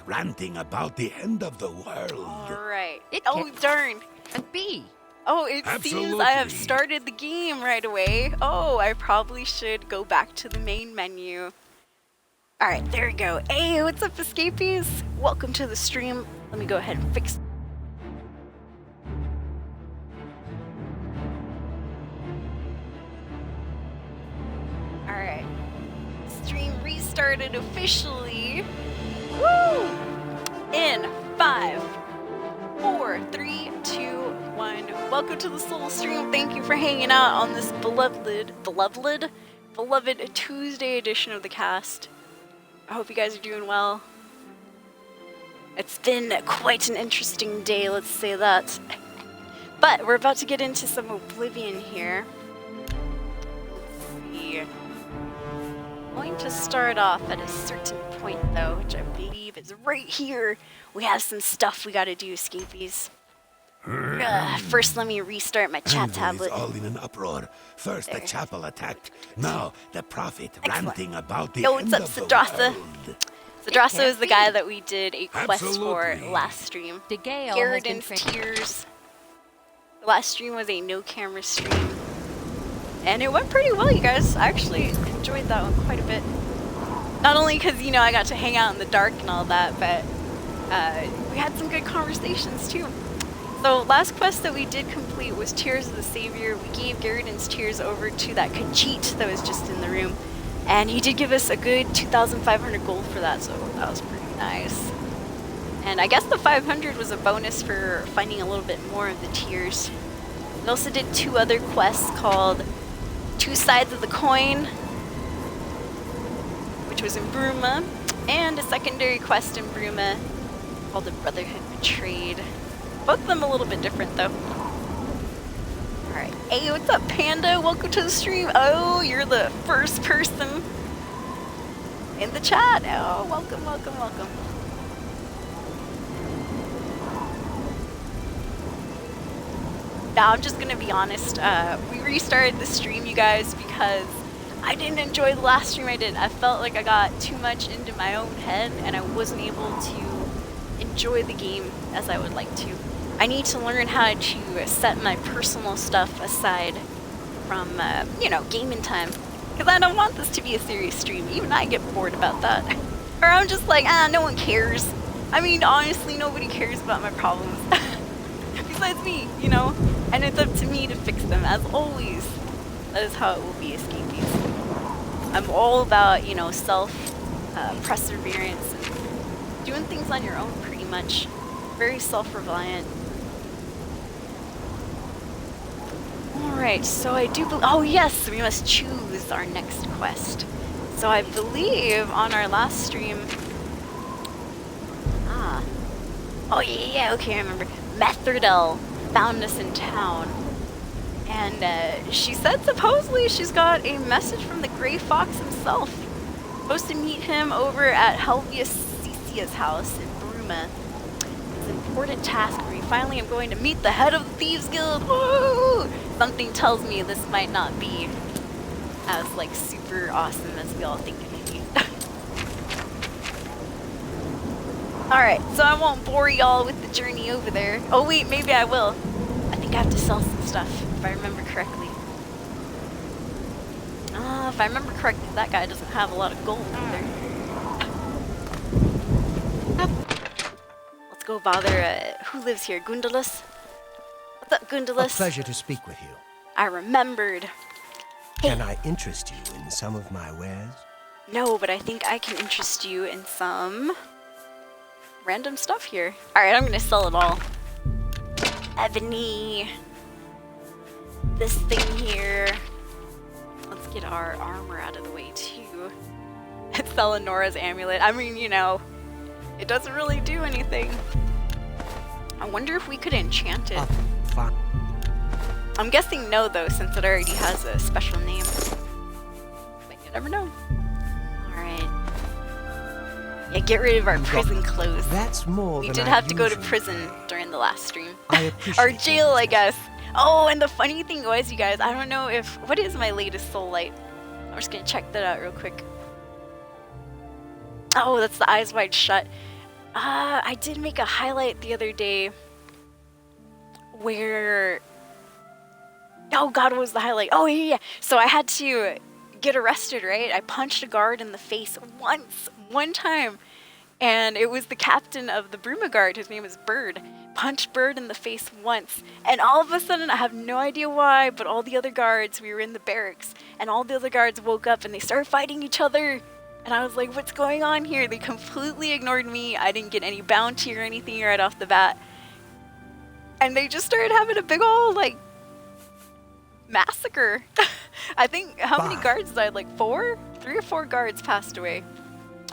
ranting about the end of the world. Alright. Oh, darn. And B. Oh, it seems I have started the game right away. Oh, I probably should go back to the main menu. Alright, there we go. Hey, what's up, escapees? Welcome to the stream. Let me go ahead and fix. Alright. Stream restarted officially. Woo! In 5, 4, 3, 2, 1. Welcome to the Soul Stream. Thank you for hanging out on this beloved Tuesday edition of the cast. I hope you guys are doing well. It's been quite an interesting day, let's say that. But we're about to get into some Oblivion here. Let's see. I'm going to start off at a certain point though, which I believe is right here. We have some stuff we gotta do, escapees. First, let me restart my chat tablet. All in an uproar. First the chapel attacked. Now the prophet ranting about the Yo, end what's up, of the Sadrasa? world. Sadrasa is the guy that we did a quest for last stream. Garridan's Tears. The last stream was a no camera stream. And it went pretty well, you guys. I actually enjoyed that one quite a bit. Not only because, you know, I got to hang out in the dark and all that, but we had some good conversations too. So last quest that we did complete was Tears of the Savior. We gave Garridan's Tears over to that Khajiit that was just in the room. And he did give us a good 2,500 gold for that, so that was pretty nice. And I guess the 500 was a bonus for finding a little bit more of the Tears. We also did 2 other quests called Two Sides of the Coin, which was in Bruma, and a secondary quest in Bruma called the Brotherhood Betrayed. Both of them a little bit different though. Alright, hey, what's up, Panda? Welcome to the stream. Oh, you're the first person in the chat. Oh, welcome, welcome, welcome. Now, I'm just gonna be honest. We restarted the stream, you guys, because I didn't enjoy the last stream I did. I felt like I got too much into my own head and I wasn't able to enjoy the game as I would like to. I need to learn how to set my personal stuff aside from, you know, gaming time. Because I don't want this to be a serious stream. Even I get bored about that. Or I'm just like, no one cares. I mean, honestly, nobody cares about my problems. Besides me, you know? And it's up to me to fix them, as always. That is how it will be, escapees. I'm all about, you know, perseverance and doing things on your own, pretty much. Very self-reliant. Alright, so I do oh yes, we must choose our next quest. So I believe on our last stream... Oh yeah, okay, I remember. Metherdel found us in town. And she said supposedly she's got a message from the Grey Fox himself. Supposed to meet him over at Helvius Cecia's house in Bruma. It's an important task where we finally am going to meet the head of the Thieves Guild. Woo! Something tells me this might not be as like super awesome as we all think it may be. Alright, so I won't bore y'all with the journey over there. Oh wait, maybe I will. I think I have to sell some stuff, if I remember correctly. If I remember correctly, that guy doesn't have a lot of gold either. Let's go bother, who lives here? Gundalus? What's up, Gundalus? A pleasure to speak with you. I remembered. Hey. Can I interest you in some of my wares? No, but I think I can interest you in some random stuff here. Alright, I'm gonna sell it all. Ebony. This thing here. Let's get our armor out of the way too. And sell Nora's amulet. I mean, you know, it doesn't really do anything. I wonder if we could enchant it. Fine. I'm guessing no though, since it already has a special name. But you never know. Alright. Yeah, get rid of our prison clothes. That's more We than did I have to go to usually prison pay. during the last stream. I appreciate Or jail, your I guess. Oh, and the funny thing was, you guys, I don't know if... What is my latest soul light? I'm just gonna check that out real quick. Oh, that's the Eyes Wide Shut. I did make a highlight the other day where... Oh god, what was the highlight? Oh yeah. So I had to get arrested, right? I punched a guard in the face one time. And it was the captain of the Bruma Guard, his name is Bird. Punched Bird in the face once. And all of a sudden, I have no idea why, but all the other guards, we were in the barracks, and all the other guards woke up and they started fighting each other. And I was like, what's going on here? They completely ignored me. I didn't get any bounty or anything right off the bat. And they just started having a big old, like, massacre. I think, how many guards died? Like 4? 3 or 4 guards passed away.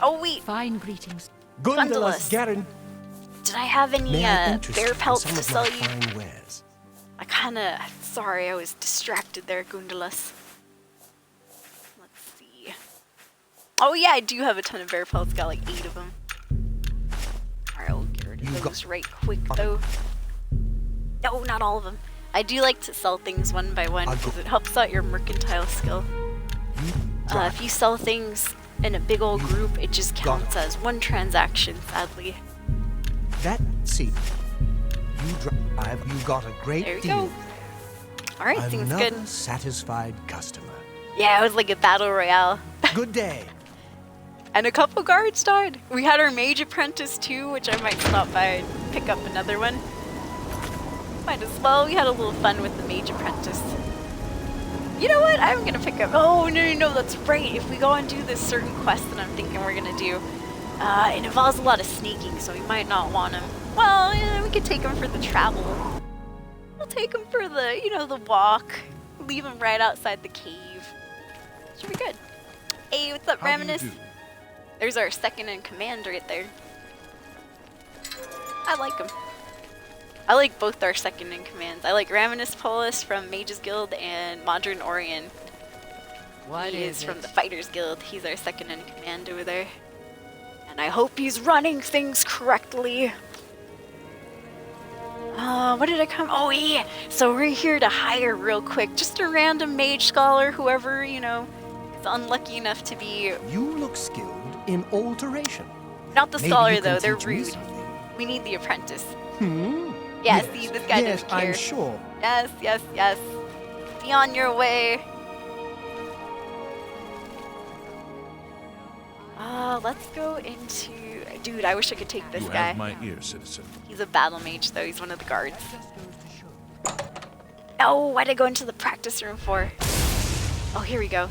Oh wait. Fine greetings. Gundala's Garen. Did I have any bear pelts to sell you? Fine wares. I kinda, sorry, I was distracted there, Gundalas. Let's see. Oh yeah, I do have a ton of bear pelts, got like 8 of them. Alright, we'll get rid of those right quick though. No, not all of them. I do like to sell things one by one because it helps out your mercantile skill. If you sell things in a big old group, it just counts as one transaction, sadly. That seat. You drive, you got a great There we deal. go. Alright, seems good. Another satisfied customer. Yeah, it was like a battle royale. Good day. And a couple guards died. We had our mage apprentice too, which I might stop by and pick up another one. Might as well. We had a little fun with the mage apprentice. You know what? I'm gonna pick up. Oh no, that's right. If we go and do this certain quest that I'm thinking we're gonna do, it involves a lot of sneaking, so we might not want him. Well, yeah, we could take him for the travel. We'll take him for the, the walk. Leave him right outside the cave. Should be good. Hey, what's up, Raminus? There's our second in command right there. I like him. I like both our second in commands. I like Raminus Polis from Mages Guild and Modern Orion. He is from the Fighters Guild. He's our second in command over there. And I hope he's running things correctly. What did I come? Oh yeah! So we're here to hire real quick. Just a random mage scholar, whoever, is unlucky enough to be... You look skilled in alteration. Not the Maybe scholar you can though, they're teach me rude. something. We need the apprentice. Hmm? Yeah, see, this guy doesn't care. I'm sure. Yes. Be on your way. Let's go into... Dude, I wish I could take this guy. You have my ear, citizen. He's a battle mage, though. He's one of the guards. Oh, why'd I go into the practice room for? Oh, here we go.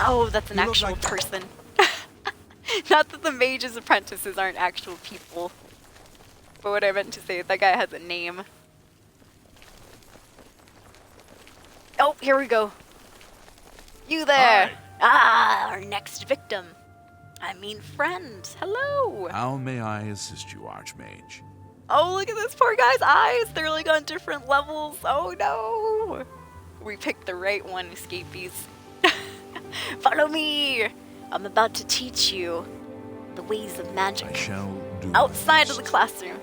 Oh, that's an actual person. Not that the mage's apprentices aren't actual people. But what I meant to say is that guy has a name. Oh, here we go. You there! Hi. Our next victim. I mean friend. Hello! How may I assist you, Archmage? Oh, look at this poor guy's eyes! They're like on different levels. Oh no! We picked the right one, escapees. Follow me! I'm about to teach you the ways of magic. I shall do Outside my of the best. classroom.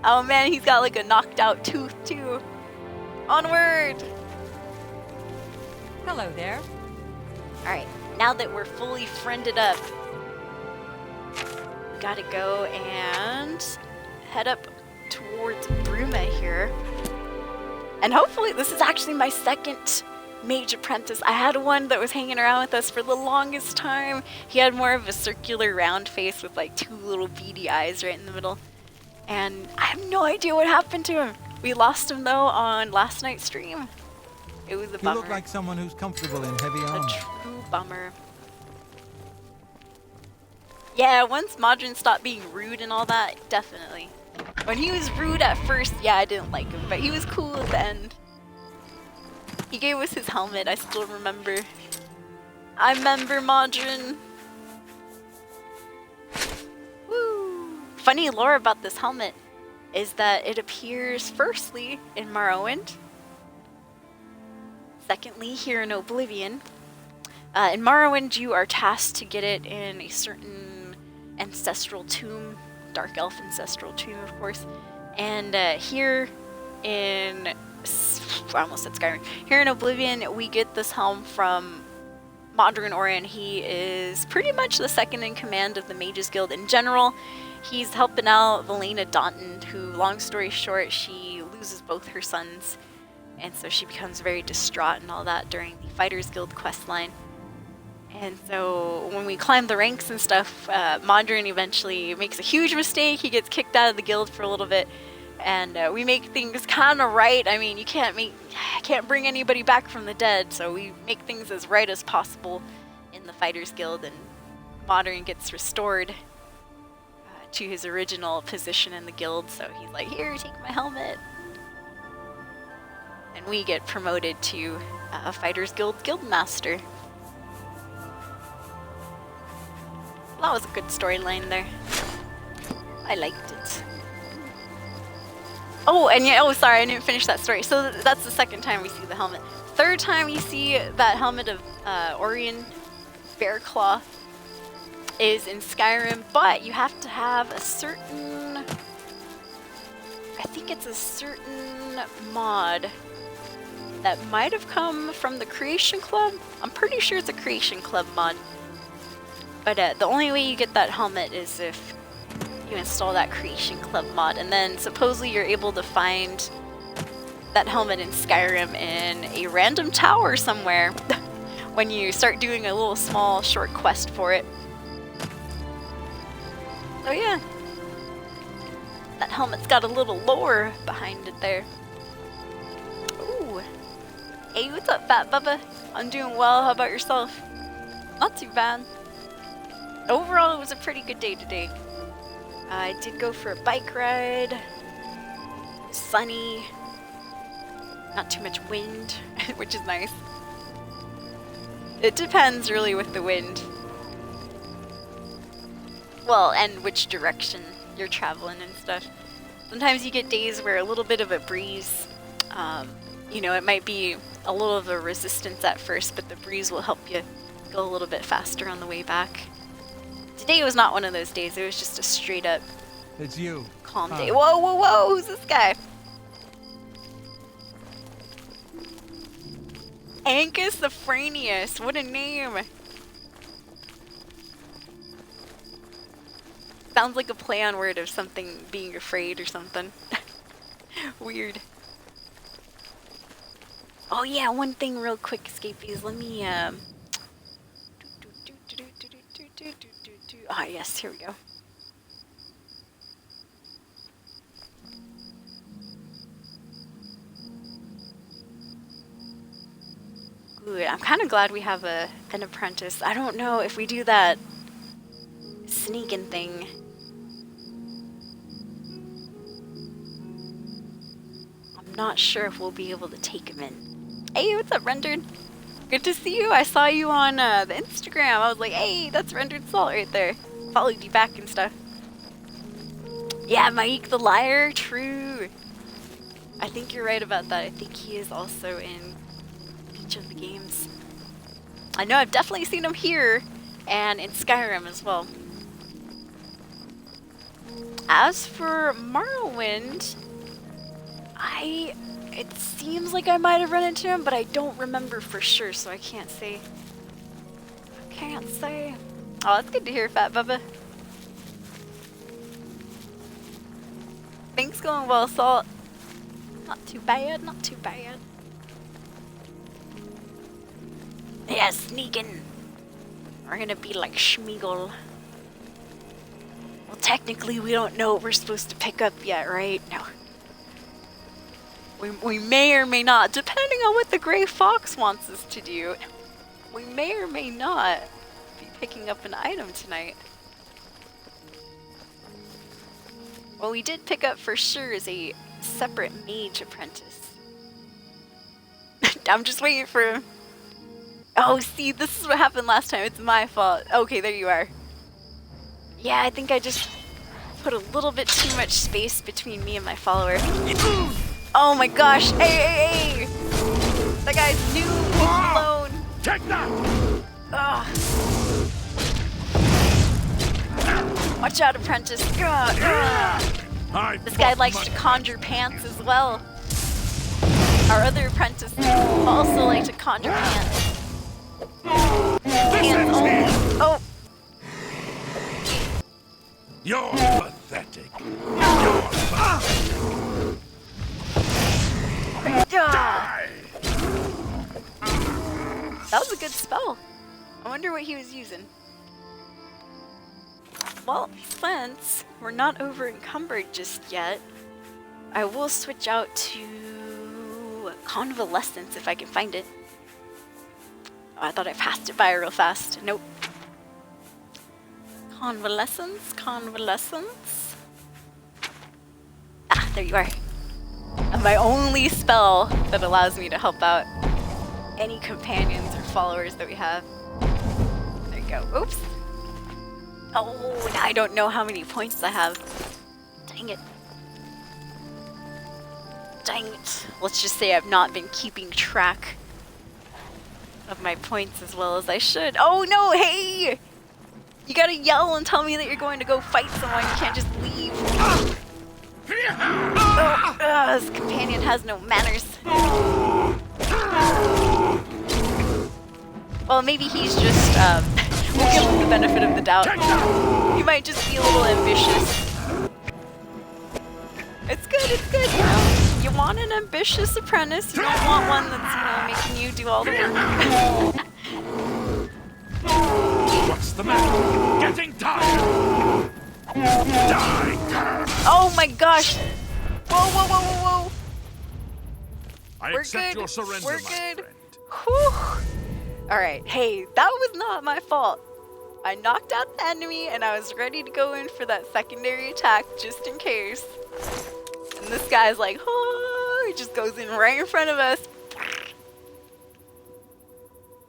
Oh man, he's got like a knocked out tooth too. Onward! Hello there. Alright, now that we're fully friended up, we gotta go and head up towards Bruma here. And hopefully, this is actually my second mage apprentice. I had one that was hanging around with us for the longest time. He had more of a circular round face with like 2 little beady eyes right in the middle. And I have no idea what happened to him. We lost him though on last night's stream. It was a bummer. You look like someone who's comfortable in heavy armor. A true bummer. Yeah, once Modron stopped being rude and all that, definitely. When he was rude at first, yeah, I didn't like him, but he was cool at the end. He gave us his helmet, I still remember. I remember Modron. Woo! Funny lore about this helmet is that it appears firstly in Morrowind. Secondly, here in Oblivion. In Morrowind, you are tasked to get it in a certain ancestral tomb, dark elf ancestral tomb, of course. And here in, I almost said Skyrim. Here in Oblivion, we get this helm from Modern Orion, he is pretty much the second in command of the Mages Guild in general. He's helping out Valena Daunton, who, long story short, she loses both her sons, and so she becomes very distraught and all that during the Fighters Guild questline. And so when we climb the ranks and stuff, Modern eventually makes a huge mistake. He gets kicked out of the guild for a little bit, and we make things kind of right. I mean, you can't bring anybody back from the dead, so we make things as right as possible in the Fighters Guild, and Modern gets restored to his original position in the guild. So he's like, "Here, take my helmet," and we get promoted to a Fighters Guild Guildmaster. That was a good storyline there. I liked it. Oh, and yeah, oh, sorry, I didn't finish that story. So that's the second time we see the helmet. Third time you see that helmet of Orion Bearclaw is in Skyrim, but you have to have a certain, I think it's a certain mod that might have come from the Creation Club. I'm pretty sure it's a Creation Club mod. But the only way you get that helmet is if you install that Creation Club mod, and then supposedly you're able to find that helmet in Skyrim in a random tower somewhere when you start doing a little small short quest for it. Oh yeah, that helmet's got a little lore behind it there. Ooh. Hey, what's up, Fat Bubba? I'm doing well, how about yourself? Not too bad. Overall, it was a pretty good day today. I did go for a bike ride. It was sunny. Not too much wind, which is nice. It depends really with the wind. Well, and which direction you're traveling and stuff. Sometimes you get days where a little bit of a breeze, you know, it might be a little of a resistance at first, but the breeze will help you go a little bit faster on the way back. Today was not one of those days. It was just a straight up It's you. calm Hi. day. Whoa, whoa, whoa! Who's this guy? Ancus the Franius. What a name! Sounds like a play on word of something being afraid or something. Weird. Oh yeah, one thing real quick, escapees. Let me Ah, yes, here we go. Good. I'm kind of glad we have an apprentice. I don't know if we do that sneaking thing. I'm not sure if we'll be able to take him in. Hey, what's up, Rendered? Good to see you. I saw you on the Instagram. I was like, hey, that's Rendered Salt right there. Followed you back and stuff. Yeah, Mike the Liar. True. I think you're right about that. I think he is also in each of the games. I know I've definitely seen him here and in Skyrim as well. As for Morrowind, it seems like I might have run into him, but I don't remember for sure, so I can't say. Oh, that's good to hear, Fat Bubba. Things going well, Salt. Not too bad, not too bad. Yeah, sneaking. We're gonna be like Schmeagol. Well, technically, we don't know what we're supposed to pick up yet, right? No. We may or may not, depending on what the Gray Fox wants us to do. We may or may not be picking up an item tonight. What we did pick up for sure is a separate mage apprentice. I'm just waiting for him. Oh, see, this is what happened last time. It's my fault. Okay, there you are. Yeah, I think I just put a little bit too much space between me and my follower. Oh my gosh. Hey! That guy's new. Leave him alone. Take that! Ugh. Watch out, apprentice. This guy likes to conjure pants as well. Our other apprentice also likes to conjure pants. Hands only. Oh, You're pathetic. You're pathetic. yeah. That was a good spell. I wonder what he was using. Well, since we're not over encumbered just yet, I will switch out to Convalescence if I can find it. Oh, I thought I passed it by real fast. Nope. Convalescence, Convalescence. Ah, there you are. And my only spell that allows me to help out any companions or followers that we have. There you go. Oops. Oh, now I don't know how many points I have. Dang it. Dang it. Let's just say I've not been keeping track of my points as well as I should. Oh no, hey! You gotta yell and tell me that you're going to go fight someone. You can't just leave. Oh, this companion has no manners. Well, maybe he's just, we'll give him the benefit of the doubt. He might just be a little ambitious. It's good, it's good. You want an ambitious apprentice. You don't want one that's, making you do all the work. What's the matter? Getting tired. Die, curse. Oh my gosh. Whoa, whoa, whoa, whoa, whoa. I We're accept good. your surrender, We're my good. friend. Whew. Alright, hey, that was not my fault. I knocked out the enemy and I was ready to go in for that secondary attack just in case. And this guy's like, oh, he just goes in right in front of us.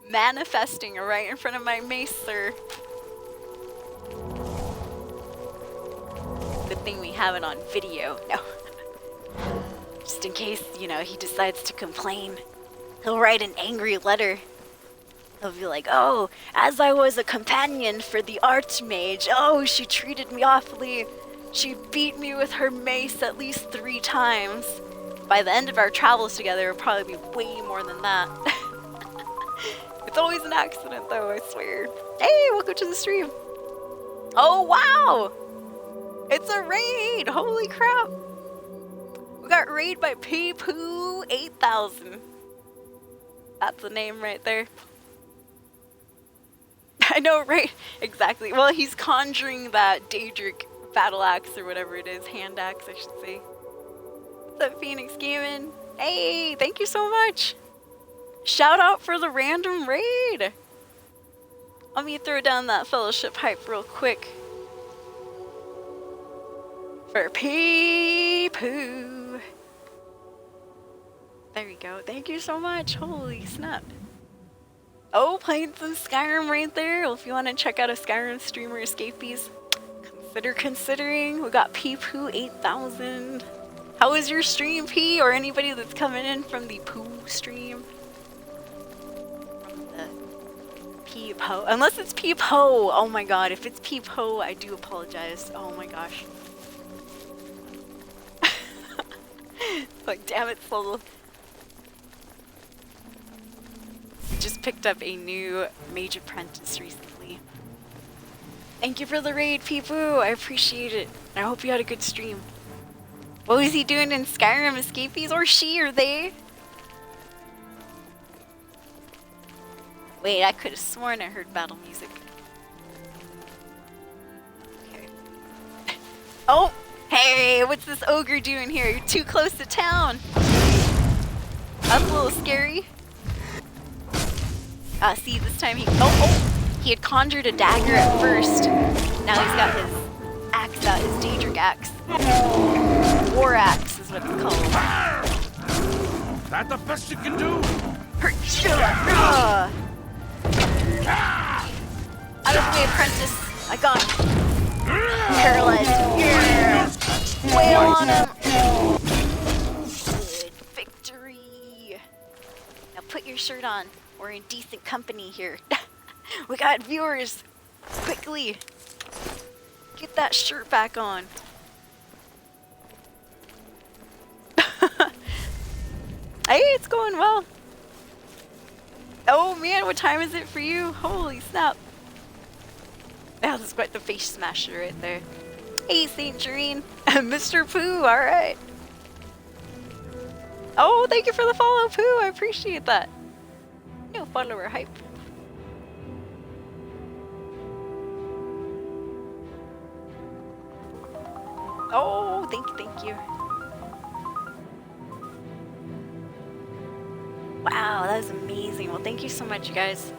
Manifesting right in front of my mace, sir. Good thing we have it on video. No. Just in case, he decides to complain. He'll write an angry letter. He'll be like, oh, as I was a companion for the Archmage, oh, she treated me awfully. She beat me with her mace at least 3 times. By the end of our travels together, it'll probably be way more than that. It's always an accident, though, I swear. Hey, welcome to the stream. Oh, wow! It's a raid! Holy crap! We got raid by Pee-Poo 8000. That's the name right there. I know, right? Exactly. Well, he's conjuring that Daedric battle axe or whatever it is. Hand axe, I should say. What's up, Phoenix Gaming? Hey, thank you so much. Shout out for the random raid. Let me throw down that fellowship hype real quick. For Pee-Poo. There we go. Thank you so much. Holy snap. Oh, playing some Skyrim right there. Well, if you want to check out a Skyrim streamer, Escapees, considering. We got Pee-Poo 8000. How was your stream, P? Or anybody that's coming in from the Poo stream? From the Pee-Po. Unless it's Pee-Po. Oh my god, if it's Pee-Po, I do apologize. Oh my gosh. Like, damn it, Soul. Just picked up a new mage apprentice recently. Thank you for the raid, Pee-Poo. I appreciate it. I hope you had a good stream. What was he doing in Skyrim, Escapees? Or she, or they? Wait, I could have sworn I heard battle music. Okay. Oh! Hey, what's this ogre doing here? You're too close to town. That's a little scary. See, this time he had conjured a dagger at first. Now he's got his axe out, his Daedric axe. War axe is what it's called. That the best you can do? Out of the way, apprentice. I got him. Paralyzed. Yeah. Wail on him. Good victory. Now put your shirt on. We're in decent company here. We got viewers. Quickly. Get that shirt back on. Hey, it's going well. Oh man, what time is it for you? Holy snap. Yeah, that's quite the face smasher right there. Hey, St. Jareen. Mr. Pooh, alright. Oh, thank you for the follow, Pooh. I appreciate that. No follower hype. Oh, thank you. Wow, that is amazing. Well, thank you so much, you guys.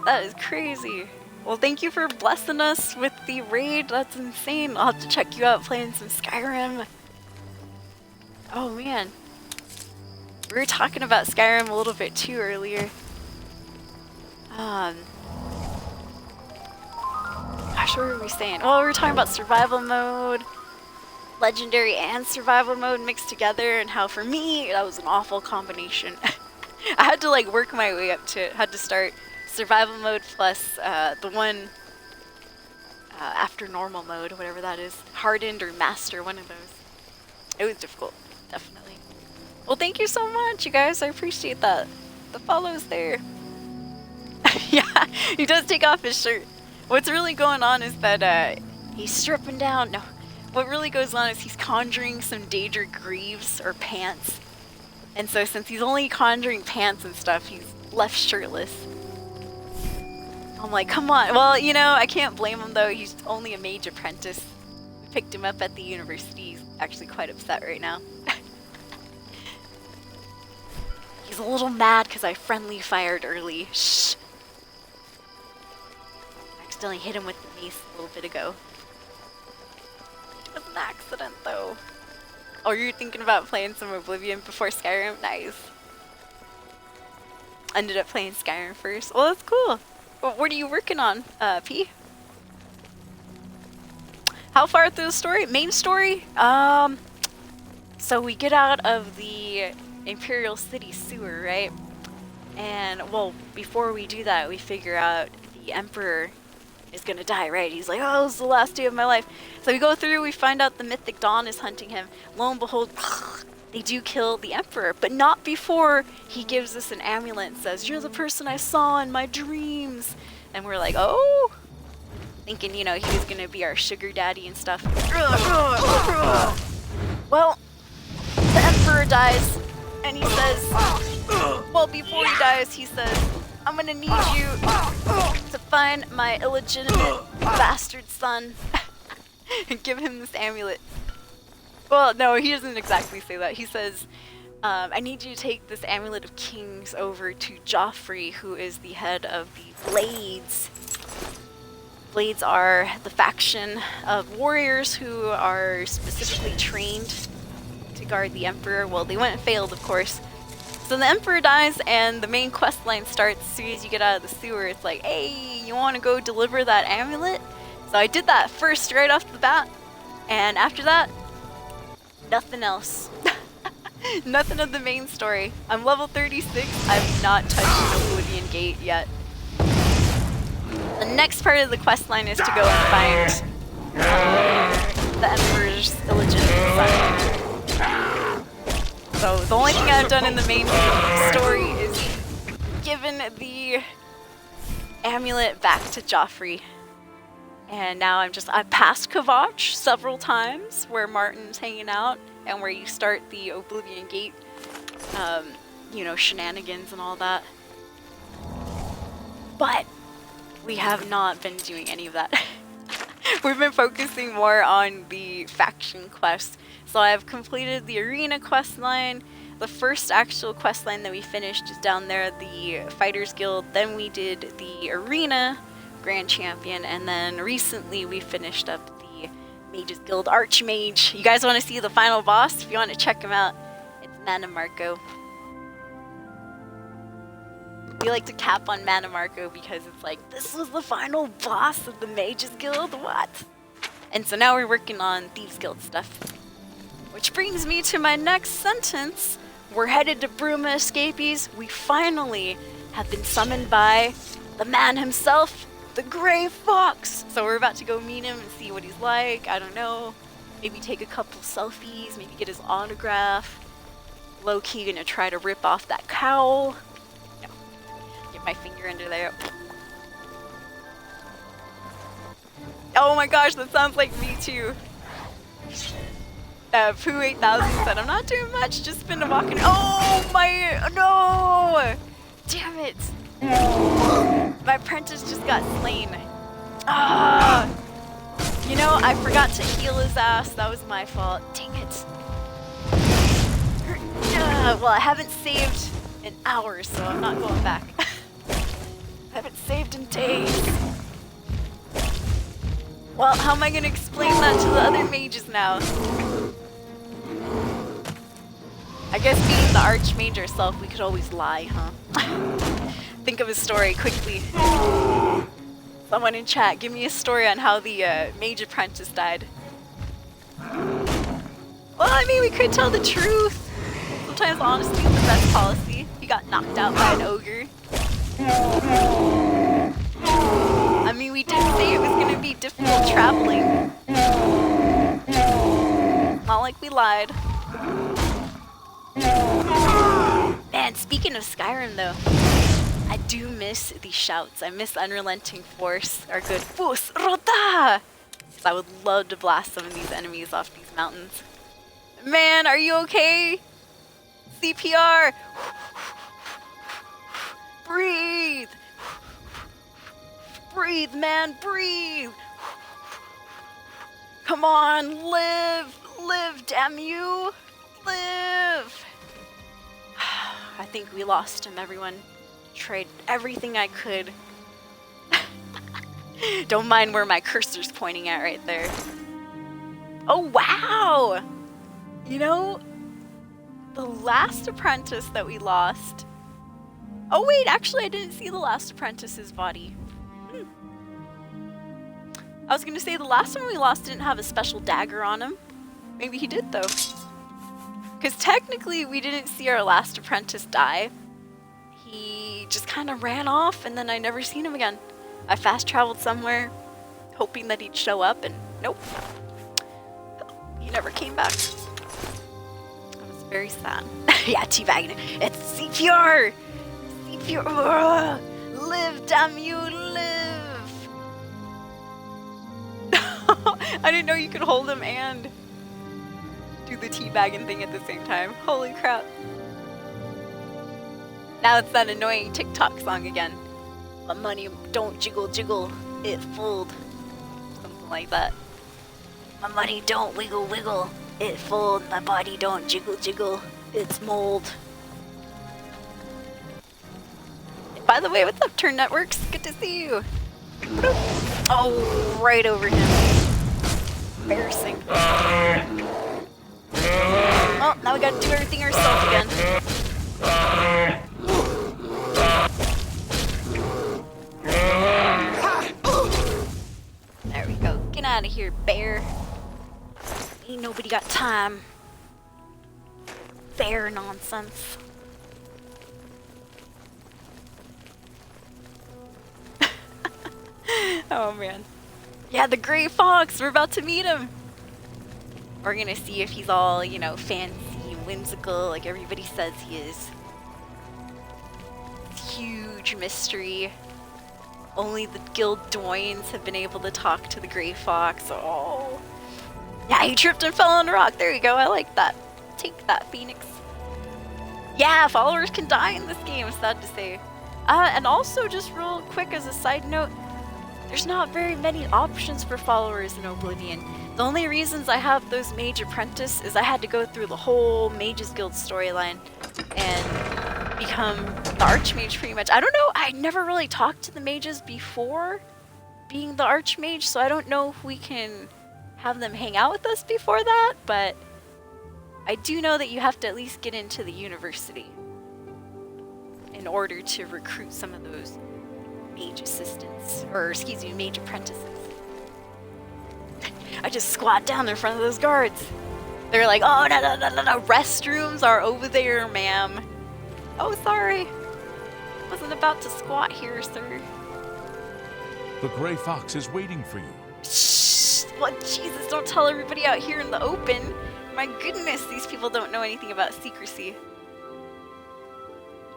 That is crazy. Well, thank you for blessing us with the raid. That's insane. I'll have to check you out playing some Skyrim. Oh, man. We were talking about Skyrim a little bit too earlier. Gosh, what were we saying? Well, we were talking about survival mode, legendary and survival mode mixed together, and how for me, that was an awful combination. I had to like work my way up to it. Had to start survival mode plus the one after normal mode, whatever that is. Hardened or master, one of those. It was difficult, definitely. Well, thank you so much, you guys. I appreciate that. The follow's there. Yeah, he does take off his shirt. What's really going on is that he's stripping down. No, what really goes on is he's conjuring some Daedra Greaves or pants. And so since he's only conjuring pants and stuff, he's left shirtless. I'm like, come on. Well, you know, I can't blame him though. He's only a mage apprentice. We picked him up at the university. He's actually quite upset right now. He's a little mad because I friendly fired early. Shh. Accidentally hit him with the mace a little bit ago. It was an accident though. Oh, you're thinking about playing some Oblivion before Skyrim? Nice. Ended up playing Skyrim first. Well, that's cool. What are you working on, P? How far through the story? Main story? So we get out of the Imperial City sewer, right? And, well, before we do that, we figure out the Emperor is gonna die, right? He's like, oh, this is the last day of my life. So we go through, we find out the Mythic Dawn is hunting him. Lo and behold, they do kill the Emperor, but not before he gives us an amulet and says, you're the person I saw in my dreams. And we're like, oh, thinking, you know, he was gonna be our sugar daddy and stuff. Well, the Emperor dies, and he says, well, before he dies, he says, I'm gonna need you to find my illegitimate bastard son and give him this amulet. Well, no, he doesn't exactly say that. He says, I need you to take this Amulet of Kings over to Joffrey, who is the head of the Blades. Blades are the faction of warriors who are specifically trained to guard the Emperor. Well, they went and failed, of course. So the Emperor dies, and the main quest line starts as soon as you get out of the sewer. It's like, hey, you want to go deliver that amulet? So I did that first right off the bat, and after that, nothing else. Nothing of the main story. I'm level 36. I've not touched an Oblivion gate yet. The next part of the quest line is to go and find the Emperor's illegitimate son. So the only thing I've done in the main story is given the amulet back to Joffrey. And now I've passed Kavach several times where Martin's hanging out and where you start the Oblivion Gate, you know, shenanigans and all that. But we have not been doing any of that. We've been focusing more on the faction quest. So I've completed the arena quest line. The first actual quest line that we finished is down there, the Fighters Guild. Then we did the arena Grand Champion, and then recently we finished up the Mages Guild Archmage. You guys want to see the final boss? If you want to check him out, it's Mana Marco. We like to cap on Mana Marco because it's like, this was the final boss of the Mages Guild? What? And so now we're working on Thieves Guild stuff. Which brings me to my next sentence. We're headed to Bruma Escapees. We finally have been summoned by the man himself, the Grey Fox. So we're about to go meet him and see what he's like. I don't know. Maybe take a couple selfies, maybe get his autograph. Low-key gonna try to rip off that cowl. No. Get my finger under there. Oh my gosh, that sounds like me too. Pooh 8000 said, I'm not doing much, just been walking. Oh my, no! Damn it. My apprentice just got slain. Ah! You know, I forgot to heal his ass. That was my fault. Dang it. Well, I haven't saved in hours, so I'm not going back. I haven't saved in days. Well, how am I going to explain that to the other mages now? I guess being the Archmage herself, we could always lie, huh? Think of a story quickly. Someone in chat, give me a story on how the Mage Apprentice died. Well, I mean, we could tell the truth. Sometimes honesty is the best policy. He got knocked out by an ogre. I mean, we did say it was going to be difficult traveling. Not like we lied. Man, speaking of Skyrim though, I do miss these shouts. I miss Unrelenting Force, our good Fus Rota! Because I would love to blast some of these enemies off these mountains. Man, are you okay? CPR! Breathe! Breathe, man, breathe! Come on, live! Live, damn you! Live! I think we lost him, everyone. Tried everything I could. Don't mind where my cursor's pointing at right there. Oh, wow! You know, the last apprentice that we lost... Oh wait, actually I didn't see the last apprentice's body. I was gonna say the last one we lost didn't have a special dagger on him. Maybe he did though. Because technically we didn't see our last apprentice die. He just kind of ran off and then I never seen him again. I fast traveled somewhere hoping that he'd show up and nope. He never came back. I was very sad. Yeah, teabagging. It's CPR! CPR! Ugh. Live, damn you, live! I didn't know you could hold him and do the teabagging thing at the same time. Holy crap. Now it's that annoying TikTok song again. My money don't jiggle jiggle, it fold. Something like that. My money don't wiggle wiggle, it fold. My body don't jiggle jiggle, it's mold. By the way, what's up, Turn Networks? Good to see you. Oh, right over him. Embarrassing. Oh, now we gotta do everything ourselves again. There we go. Get out of here, bear. Ain't nobody got time. Bear nonsense. Oh man. Yeah, the Gray Fox, we're about to meet him. We're gonna see if he's all, you know, fancy and whimsical like everybody says he is. Huge mystery. Only the Guild Doynes have been able to talk to the Gray Fox. Oh. Yeah, he tripped and fell on a rock. There you go, I like that. Take that, Phoenix. Yeah, followers can die in this game, sad to say. And also, just real quick as a side note, there's not very many options for followers in Oblivion. The only reasons I have those Mage Apprentice is I had to go through the whole Mages Guild storyline and become the Archmage pretty much. I don't know, I never really talked to the mages before being the Archmage, so I don't know if we can have them hang out with us before that, but I do know that you have to at least get into the university in order to recruit some of those mage assistants, or excuse me, mage apprentices. I just squat down in front of those guards. They're like, oh, no, restrooms are over there, ma'am. Oh, sorry. Wasn't about to squat here, sir. The Gray Fox is waiting for you. Shh! Well, Jesus, don't tell everybody out here in the open. My goodness, these people don't know anything about secrecy.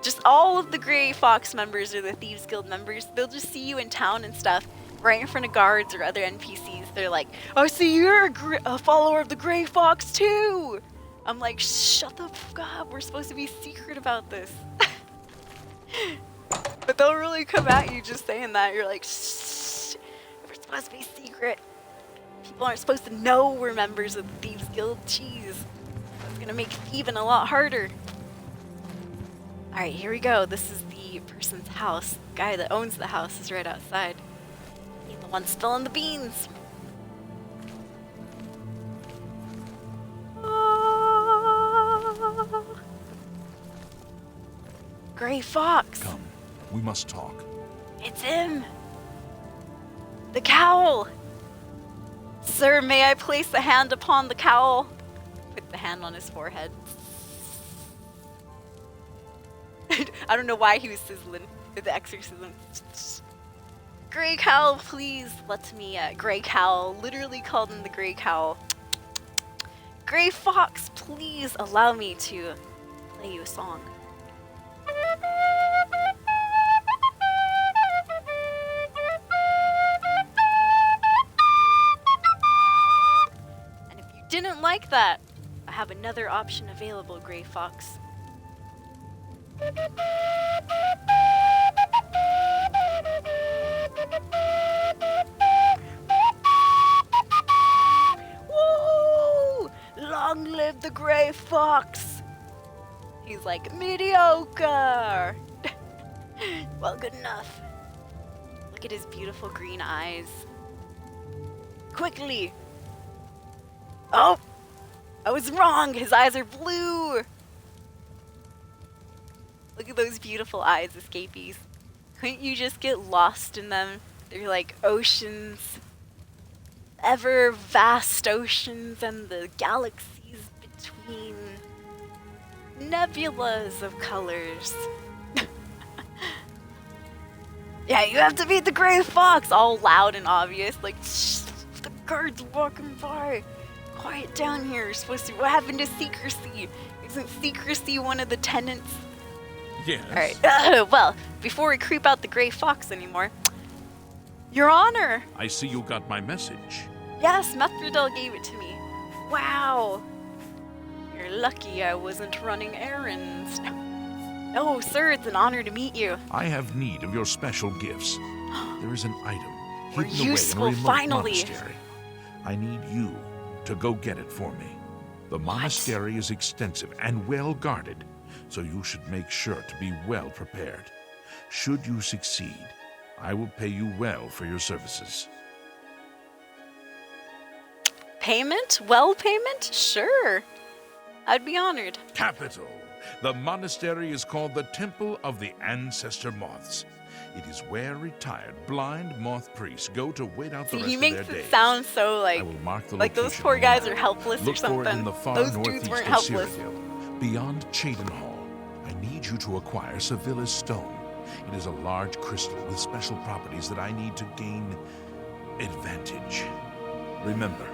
just all of the Grey Fox members or the Thieves Guild members, they'll just see you in town and stuff, right in front of guards or other NPCs. They're like, "I see you're a follower of the Grey Fox too." I'm like, shut the fuck up. We're supposed to be secret about this. But they'll really come at you just saying that. You're like, shh, we're supposed to be secret. People aren't supposed to know we're members of the Thieves Guild. Jeez. It's gonna make thieving a lot harder. Alright, here we go. This is the person's house. The guy that owns the house is right outside. He's the one spilling the beans. Grey Fox. Come, we must talk. It's him. The cowl. Sir, may I place a hand upon the cowl? Put the hand on his forehead. I don't know why he was sizzling with the exorcism. Grey cowl, please. Let me, Grey cowl. Literally called him the Grey cowl. Grey Fox, please allow me to play you a song. And if you didn't like that, I have another option available, Grey Fox. Woo! Long live the Grey Fox! He's like, mediocre! Well, good enough. Look at his beautiful green eyes. Quickly! Oh! I was wrong! His eyes are blue! Look at those beautiful eyes, escapees. Couldn't you just get lost in them? They're like oceans. Ever vast oceans and the galaxies between. Nebulas of colors. Yeah, you have to beat the Grey Fox! All loud and obvious. Like, shh, the guards walking by. Quiet down here. You're supposed to. What happened to secrecy? Isn't secrecy one of the tenets? Yes. Alright, well, before we creep out the Grey Fox anymore, Your Honor! I see you got my message. Yes, Methridel gave it to me. Wow! You're lucky I wasn't running errands. Oh, sir, it's an honor to meet you. I have need of your special gifts. There is an item We're hidden away useful, in a remote finally. monastery. I need you to go get it for me. The monastery is extensive and well guarded, so you should make sure to be well prepared. Should you succeed, I will pay you well for your services. Payment? Well payment? Sure. I'd be honored. Capital. The monastery is called the Temple of the Ancestor Moths. It is where retired blind moth priests go to wait out the See, rest he of makes their it days. sound so I like will mark the those location poor on guys the are map. helpless or Look for it in something. the far Those northeast dudes weren't of helpless. Cyrodiil. Beyond Cheydon, I need you to acquire Sevilla's stone. It is a large crystal with special properties that I need to gain advantage. Remember,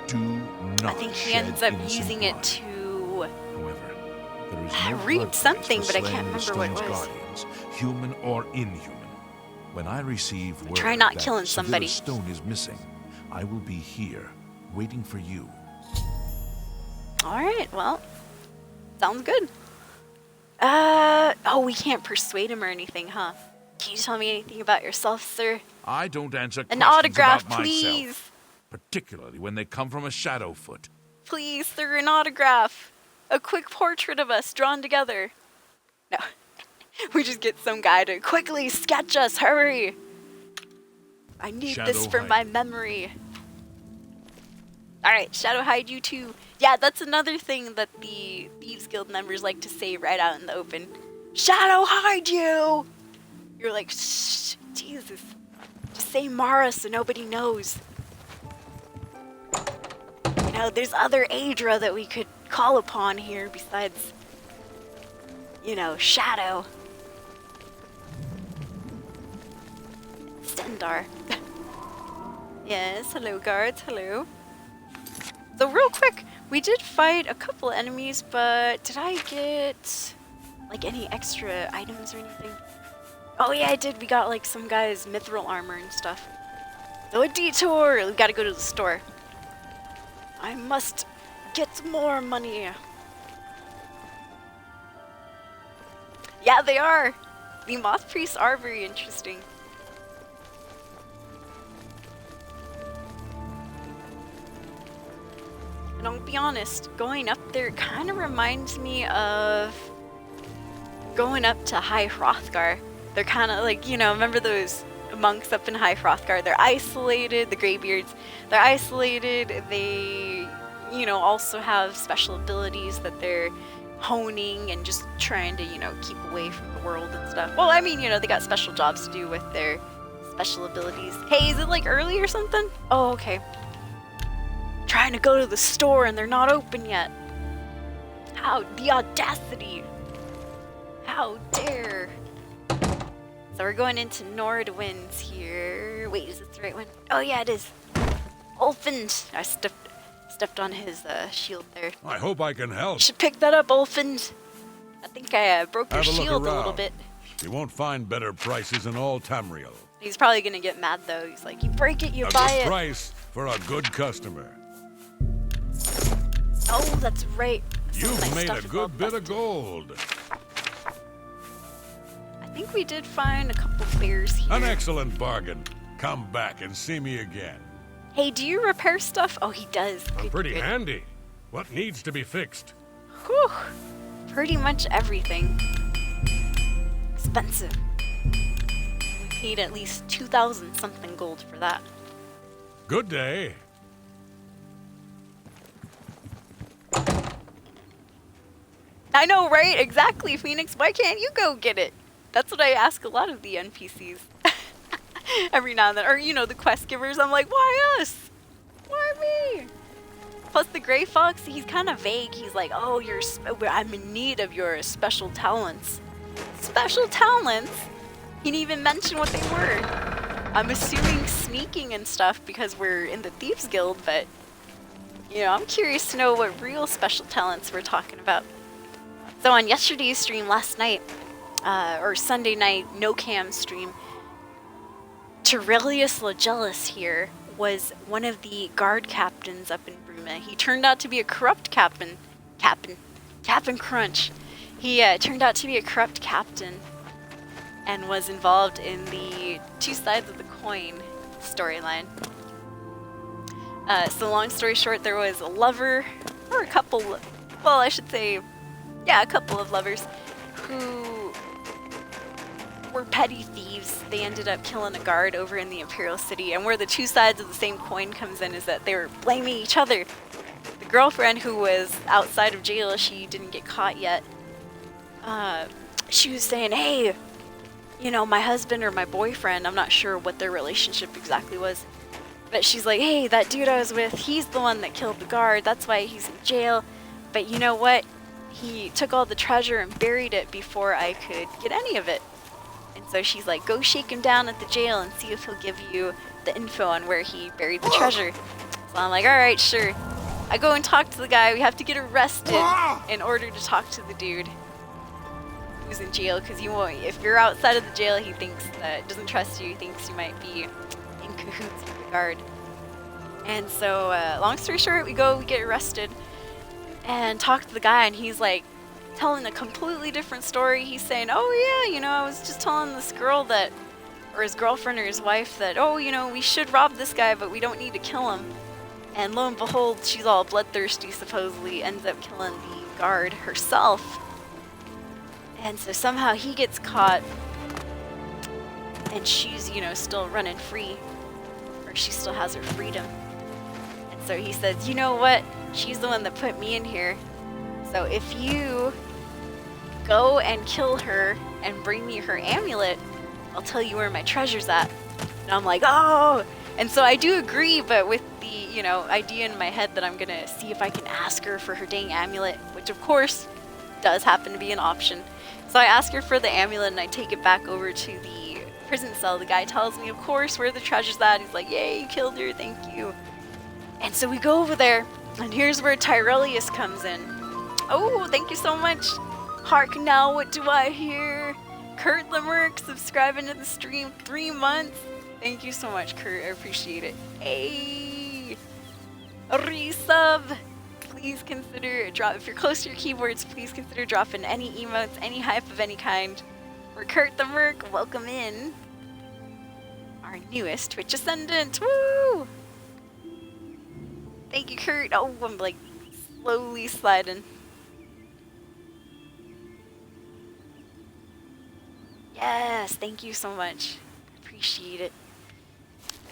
do not I think he shed ends up innocent using blood. it to. However, there is I no read blood something, price but for I can't slaying the remember what it stone's was. guardians, human or inhuman. When I receive word Try not that killing Sevilla's somebody. stone is missing, I will be here, waiting for you. Alright, well. Sounds good. Oh, we can't persuade him or anything, huh? Can you tell me anything about yourself, sir? I don't answer An questions autograph, about please. myself, particularly when they come from a Shadowfoot. Please, sir, an autograph. A quick portrait of us drawn together. No. We just get some guy to quickly sketch us. Hurry. I need this Shadow for hide. my memory. Alright, Shadow hide you too. Yeah, that's another thing that the Thieves Guild members like to say right out in the open. Shadow hide you! You're like, shh, Jesus. Just say Mara so nobody knows. You know, there's other Aedra that we could call upon here besides, you know, Shadow. Stendar. Yes, hello guards, hello. So real quick, we did fight a couple enemies, but did I get like any extra items or anything. Oh yeah, I did. We got like some guy's mithril armor and stuff. So a detour. We gotta go to the store. I must get more money. Yeah, they are. The moth priests are very interesting. And I'll be honest, going up there kind of reminds me of going up to High Hrothgar. They're kind of like, you know, remember those monks up in High Hrothgar? They're isolated, the Greybeards. They're isolated. They, you know, also have special abilities that they're honing and just trying to, you know, keep away from the world and stuff. Well, I mean, you know, they got special jobs to do with their special abilities. Hey, is it like early or something? Oh, okay. Trying to go to the store and they're not open yet. How the audacity. How dare. So we're going into Nordwinds here. Wait, is this the right one? Oh yeah, it is. Ulfund. I stepped on his shield there. I hope I can help. You should pick that up, Ulfund. I think I broke your Have a look shield a little around. bit. You won't find better prices in all Tamriel. He's probably gonna get mad though. He's like, you break it, you A buy good it. price for a good customer. Oh, that's right. Some of my You've made stuff a is all good bit of busted. gold. I think we did find a couple bears here. An excellent bargain. Come back and see me again. Hey, do you repair stuff? Oh, he does. Good, Pretty good. handy. What needs to be fixed? Whew. Pretty much everything. Expensive. We paid at least 2,000 something gold for that. Good day. I know, right? Exactly, Phoenix. Why can't you go get it? That's what I ask a lot of the NPCs. Every now and then. Or, you know, the quest givers. I'm like, why us? Why me? Plus the Grey Fox, he's kind of vague. He's like, oh, I'm in need of your special talents. Special talents? He didn't even mention what they were. I'm assuming sneaking and stuff because we're in the Thieves Guild, but, you know, I'm curious to know what real special talents we're talking about. So on yesterday's stream last night, or Sunday night, no cam stream, Terrelius Lagellis here was one of the guard captains up in Bruma. He turned out to be a corrupt Captain Crunch. He turned out to be a corrupt captain and was involved in the two sides of the coin storyline. So long story short, there was a lover, or a couple, well, I should say, yeah, a couple of lovers who were petty thieves. They ended up killing a guard over in the Imperial City, and where the two sides of the same coin comes in is that they were blaming each other. The girlfriend who was outside of jail, she didn't get caught yet. She was saying, hey, you know, my husband or my boyfriend, I'm not sure what their relationship exactly was, but she's like, hey, that dude I was with, he's the one that killed the guard, that's why he's in jail, but you know what? He took all the treasure and buried it before I could get any of it. And so she's like, go shake him down at the jail and see if he'll give you the info on where he buried the treasure. So I'm like, alright, sure. I go and talk to the guy. We have to get arrested in order to talk to the dude who's in jail, because you won't. If you're outside of the jail, he thinks that, doesn't trust you, he thinks you might be in cahoots with the guard. And so, long story short, we get arrested and talk to the guy, and he's like telling a completely different story. He's saying, oh yeah, you know, I was just telling this girl that, or his girlfriend or his wife that, oh, you know, we should rob this guy, but we don't need to kill him. And lo and behold, she's all bloodthirsty, supposedly, ends up killing the guard herself. And so somehow he gets caught, and she's, you know, still running free, or she still has her freedom. And so he says, you know what? She's the one that put me in here. So if you go and kill her and bring me her amulet, I'll tell you where my treasure's at. And I'm like, oh! And so I do agree, but with the, you know, idea in my head that I'm gonna see if I can ask her for her dang amulet, which of course does happen to be an option. So I ask her for the amulet and I take it back over to the prison cell. The guy tells me, of course, where the treasure's at. He's like, yay, you killed her, thank you. And so we go over there, and here's where Tyrellius comes in. Oh, thank you so much. Hark now, what do I hear? Kurt Limerick subscribing to the stream 3 months. Thank you so much, Kurt. I appreciate it. Hey, resub. Please consider if you're close to your keyboards, please consider dropping any emotes, any hype of any kind. For Kurt the Merc, welcome in. Our newest Twitch Ascendant. Woo! Thank you, Kurt. Oh, I'm like slowly sliding. Yes, thank you so much. Appreciate it.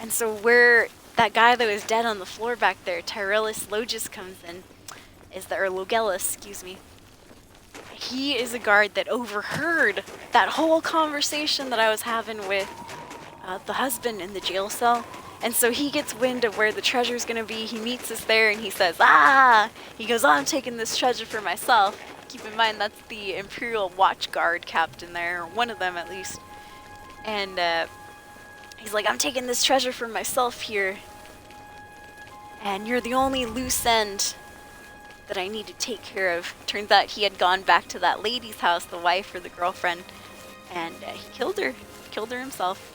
And so that guy that was dead on the floor back there, Tyrellus Logis, comes in. Or Logellus, excuse me. He is a guard that overheard that whole conversation that I was having with the husband in the jail cell. And so he gets wind of where the treasure's gonna be. He meets us there and he says, ah! He goes, oh, I'm taking this treasure for myself. Keep in mind, that's the Imperial Watch Guard captain there, or one of them at least. And he's like, I'm taking this treasure for myself here. And you're the only loose end that I need to take care of. Turns out he had gone back to that lady's house, the wife or the girlfriend, and he killed her himself.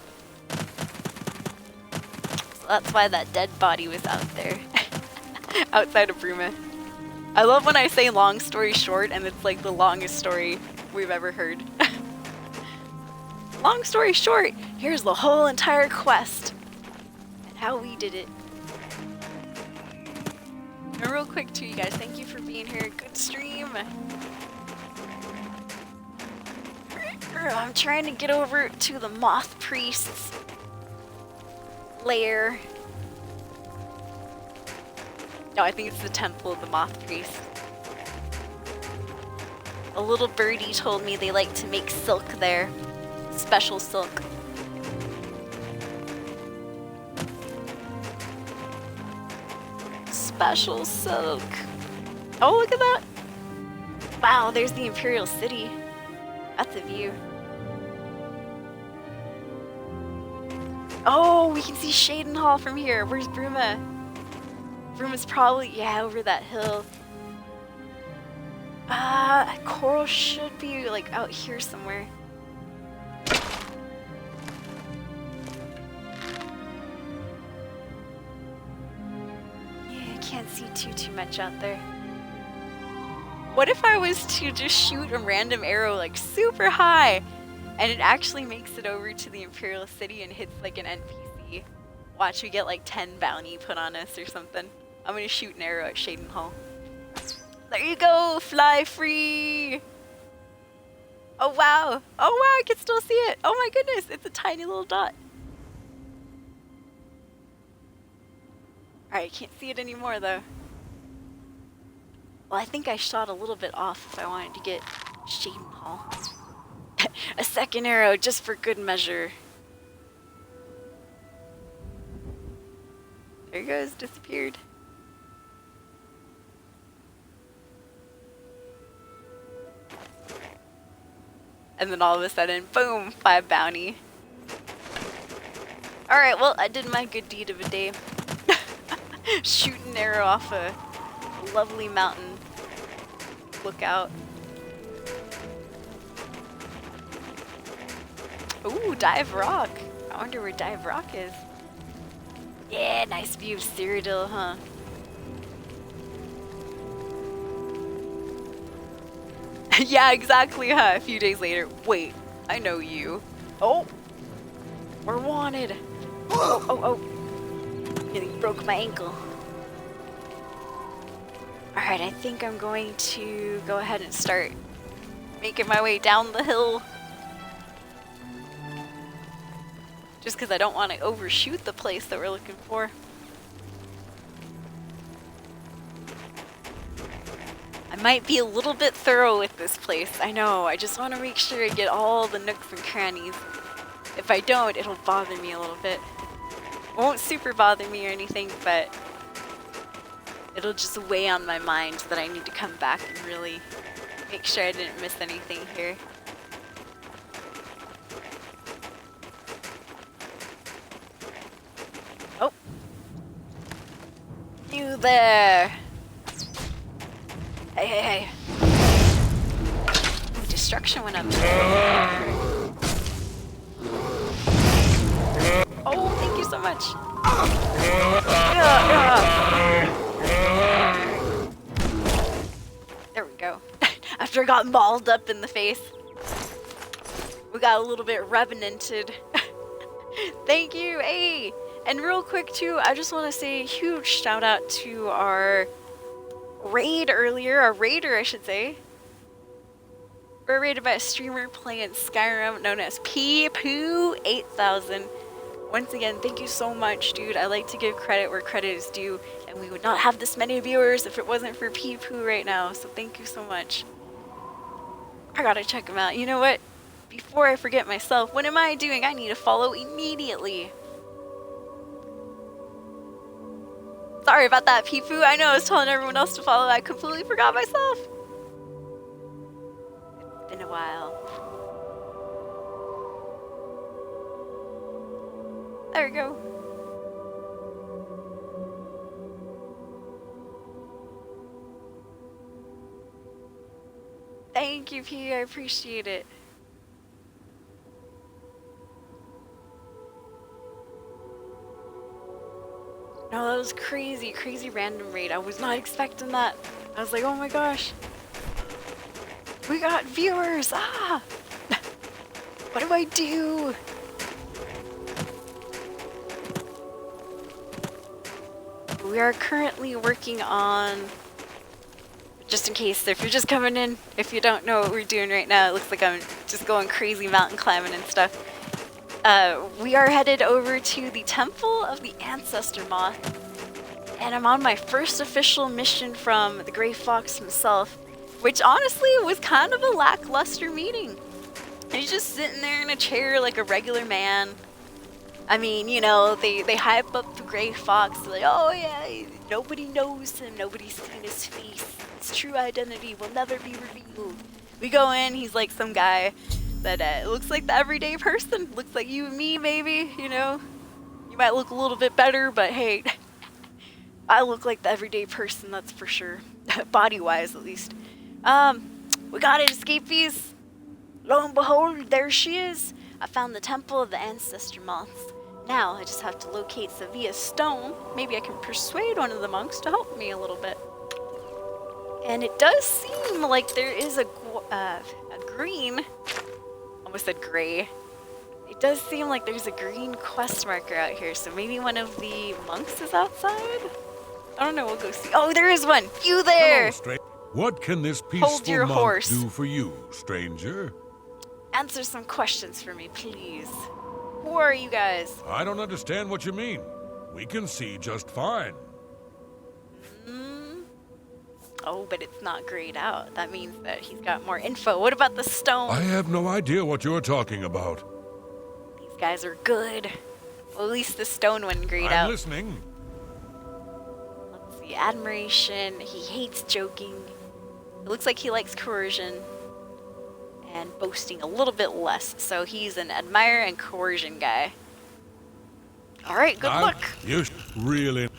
So that's why that dead body was out there, outside of Bruma. I love when I say long story short and it's like the longest story we've ever heard. Long story short, here's the whole entire quest and how we did it. And real quick too, you guys, thank you for being here. Good stream. I'm trying to get over to the Moth Priest's lair. No, I think it's the Temple of the Moth Priest. A little birdie told me they like to make silk there. Special silk. Special silk. Oh, look at that. Wow, there's the Imperial City. That's a view. Oh, we can see Shadenhall from here. Where's Bruma? Bruma's probably, yeah, over that hill. Coral should be like out here somewhere. Can't see too much out there. What if I was to just shoot a random arrow like super high and it actually makes it over to the Imperial City and hits like an NPC? Watch, we get like 10 bounty put on us or something. I'm gonna shoot an arrow at Shadenhall. There you go, fly free! Oh wow! Oh wow, I can still see it! Oh my goodness, it's a tiny little dot. Alright, can't see it anymore though. Well, I think I shot a little bit off if I wanted to get Shadenhall. A second arrow just for good measure. There it goes, disappeared. And then all of a sudden, boom, 5 bounty. Alright, well, I did my good deed of a day. Shoot an arrow off a lovely mountain lookout. Ooh, Dive Rock. I wonder where Dive Rock is. Yeah, nice view of Cyrodiil, huh? Yeah, exactly, huh? A few days later. Wait, I know you. Oh! We're wanted! Oh. Nearly broke my ankle. Alright, I think I'm going to go ahead and start making my way down the hill. Just because I don't want to overshoot the place that we're looking for. I might be a little bit thorough with this place. I know, I just want to make sure I get all the nooks and crannies. If I don't, it'll bother me a little bit. It won't super bother me or anything, but it'll just weigh on my mind that I need to come back and really make sure I didn't miss anything here. Oh. You there. Hey. destruction went up. Oh, thank you so much. There we go. After I got mauled up in the face, we got a little bit revenanted. Thank you, hey! And real quick too, I just want to say a huge shout out to our raid earlier, our raider I should say. We're raided by a streamer playing Skyrim known as P-Poo8000. Once again, thank you so much, dude. I like to give credit where credit is due, and we would not have this many viewers if it wasn't for P-Poo right now, so thank you so much. I gotta check him out. You know what? Before I forget myself, what am I doing? I need to follow immediately. Sorry about that, P-Poo. I know I was telling everyone else to follow. I completely forgot myself. It's been a while. There we go. Thank you, P. I appreciate it. No, that was crazy, crazy random raid. I was not expecting that. I was like, oh my gosh. We got viewers! Ah! What do I do? We are currently working on, just in case, if you're just coming in, if you don't know what we're doing right now, it looks like I'm just going crazy mountain climbing and stuff. We are headed over to the Temple of the Ancestor Moth, and I'm on my first official mission from the Gray Fox himself, which honestly was kind of a lackluster meeting. He's just sitting there in a chair like a regular man. I mean, you know, they hype up the Gray Fox, like, oh yeah, nobody knows him, nobody's seen his face, his true identity will never be revealed. We go in, he's like some guy that looks like the everyday person, looks like you and me maybe, you know. You might look a little bit better, but hey, I look like the everyday person, that's for sure, body-wise at least. We got it, escapees. Lo and behold, there she is. I found the Temple of the Ancestor Moths. Now I just have to locate Sevilla's stone. Maybe I can persuade one of the monks to help me a little bit. And it does seem like there is a green, almost said gray. It does seem like there's a green quest marker out here, so maybe one of the monks is outside? I don't know, we'll go see. Oh, there is one! You there! Hello, what can this peaceful monk horse. do for you, stranger? Answer some questions for me, please. Who are you guys? I don't understand what you mean. We can see just fine. Oh, but it's not grayed out. That means that he's got more info. What about the stone? I have no idea what you're talking about. These guys are good. Well, at least the stone wasn't grayed out. I'm listening. Let's see. Admiration. He hates joking. It looks like he likes coercion. And boasting a little bit less. So he's an admire and coercion guy. Alright, good luck. You really?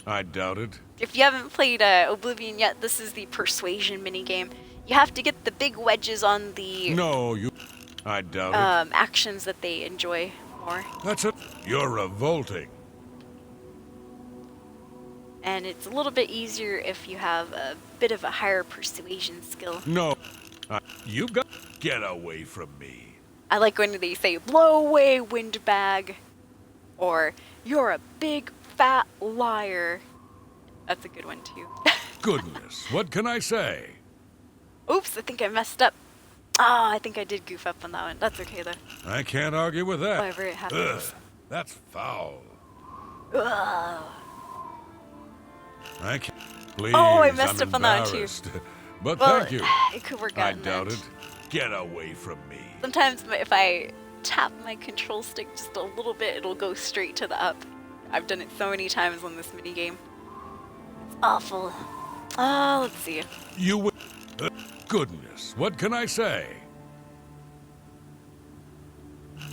I doubt it. If you haven't played Oblivion yet, this is the persuasion minigame. You have to get the big wedges on the I doubt it. actions that they enjoy more. That's it. You're revolting. And it's a little bit easier if you have a bit of a higher persuasion skill. No. You got... Get away from me. I like when they say, blow away, windbag. Or, you're a big, fat liar. That's a good one, too. Goodness, what can I say? Oops, I think I messed up. Ah, I think I did goof up on that one. That's okay, though. I can't argue with that. Whatever it happens. Ugh, that's foul. Ugh. I can't... Please, Oh, I messed I'm up on that one, too. embarrassed. But Well, thank you. It could work out I in the doubt end. it. Get away from me. Sometimes if I tap my control stick just a little bit, it'll go straight to the up. I've done it so many times on this minigame. It's awful. Let's see. You would... goodness, what can I say?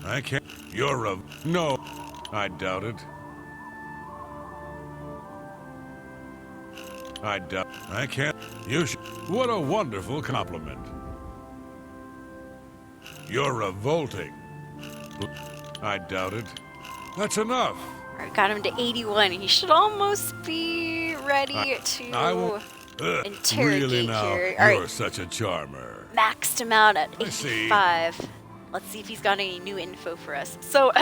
I can't... You're a... No, I doubt it. I doubt... I can't... You should... What a wonderful compliment. You're revolting. I doubt it. That's enough. Alright, got him to 81. He should almost be ready to I won't. interrogate Really now, here. you're Alright, such a charmer. maxed him out at I see. 85. Let's see if he's got any new info for us. So,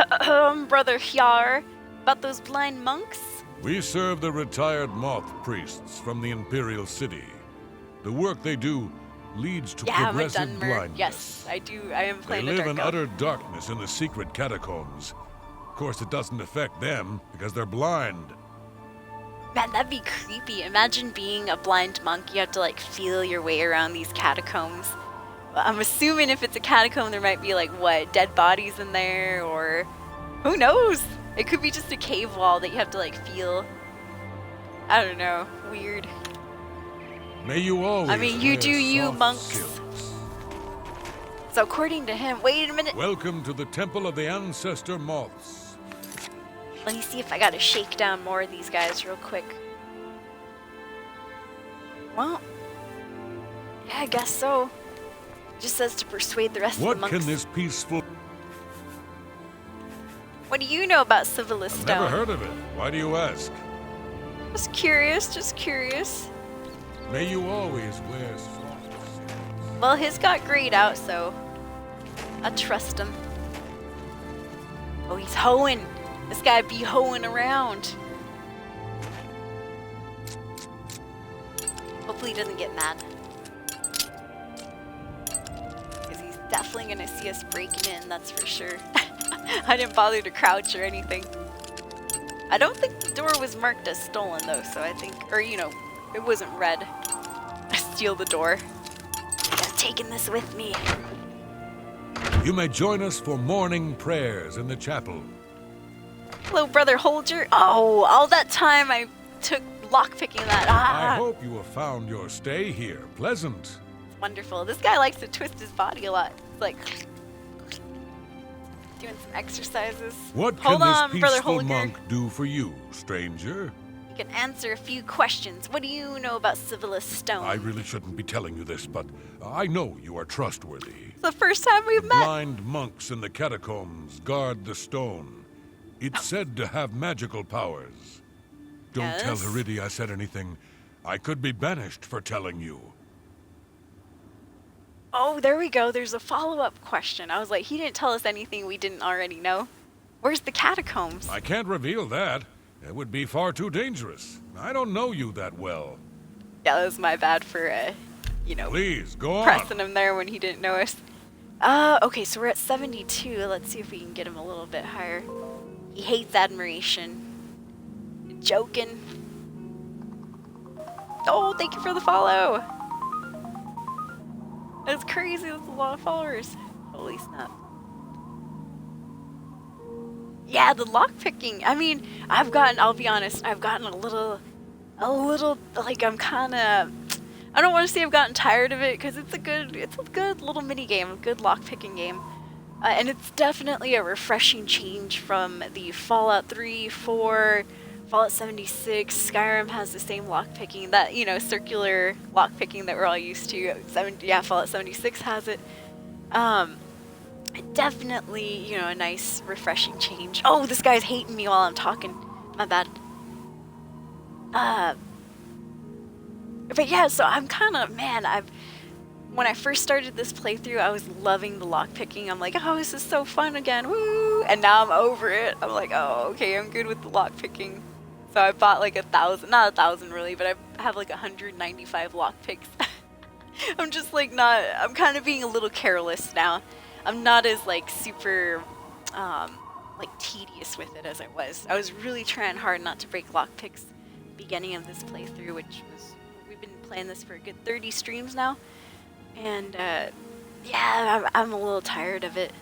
Brother Hyar, about those blind monks? We serve the retired Moth priests from the Imperial City. The work they do leads to Yeah, I'm a progressive Dunmer. blindness. Yes, I do. I am They playing a live dark in elf. utter darkness in the secret catacombs. Of course, it doesn't affect them because they're blind. Man, that'd be creepy. Imagine being a blind monk. You have to, like, feel your way around these catacombs. I'm assuming if it's a catacomb, there might be, like, what, dead bodies in there, or who knows? It could be just a cave wall that you have to, like, feel. I don't know. Weird. May you always I mean, you wear do you, soft monks. silks. So according to him, wait a minute. Welcome to the Temple of the Ancestor Moths. Let me see if I gotta shake down more of these guys real quick. Well, yeah, I guess so. Just says to persuade the rest of What the monks. can this peaceful... What do you know about Civilist I've Stone? never heard of it. Why do you ask? Just curious, just curious. May you always wear soft silks. Well, his got grayed out, so I trust him. Oh, he's hoeing. This guy be hoeing around. Hopefully he doesn't get mad. Because he's definitely going to see us breaking in, that's for sure. I didn't bother to crouch or anything. I don't think the door was marked as stolen, though, so I think, or, you know, it wasn't red. Steal the door. I'm taking this with me. You may join us for morning prayers in the chapel. Hello, Brother Holger. Oh, all that time I took lockpicking that. I Ah, hope you have found your stay here pleasant. wonderful. This guy likes to twist his body a lot. It's like doing some exercises. What Hold can this on, Brother peaceful Holger. monk do for you, stranger? You can answer a few questions. What do you know about Civilist Stone? I really shouldn't be telling you this, but I know you are trustworthy. It's the first time we've met. Blind monks in the catacombs guard the stone. It's said to have magical powers. Don't tell Yes? Heridi I said anything. I could be banished for telling you. Oh, there we go. There's a follow-up question. I was like, he didn't tell us anything we didn't already know. Where's the catacombs? I can't reveal that. It would be far too dangerous. I don't know you that well. Yeah, that was my bad for, you know, Please, go on. pressing him there when he didn't know us. Okay, so we're at 72. Let's see if we can get him a little bit higher. He hates admiration. Joking. Oh, thank you for the follow. That's crazy. That's a lot of followers. Holy snap. Yeah, the lockpicking. I mean, I'll be honest, I've gotten a little, like, I'm kind of, I don't want to say I've gotten tired of it, because it's a good little mini game, a good lockpicking game. And it's definitely a refreshing change from the Fallout 3, 4, Fallout 76. Skyrim has the same lockpicking, that, you know, circular lockpicking that we're all used to. Fallout 76 has it. Definitely, you know, a nice, refreshing change. Oh, this guy's hating me while I'm talking. My bad. But yeah, so I'm kind of, man, when I first started this playthrough, I was loving the lockpicking. I'm like, oh, this is so fun again, woo! And now I'm over it. I'm like, oh, okay, I'm good with the lockpicking. So I bought like 1,000, not 1,000 really, but I have like 195 lockpicks. I'm just like I'm kind of being a little careless now. I'm not as like super, like tedious with it as I was. I was really trying hard not to break lockpicks beginning of this playthrough, which was, we've been playing this for a good 30 streams now. And, yeah, I'm a little tired of it.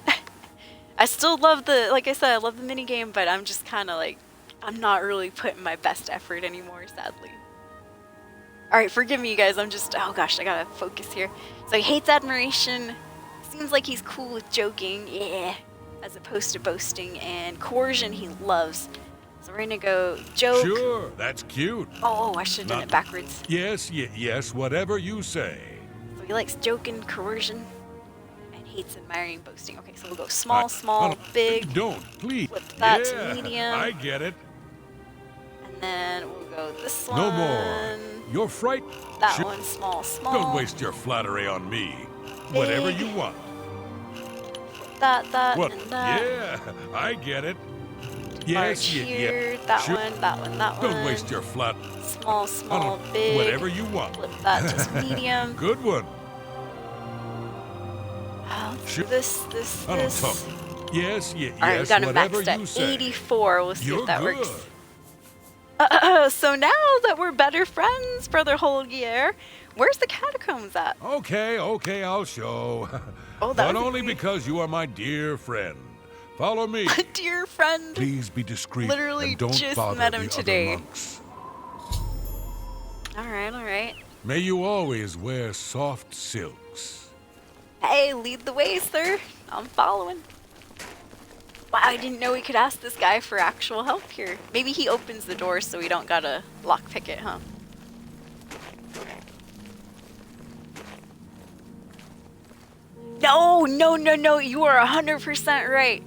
I still love like I said, I love the minigame, but I'm just kind of like, I'm not really putting my best effort anymore, sadly. Alright, forgive me, you guys, oh gosh, I gotta focus here. So he hates admiration, seems like he's cool with joking, yeah, as opposed to boasting, and coercion he loves. So we're gonna go joke. Sure, that's cute. Oh, I should have done it backwards. Yes, yes, whatever you say. So he likes joking, coercion, and hates admiring boasting. Okay, so we'll go small, small, no, big. Don't, please. Flip that to Yeah, medium. I get it. And then we'll go this one. No more. You're frightened. That one, small, small. Don't waste your flattery on me. Whatever Big. you want. That, What? and that. Yeah, I get it. Large Yes, yeah, here, yeah. that Sure. one, that one, that one. Don't waste your flat. Small, small, no, big. Whatever you want. Flip that to medium. Good one. Let's Sure. do this. I don't talk. This. Yes, yeah, All right, we yes, got him whatever maxed you at say. 84. We'll see You're if that good. works. So now that we're better friends, Brother Holgier, where's the catacombs at? Okay, I'll show. Oh, that but was only easy. because you are my dear friend. Follow me. Dear friend. Please be discreet Literally and don't just bother met him the today. other monks. All right. May you always wear soft silks. Hey, lead the way, sir. I'm following. Wow, I didn't know we could ask this guy for actual help here. Maybe he opens the door so we don't gotta lockpick it, huh? No, you are 100% right,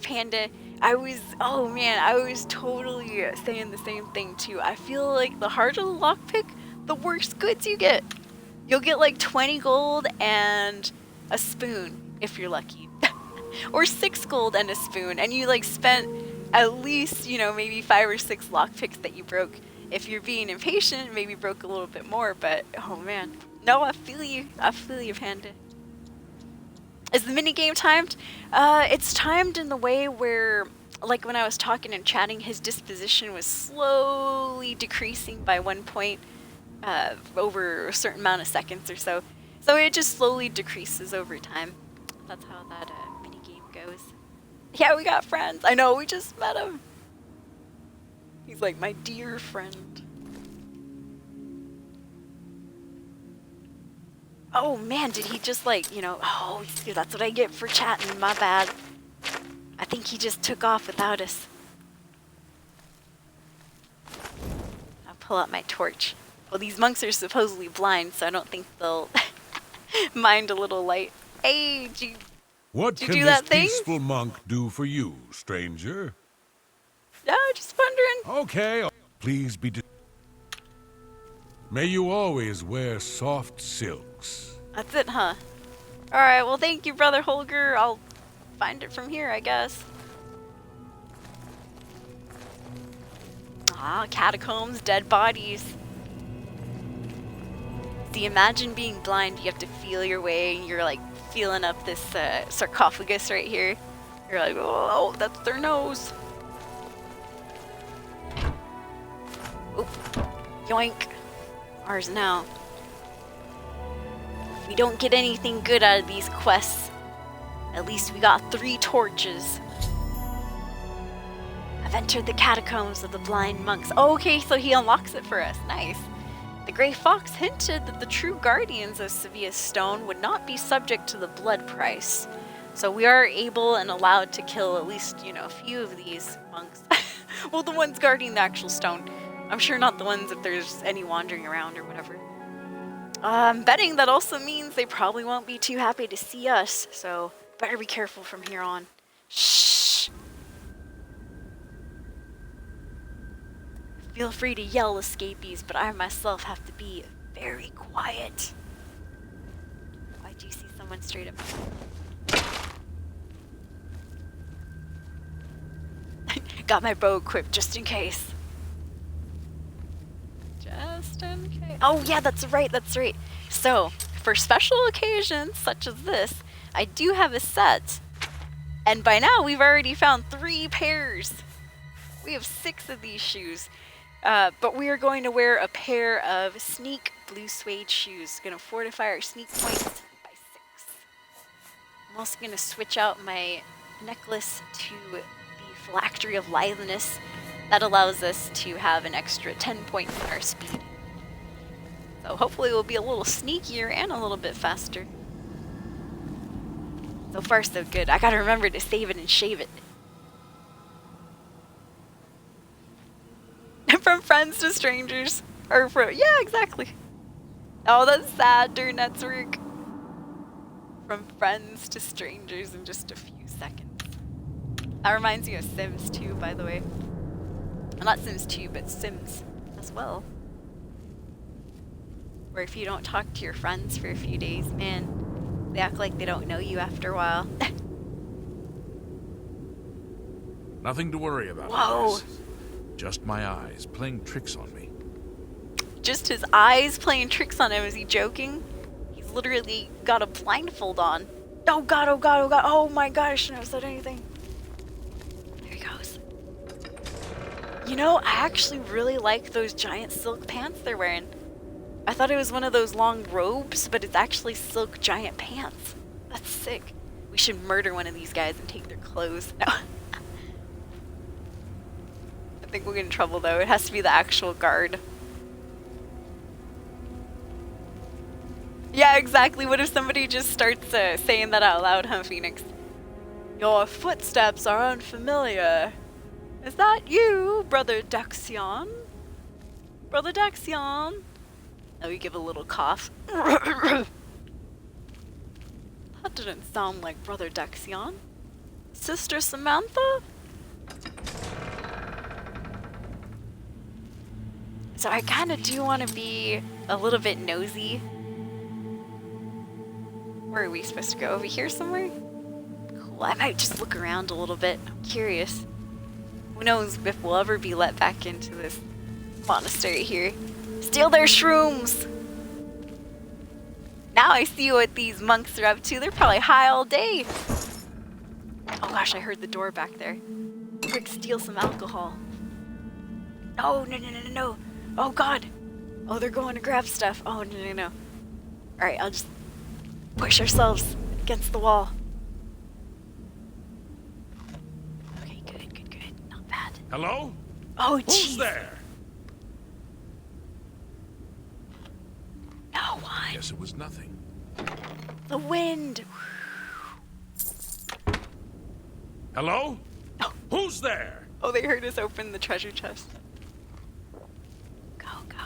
Panda. I was totally saying the same thing too. I feel like the harder the lockpick, the worse goods you get. You'll get like 20 gold and a spoon, if you're lucky. Or 6 gold and a spoon, and you like spent at least, maybe 5 or 6 lockpicks that you broke. If you're being impatient, maybe broke a little bit more, but oh man. No, I feel you, Panda. Is the minigame timed? It's timed in the way where, like when I was talking and chatting, his disposition was slowly decreasing by 1 point over a certain amount of seconds or so. So it just slowly decreases over time. That's how that minigame goes. Yeah, we got friends. I know, we just met him. He's like my dear friend. Oh man, did he just like, oh, that's what I get for chatting, my bad. I think he just took off without us. I'll pull out my torch. Well, these monks are supposedly blind, so I don't think they'll mind a little light. Hey, What Did you can do this that thing? peaceful monk do for you, stranger? no, just wondering. Okay, please be. May you always wear soft silks. That's it, huh? Alright, well thank you, Brother Holger. I'll find it from here, I guess. Ah, catacombs, dead bodies. See, imagine being blind. You have to feel your way, and you're like feeling up this sarcophagus right here. You're like, oh, that's their nose. Oop. Yoink. Ours now. If we don't get anything good out of these quests, at least we got 3 torches. I've entered the catacombs of the blind monks. Oh, okay, so he unlocks it for us. Nice. The Grey Fox hinted that the true guardians of Sevilla's stone would not be subject to the blood price. So we are able and allowed to kill at least, a few of these monks. Well, the ones guarding the actual stone. I'm sure not the ones if there's any wandering around or whatever. I'm betting that also means they probably won't be too happy to see us, so better be careful from here on. Shh! Feel free to yell, escapees, but I myself have to be very quiet. Why do you see someone straight up? Got my bow equipped just in case. Just in case. Oh yeah, that's right. So, for special occasions such as this, I do have a set. And by now, we've already found 3 pairs. We have 6 of these shoes. But we are going to wear a pair of sneak blue suede shoes. Going to fortify our sneak points by 6. I'm also going to switch out my necklace to the phylactery of litheness. That allows us to have an extra 10 points in our speed. So hopefully we'll be a little sneakier and a little bit faster. So far so good. I gotta remember to save it and shave it. From friends to strangers. Yeah, exactly. Oh, that's sad, during network. From friends to strangers in just a few seconds. That reminds me of Sims 2, by the way. Well, not Sims 2, but Sims as well. Where if you don't talk to your friends for a few days, man, they act like they don't know you after a while. Nothing to worry about. Whoa! Just my eyes playing tricks on me. Just his eyes playing tricks on him. Is he joking? He's literally got a blindfold on. Oh god, oh god, oh god. Oh my god, I shouldn't have said anything. There he goes. You know, I actually really like those giant silk pants they're wearing. I thought it was one of those long robes, but it's actually silk giant pants. That's sick. We should murder one of these guys and take their clothes. No. I think we'll get in trouble though. It has to be the actual guard. Yeah, exactly. What if somebody just starts saying that out loud, huh, Phoenix? Your footsteps are unfamiliar. Is that you, Brother Daxion? Brother Daxion? Oh, you give a little cough. That didn't sound like Brother Daxion. Sister Samantha? So I kind of do want to be a little bit nosy. Where are we supposed to go? Over here somewhere? Cool. I might just look around a little bit. I'm curious. Who knows if we'll ever be let back into this monastery here. Steal their shrooms! Now I see what these monks are up to. They're probably high all day. Oh gosh, I heard the door back there. Quick, steal some alcohol. Oh, no, no, no, no, no. Oh god. Oh, they're going to grab stuff. Oh, no, no, no. Alright, I'll just push ourselves against the wall. Okay, good, good, good. Not bad. Hello? Oh, Who's jeez. there? No one. Guess it was nothing. The wind. Hello? Oh. Who's there? Oh, they heard us open the treasure chest. Go, go.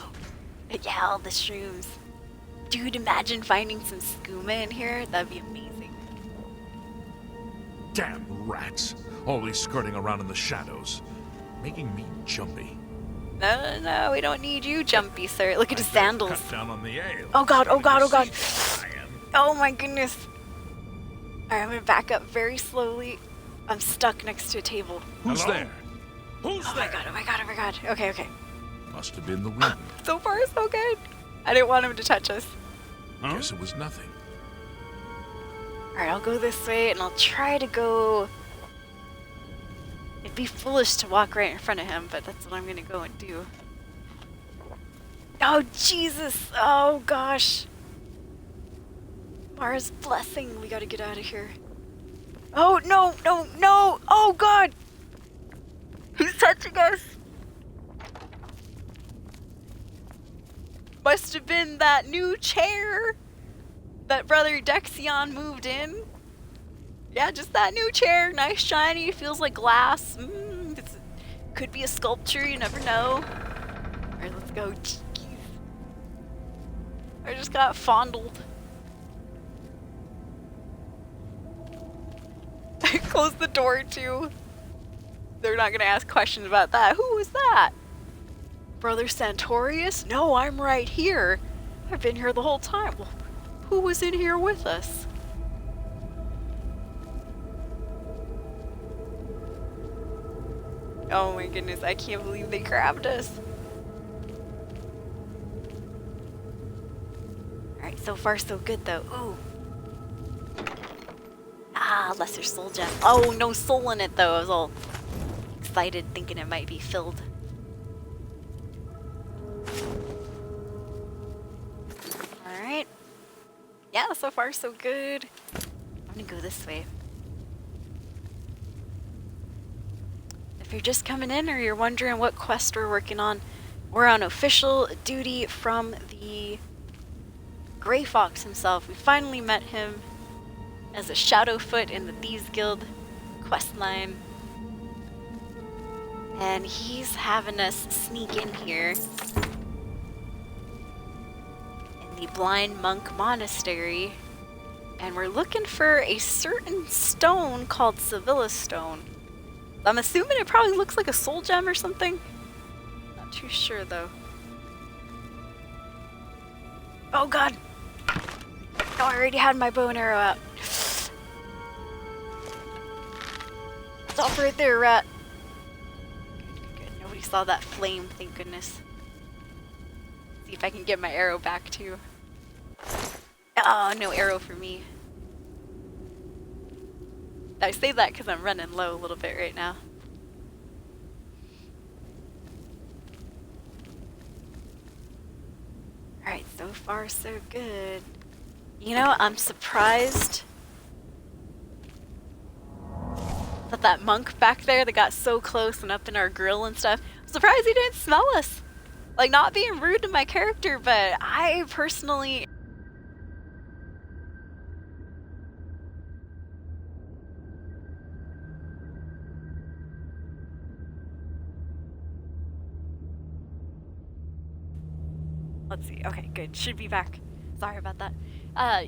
Yeah, all the shrooms. Dude, imagine finding some skooma in here. That'd be amazing. Damn rats! Always skirting around in the shadows. Making me jumpy. No, no, no, we don't need you, jumpy sir. Look at his sandals. Cut down on the ale. Oh god, oh god, oh god. I am. Oh my goodness. Alright, I'm gonna back up very slowly. I'm stuck next to a table. Who's Hello? there? Who's Oh there? my god, oh my god, oh my god. Okay, okay. Must have been the wind. So far, so good. I didn't want him to touch us. Huh? Guess it was nothing. Alright, I'll go this way and I'll try to go... It'd be foolish to walk right in front of him, but that's what I'm gonna go and do. Oh, Jesus! Oh, gosh. Mara's blessing. We gotta get out of here. Oh, no, no, no! Oh, God! He's touching us! Must have been that new chair that Brother Dexion moved in. Yeah, just that new chair. Nice, shiny, feels like glass. Could be a sculpture, you never know. Alright, let's go. Jeez. I just got fondled. I closed the door too. They're not gonna ask questions about that. Who was that? Brother Santorius? No, I'm right here. I've been here the whole time. Well, who was in here with us? Oh my goodness, I can't believe they grabbed us. Alright, so far so good though. Ooh. Ah, lesser soul gem. Oh, no soul in it though. I was all excited thinking it might be filled. Alright. Yeah, so far so good. I'm gonna go this way. If you're just coming in or you're wondering what quest we're working on, we're on official duty from the Grey Fox himself. We finally met him as a Shadowfoot in the Thieves Guild questline. And he's having us sneak in here in the Blind Monk Monastery And we're looking for a certain stone called Sevilla Stone. I'm assuming it probably looks like a soul gem or something. Not too sure though. Oh god! Oh, I already had my bow and arrow out. Stop right there, rat. Good, good. Nobody saw that flame, thank goodness. See if I can get my arrow back too. Oh, no arrow for me. I say that because I'm running low a little bit right now. Alright, so far so good. You know, I'm surprised that that monk back there that got so close and up in our grill and stuff, I'm surprised he didn't smell us. Like, not being rude to my character, but I personally... Let's see. Okay, good. Should be back. Sorry about that.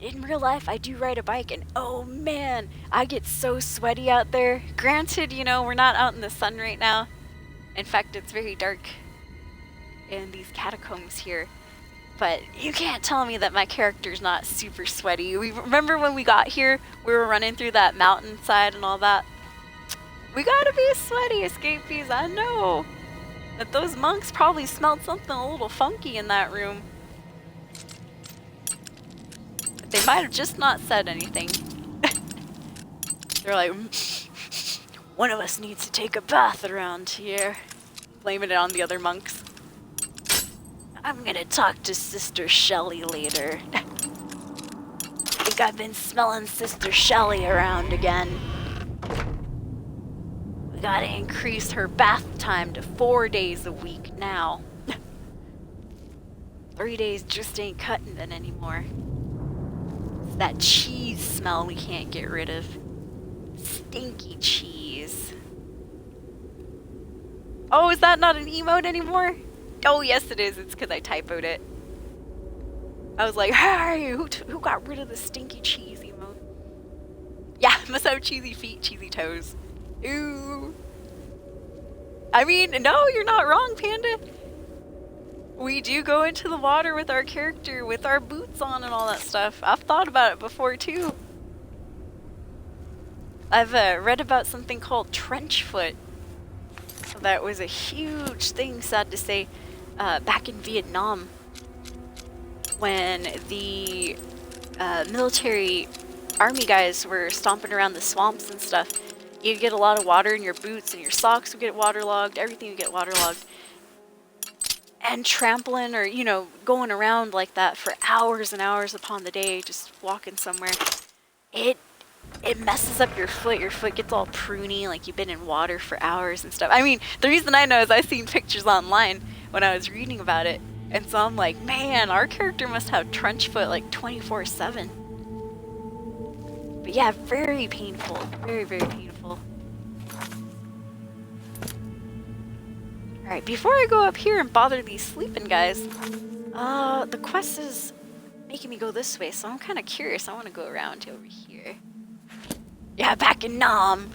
In real life, I do ride a bike, and oh man, I get so sweaty out there. Granted, you know, we're not out in the sun right now. In fact, it's very dark in these catacombs here. But you can't tell me that my character's not super sweaty. We remember when we got here, we were running through that mountainside and all that. We gotta be sweaty, escapees, I know. But those monks probably smelled something a little funky in that room. But they might have just not said anything. They're like, one of us needs to take a bath around here. Blaming it on the other monks. I'm gonna talk to Sister Shelley later. I think I've been smelling Sister Shelley around again. We gotta increase her bath time to 4 days a week now. 3 days just ain't cutting it anymore. It's that cheese smell we can't get rid of. Stinky cheese. Oh, is that not an emote anymore? Oh, yes it is. It's because I typoed it. I was like, hey, who got rid of the stinky cheese emote? Yeah, must have cheesy feet, cheesy toes. Ooh. I mean, no, you're not wrong, Panda. We do go into the water with our character, with our boots on and all that stuff. I've thought about it before, too. I've read about something called trench foot. That was a huge thing, sad to say, back in Vietnam. When the military army guys were stomping around the swamps and stuff, you'd get a lot of water in your boots and your socks would get waterlogged, everything would get waterlogged. And trampling or, you know, going around like that for hours and hours upon the day, just walking somewhere, it messes up your foot. Your foot gets all pruny, like you've been in water for hours and stuff. I mean, the reason I know is I've seen pictures online when I was reading about it. And so I'm like, man, our character must have trench foot like 24/7. But yeah, very painful. Very, very painful. Alright, before I go up here and bother these sleeping guys, the quest is making me go this way, so I'm kind of curious. I want to go around over here. Yeah, back in Nam.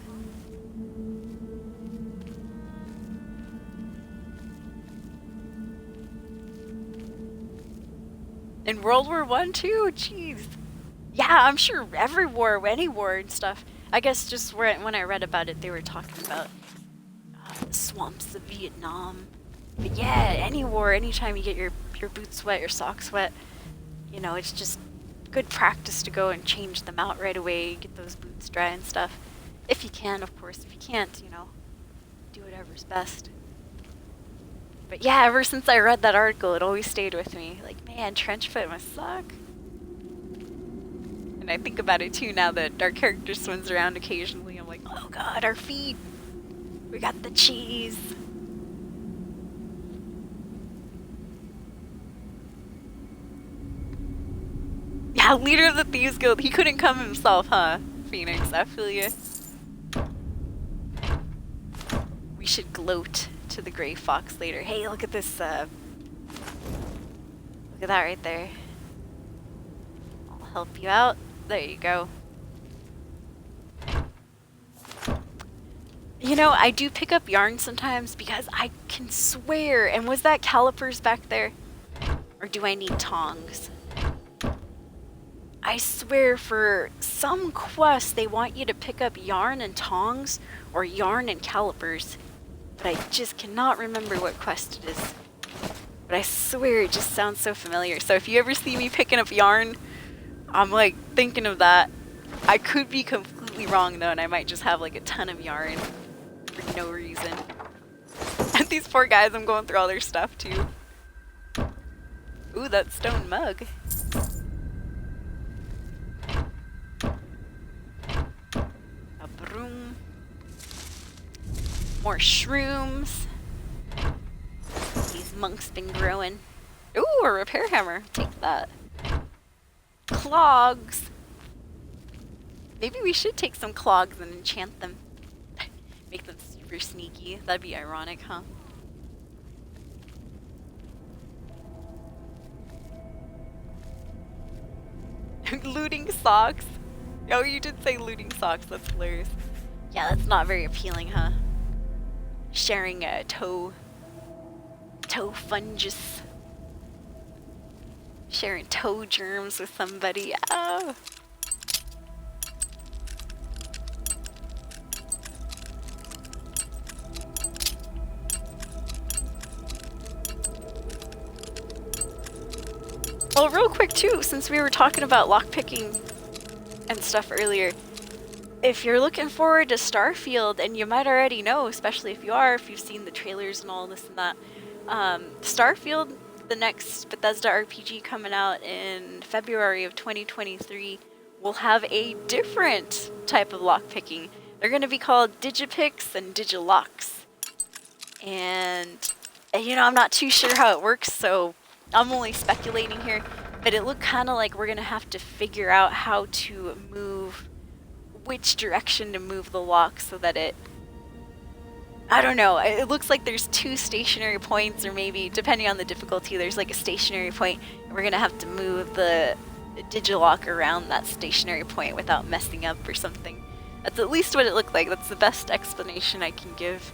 In World War I too? Jeez. Yeah, I'm sure every war, any war and stuff. I guess just when I read about it, they were talking about the swamps of Vietnam. But yeah, any war, anytime you get your boots wet, your socks wet, you know, it's just good practice to go and change them out right away, get those boots dry and stuff. If you can, of course. If you can't, you know, do whatever's best. But yeah, ever since I read that article, it always stayed with me. Like, man, trench foot must suck. And I think about it too now that our character swims around occasionally. I'm like, oh god, our feet. We got the cheese. Yeah, leader of the Thieves Guild. He couldn't come himself, huh? Phoenix, I feel you. We should gloat to the gray fox later. Hey, look at this, look at that right there. I'll help you out. There you go. You know, I do pick up yarn sometimes because I can swear, and was that calipers back there? Or do I need tongs? I swear for some quest they want you to pick up yarn and tongs, or yarn and calipers. But I just cannot remember what quest it is. But I swear it just sounds so familiar. So if you ever see me picking up yarn, I'm like thinking of that. I could be completely wrong though, and I might just have like a ton of yarn for no reason. And these poor guys, I'm going through all their stuff too. Ooh, that stone mug. A broom. More shrooms. These monks been growing. Ooh, a repair hammer. Take that. Clogs. Maybe we should take some clogs and enchant them. Make them super sneaky. That'd be ironic, huh? Looting socks. Oh, you did say looting socks. That's hilarious. Yeah, that's not very appealing, huh? Sharing a toe fungus. Sharing toe germs with somebody. Oh. Well, real quick too, since we were talking about lockpicking and stuff earlier, if you're looking forward to Starfield, and you might already know, especially if you've seen the trailers and all this and that, Starfield, the next Bethesda RPG coming out in February of 2023, will have a different type of lockpicking. They're going to be called Digipicks and Digilocks. And, you know, I'm not too sure how it works, so I'm only speculating here, but it looked kind of like we're going to have to figure out how to move, which direction to move the lock so that it, I don't know, it looks like there's 2 stationary points, or maybe, depending on the difficulty, there's like a stationary point, and we're going to have to move the Digilock around that stationary point without messing up or something. That's at least what it looked like. That's the best explanation I can give.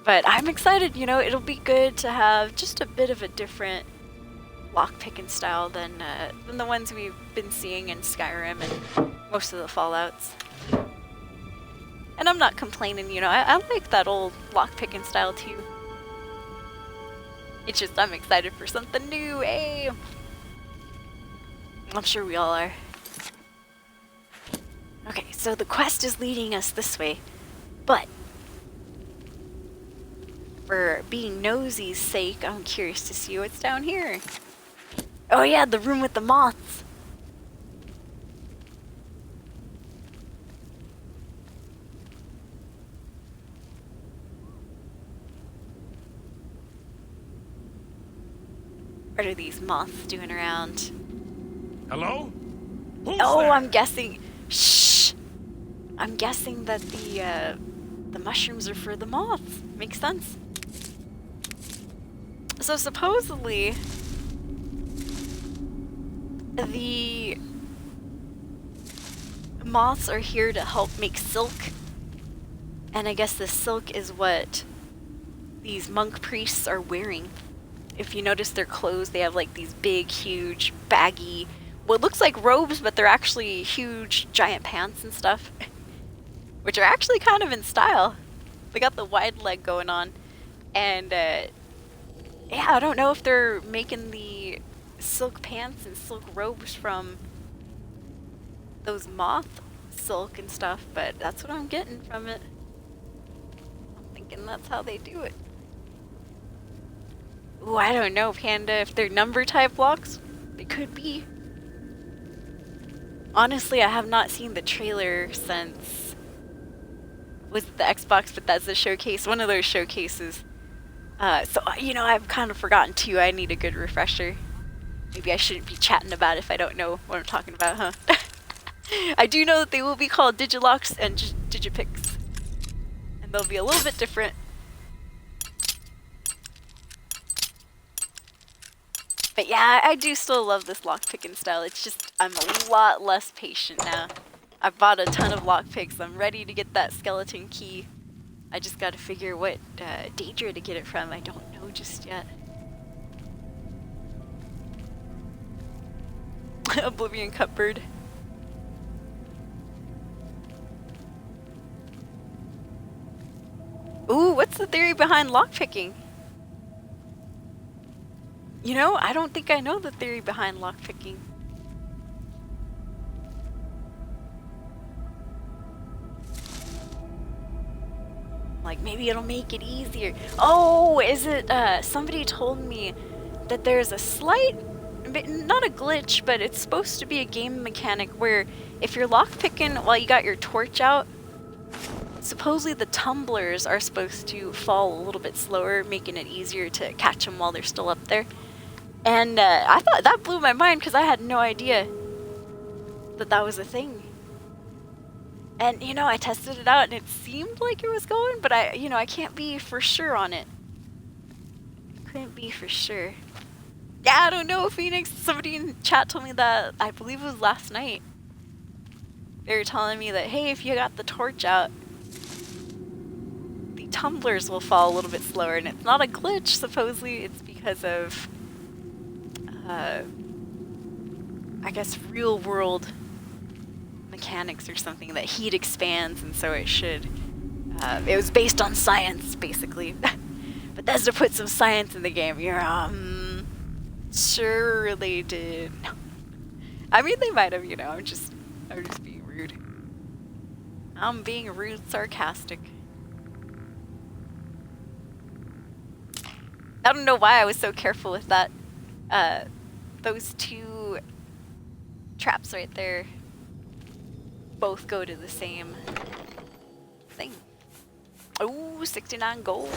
But I'm excited, you know, it'll be good to have just a bit of a different lockpicking style than the ones we've been seeing in Skyrim and most of the Fallouts. And I'm not complaining, you know, I like that old lockpicking style too. It's just I'm excited for something new, eh? I'm sure we all are. Okay, so the quest is leading us this way, but for being nosy's sake, I'm curious to see what's down here. Oh yeah, the room with the moths. What are these moths doing around? Hello? Who's Oh, there? I'm guessing. Shh. I'm guessing that the mushrooms are for the moths. Makes sense. So supposedly, the moths are here to help make silk, and I guess the silk is what these monk priests are wearing. If you notice their clothes, they have like these big, huge, baggy, what looks like robes, but they're actually huge, giant pants and stuff, which are actually kind of in style. They got the wide leg going on, and yeah, I don't know if they're making the silk pants and silk robes from those moth silk and stuff, but that's what I'm getting from it. I'm thinking that's how they do it. Ooh, I don't know, Panda, if they're number type locks, they could be. Honestly, I have not seen the trailer since, was it the Xbox Bethesda showcase? One of those showcases. So, you know, I've kind of forgotten too. I need a good refresher. Maybe I shouldn't be chatting about it if I don't know what I'm talking about, huh? I do know that they will be called Digilocks and Digipicks. And they'll be a little bit different. But yeah, I do still love this lockpicking style. It's just, I'm a lot less patient now. I bought a ton of lockpicks. I'm ready to get that skeleton key. I just gotta figure what Daedra to get it from. I don't know just yet. Oblivion cupboard. Ooh, what's the theory behind lockpicking? You know, I don't think I know the theory behind lockpicking. Like, maybe it'll make it easier. Oh, is it, somebody told me that there's a slight, not a glitch, but it's supposed to be a game mechanic where if you're lockpicking while you got your torch out, supposedly the tumblers are supposed to fall a little bit slower, making it easier to catch them while they're still up there. And I thought that blew my mind because I had no idea that that was a thing. And, you know, I tested it out and it seemed like it was going, but I can't be for sure on it. Couldn't be for sure. Yeah, I don't know, Phoenix. Somebody in chat told me that, I believe it was last night. They were telling me that, hey, if you got the torch out, the tumblers will fall a little bit slower. And it's not a glitch, supposedly. It's because of, I guess, real world mechanics or something, that heat expands, and so it should, it was based on science, basically. Bethesda put some science in the game. You're, sure they did. I mean, they might have, you know, I'm just being rude. I'm being rude, sarcastic. I don't know why I was so careful with that. Those two traps right there both go to the same thing. Ooh, 69 gold.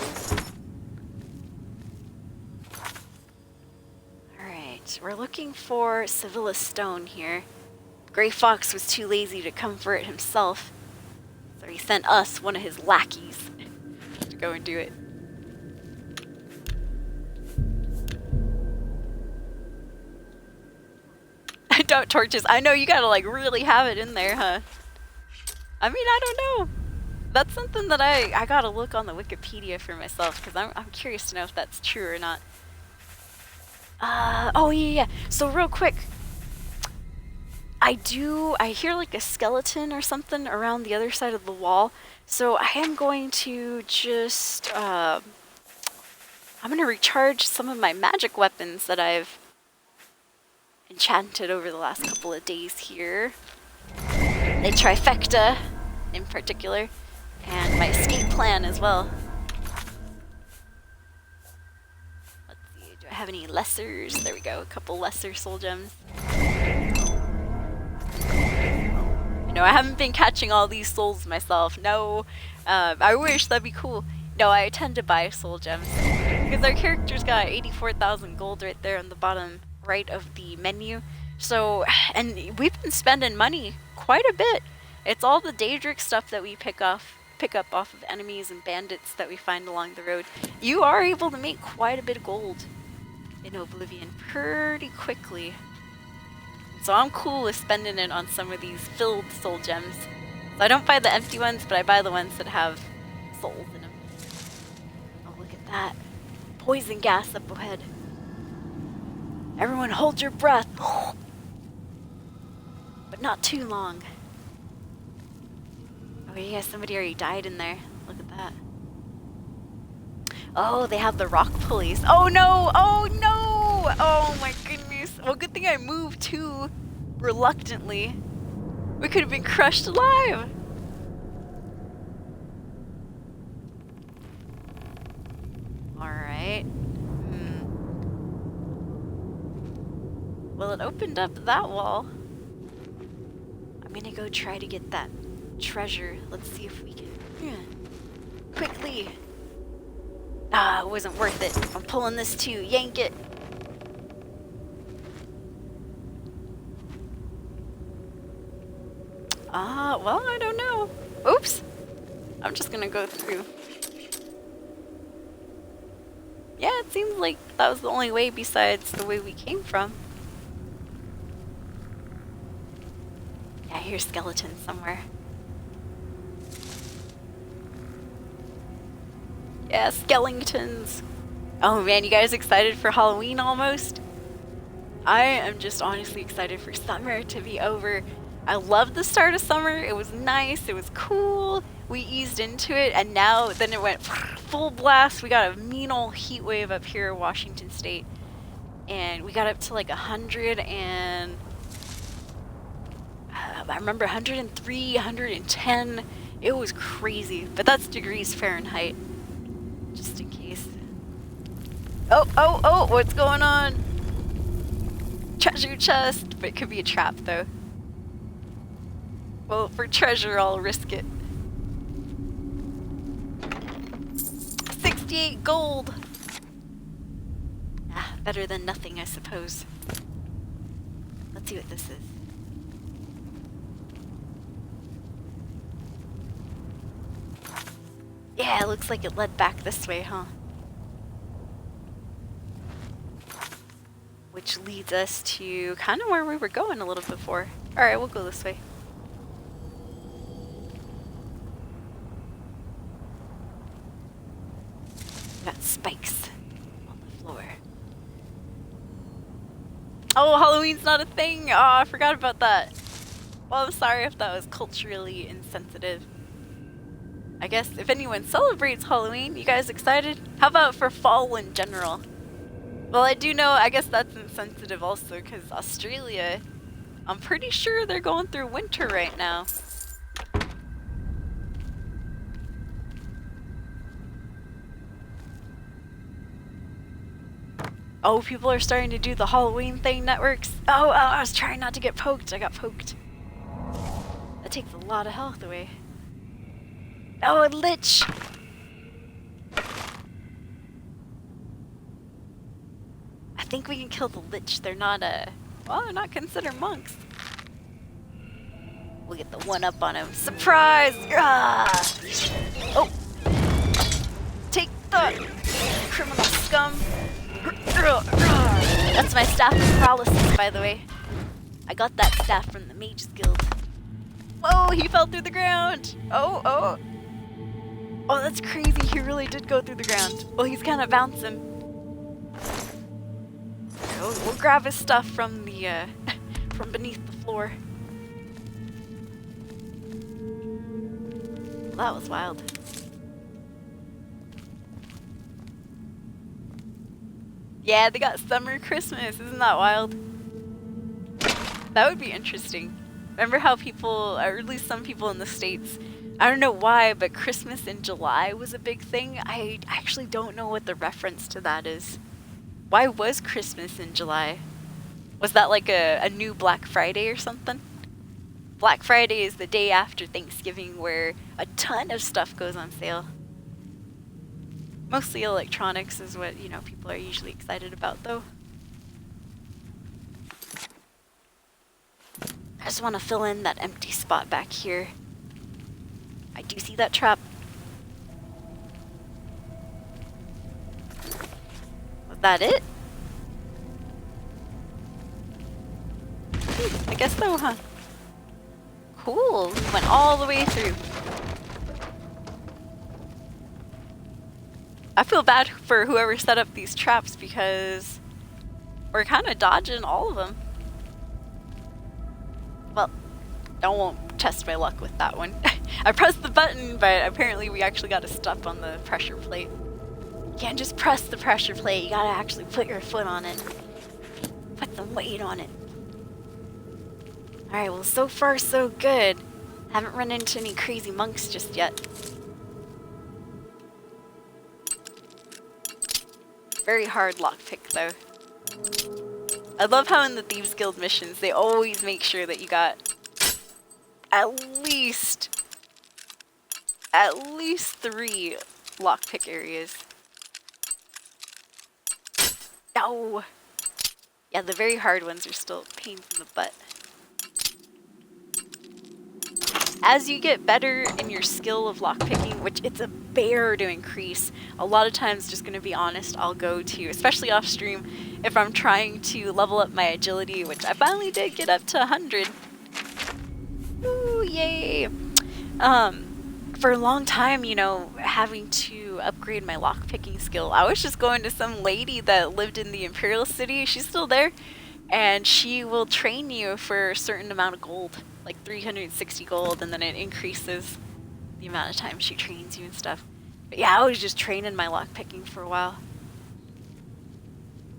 Alright, we're looking for Sevilla Stone here. Grey Fox was too lazy to come for it himself, so he sent us, one of his lackeys, to go and do it. Don't torches. I know you gotta like really have it in there, huh? I mean, I don't know. That's something that I gotta look on the Wikipedia for myself, because I'm curious to know if that's true or not. Oh yeah. So real quick, I hear like a skeleton or something around the other side of the wall. So I am going to just I'm gonna recharge some of my magic weapons that I've enchanted over the last couple of days here. The trifecta in particular, and my escape plan as well. Let's see, do I have any lessers? There we go, a couple lesser soul gems. You know, I haven't been catching all these souls myself. No, I wish, that'd be cool. No, I tend to buy soul gems because our character's got 84,000 gold right there on the bottom right of the menu. So, and we've been spending money quite a bit. It's all the Daedric stuff that we pick up off of enemies and bandits that we find along the road. You are able to make quite a bit of gold in Oblivion pretty quickly. So I'm cool with spending it on some of these filled soul gems. So I don't buy the empty ones, but I buy the ones that have souls in them. Oh, look at that. Poison gas up ahead. Everyone hold your breath. But not too long. Oh yeah, somebody already died in there. Look at that. Oh, they have the rock pulleys. Oh no! Oh no! Oh my goodness. Well, good thing I moved too reluctantly. We could have been crushed alive. Alright. Well, it opened up that wall. I'm gonna go try to get that treasure. Let's see if we can. Quickly. Ah, it wasn't worth it. I'm pulling this too. Yank it. Well, I don't know. Oops. I'm just gonna go through. Yeah, it seems like that was the only way besides the way we came from. Yeah, I hear skeletons somewhere. Yeah, skeletons. Oh man, you guys excited for Halloween almost? I am just honestly excited for summer to be over. I loved the start of summer. It was nice. It was cool. We eased into it, and now then it went full blast. We got a mean old heat wave up here in Washington State, and we got up to like 100 and I remember 103, 110. It was crazy, but that's degrees Fahrenheit, just in case. Oh, what's going on? Treasure chest, but it could be a trap though. Well, for treasure, I'll risk it. 68 gold! Ah, better than nothing, I suppose. Let's see what this is. Yeah, it looks like it led back this way, huh? Which leads us to kind of where we were going a little before. Alright, we'll go this way. Got spikes on the floor. Oh, Halloween's not a thing! Oh, I forgot about that. Well, I'm sorry if that was culturally insensitive. I guess if anyone celebrates Halloween, you guys excited? How about for fall in general? Well, I do know, I guess that's insensitive also, because Australia, I'm pretty sure they're going through winter right now. Oh, people are starting to do the Halloween thing, networks. Oh, I was trying not to get poked. I got poked. That takes a lot of health away. Oh, a lich! I think we can kill the lich. They're not, well, they're not considered monks. We'll get the one up on him. Surprise! Ah! Oh! Take the criminal scum! That's my staff of paralysis, by the way. I got that staff from the Mages Guild. Whoa, he fell through the ground! Oh, that's crazy. He really did go through the ground. Well, he's kind of bouncing. We'll grab his stuff from the, from beneath the floor. Well, that was wild. Yeah, they got summer Christmas. Isn't that wild? That would be interesting. Remember how people, or at least some people in the States, I don't know why, but Christmas in July was a big thing. I actually don't know what the reference to that is. Why was Christmas in July? Was that like a new Black Friday or something? Black Friday is the day after Thanksgiving where a ton of stuff goes on sale. Mostly electronics is what, you know, people are usually excited about though. I just want to fill in that empty spot back here. I do see that trap. Was that it? I guess so, huh? Cool, we went all the way through. I feel bad for whoever set up these traps because we're kind of dodging all of them. Well, I won't test my luck with that one. I pressed the button, but apparently we actually got to step on the pressure plate. You can't just press the pressure plate, you gotta actually put your foot on it. Put some weight on it. Alright, well, so far so good. Haven't run into any crazy monks just yet. Very hard lockpick though. I love how in the Thieves Guild missions they always make sure that you got at least 3 lockpick areas. Oh! Yeah, the very hard ones are still pains in the butt. As you get better in your skill of lockpicking, which it's a bear to increase. A lot of times, just gonna be honest, I'll go to, especially off stream, if I'm trying to level up my agility, which I finally did get up to 100. Ooh, yay! For a long time, you know, having to upgrade my lockpicking skill, I was just going to some lady that lived in the Imperial City. She's still there, and she will train you for a certain amount of gold, like 360 gold, and then it increases the amount of time she trains you and stuff. But yeah, I was just training my lockpicking for a while.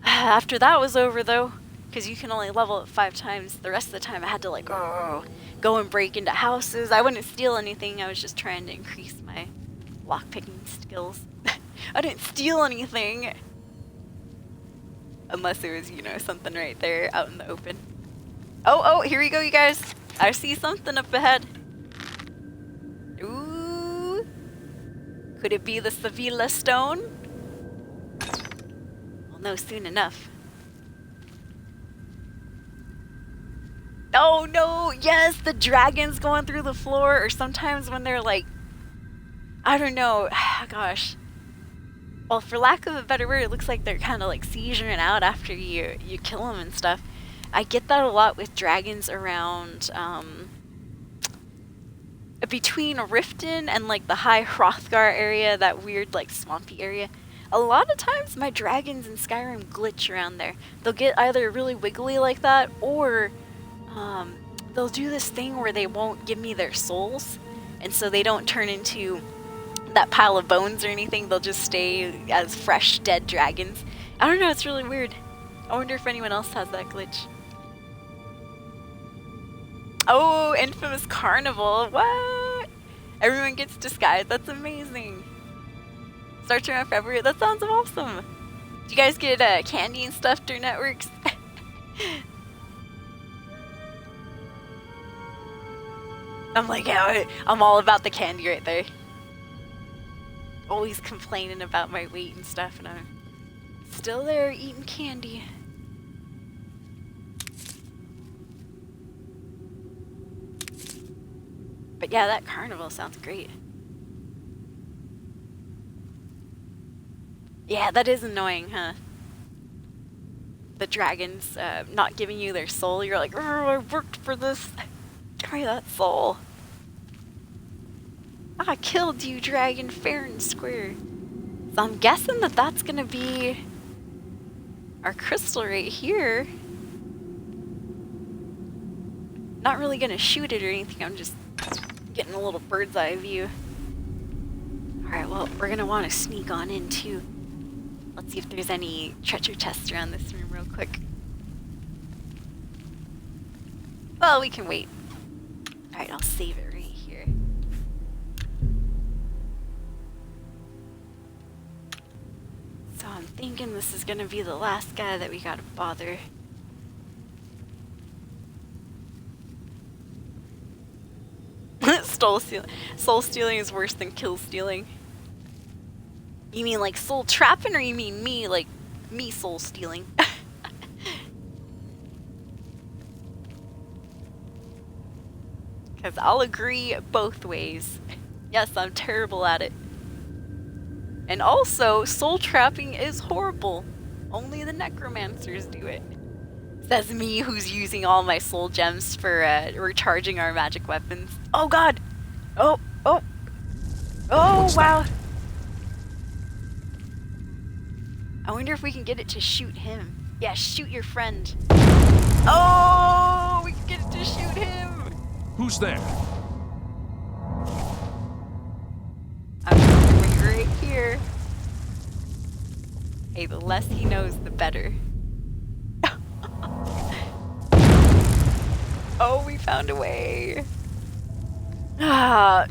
After that was over, though, because you can only level it 5 times, the rest of the time I had to, like, go and break into houses. I wouldn't steal anything. I was just trying to increase my lockpicking skills. I didn't steal anything. Unless it was, you know, something right there out in the open. Oh, here we go, you guys. I see something up ahead. Ooh. Could it be the Sevilla stone? We'll know soon enough. Oh no, yes, the dragon's going through the floor, or sometimes when they're like, I don't know, gosh. Well, for lack of a better word, it looks like they're kind of like seizuring out after you kill them and stuff. I get that a lot with dragons around, between Riften and like the High Hrothgar area, that weird like swampy area. A lot of times my dragons in Skyrim glitch around there. They'll get either really wiggly like that, or they'll do this thing where they won't give me their souls, and so they don't turn into that pile of bones or anything. They'll just stay as fresh dead dragons. I don't know, it's really weird. I wonder if anyone else has that glitch. Oh, Infamous Carnival, what? Everyone gets disguised, that's amazing. Starts around February, that sounds awesome. Do you guys get candy and stuff through networks? I'm like, yeah, I'm all about the candy right there. Always complaining about my weight and stuff, and I'm still there eating candy. But yeah, that carnival sounds great. Yeah, that is annoying, huh? The dragons not giving you their soul. You're like, I worked for this. Give me that soul. I killed you, dragon, fair and square. So I'm guessing that that's gonna be our crystal right here. Not really gonna shoot it or anything. I'm just getting a little bird's eye view. Alright, well, we're gonna want to sneak on in too. Let's see if there's any treasure chests around this room real quick. Well, we can wait. Alright, I'll save it right here. So I'm thinking this is gonna be the last guy that we gotta bother. Soul stealing is worse than kill stealing. You mean like soul trapping, or you mean me, like me soul stealing? Because I'll agree both ways. Yes, I'm terrible at it. And also, soul trapping is horrible. Only the necromancers do it. Says me, who's using all my soul gems for recharging our magic weapons. Oh god! Oh, wow! I wonder if we can get it to shoot him. Yeah, shoot your friend. Oh, we can get it to shoot him! Who's there? I'm coming right here. Hey, the less he knows, the better. Oh, we found a way. Ah,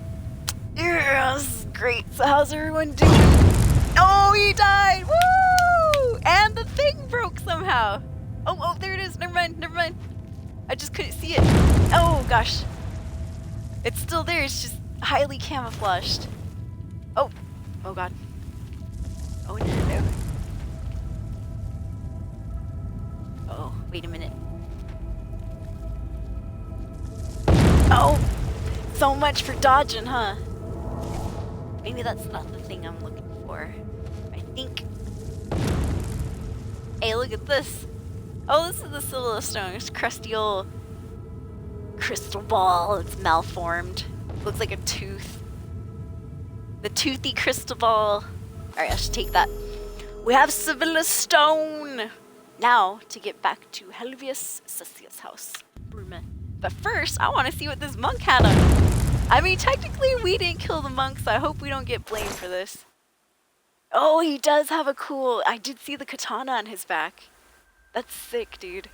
yeah, this is great. So how's everyone doing? Oh, he died! Woo! And the thing broke somehow. Oh, there it is. Never mind. I just couldn't see it. Oh, gosh. It's still there. It's just highly camouflaged. Oh god. Oh, no. Oh, wait a minute. Oh, so much for dodging, huh? Maybe that's not the thing I'm looking for. I think... Hey, look at this. Oh, this is the Sybil of Stone. It's crusty old crystal ball. It's malformed. Looks like a tooth. The toothy crystal ball. Alright, I should take that. We have Sybil Stone! Now, to get back to Helvius Cecius' house. But first, I want to see what this monk had on him. I mean, technically, we didn't kill the monk, so I hope we don't get blamed for this. Oh, he does have a cool... I did see the katana on his back. That's sick, dude.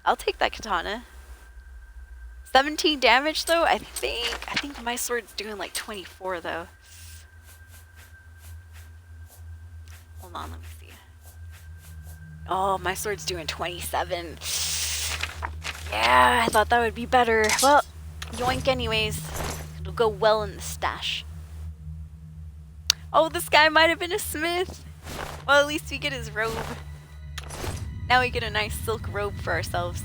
I'll take that katana. 17 damage, though? I think my sword's doing like 24, though. Hold on, let me see. Oh, my sword's doing 27. Yeah, I thought that would be better. Well, yoink anyways. It'll go well in the stash. Oh, this guy might have been a smith. Well, at least we get his robe. Now we get a nice silk robe for ourselves.